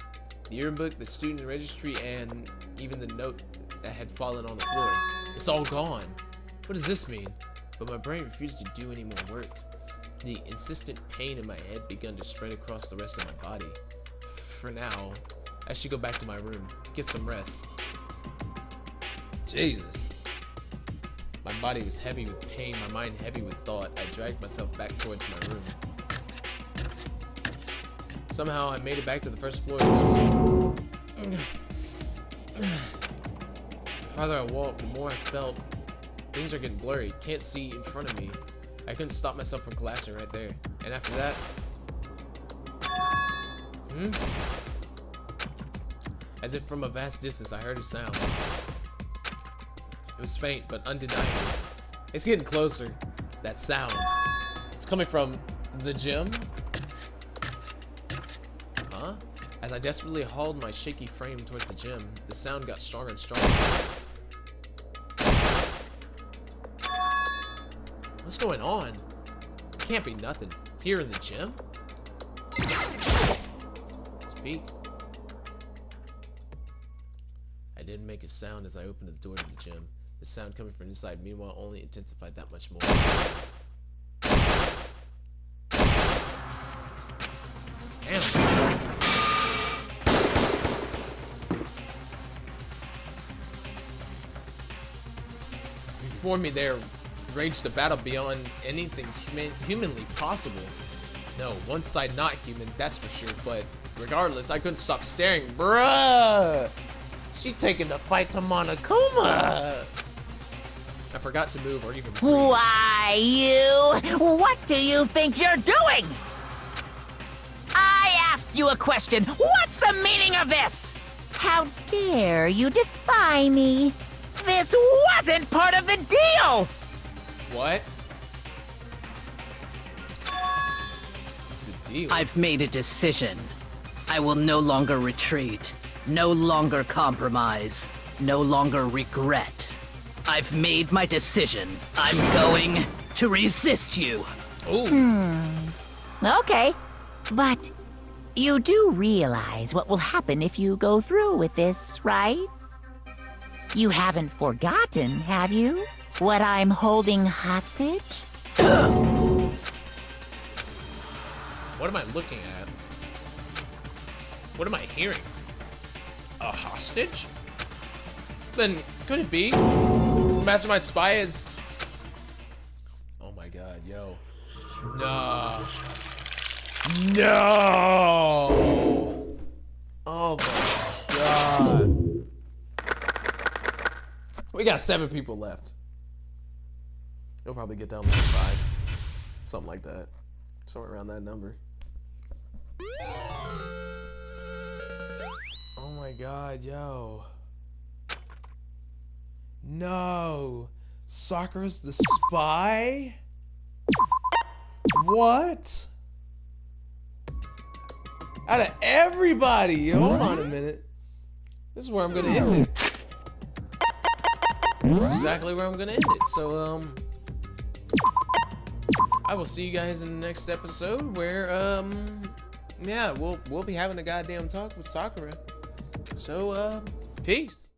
S1: The yearbook, the student registry, and even the note that had fallen on the floor. It's all gone. What does this mean? But my brain refused to do any more work. The insistent pain in my head began to spread across the rest of my body. For now, I should go back to my room, get some rest. Jesus. My body was heavy with pain, my mind heavy with thought. I dragged myself back towards my room. Somehow, I made it back to the first floor of the school. The farther I walked, the more I felt things are getting blurry. Can't see in front of me. I couldn't stop myself from collapsing right there. And after that... As if from a vast distance, I heard a sound. It was faint, but undeniable. It's getting closer. That sound. It's coming from the gym? Huh? As I desperately hauled my shaky frame towards the gym, the sound got stronger and stronger. What's going on? It can't be nothing. Here in the gym? Speak. I didn't make a sound as I opened the door to the gym. The sound coming from inside, meanwhile, only intensified that much more. Damn. Before me there raged a battle beyond anything humanly possible. No, one side not human, that's for sure, but regardless, I couldn't stop staring. Bruh! She taking the fight to Monokuma! I forgot to move or even breathe.
S4: Why, you? What do you think you're doing? I asked you a question. What's the meaning of this? How dare you defy me? This wasn't part of the deal!
S1: What? The deal?
S7: I've made a decision. I will no longer retreat, no longer compromise, no longer regret. I've made my decision. I'm going to resist you.
S4: Okay, but you do realize what will happen if you go through with this, right? You haven't forgotten, have you? What I'm holding hostage?
S1: What am I looking at? What am I hearing? A hostage? Then could it be? Mastermind Spy is... Oh my god, yo. No. No! Oh my god. We got 7 people left. It'll probably get down to 5. Something like that. Somewhere around that number. Oh my god, yo. No. Sakura's the spy? What? Out of everybody! Hold on a minute. This is where I'm gonna end it. This is exactly where I'm gonna end it. So, I will see you guys in the next episode where, yeah, we'll be having a goddamn talk with Sakura. So, peace.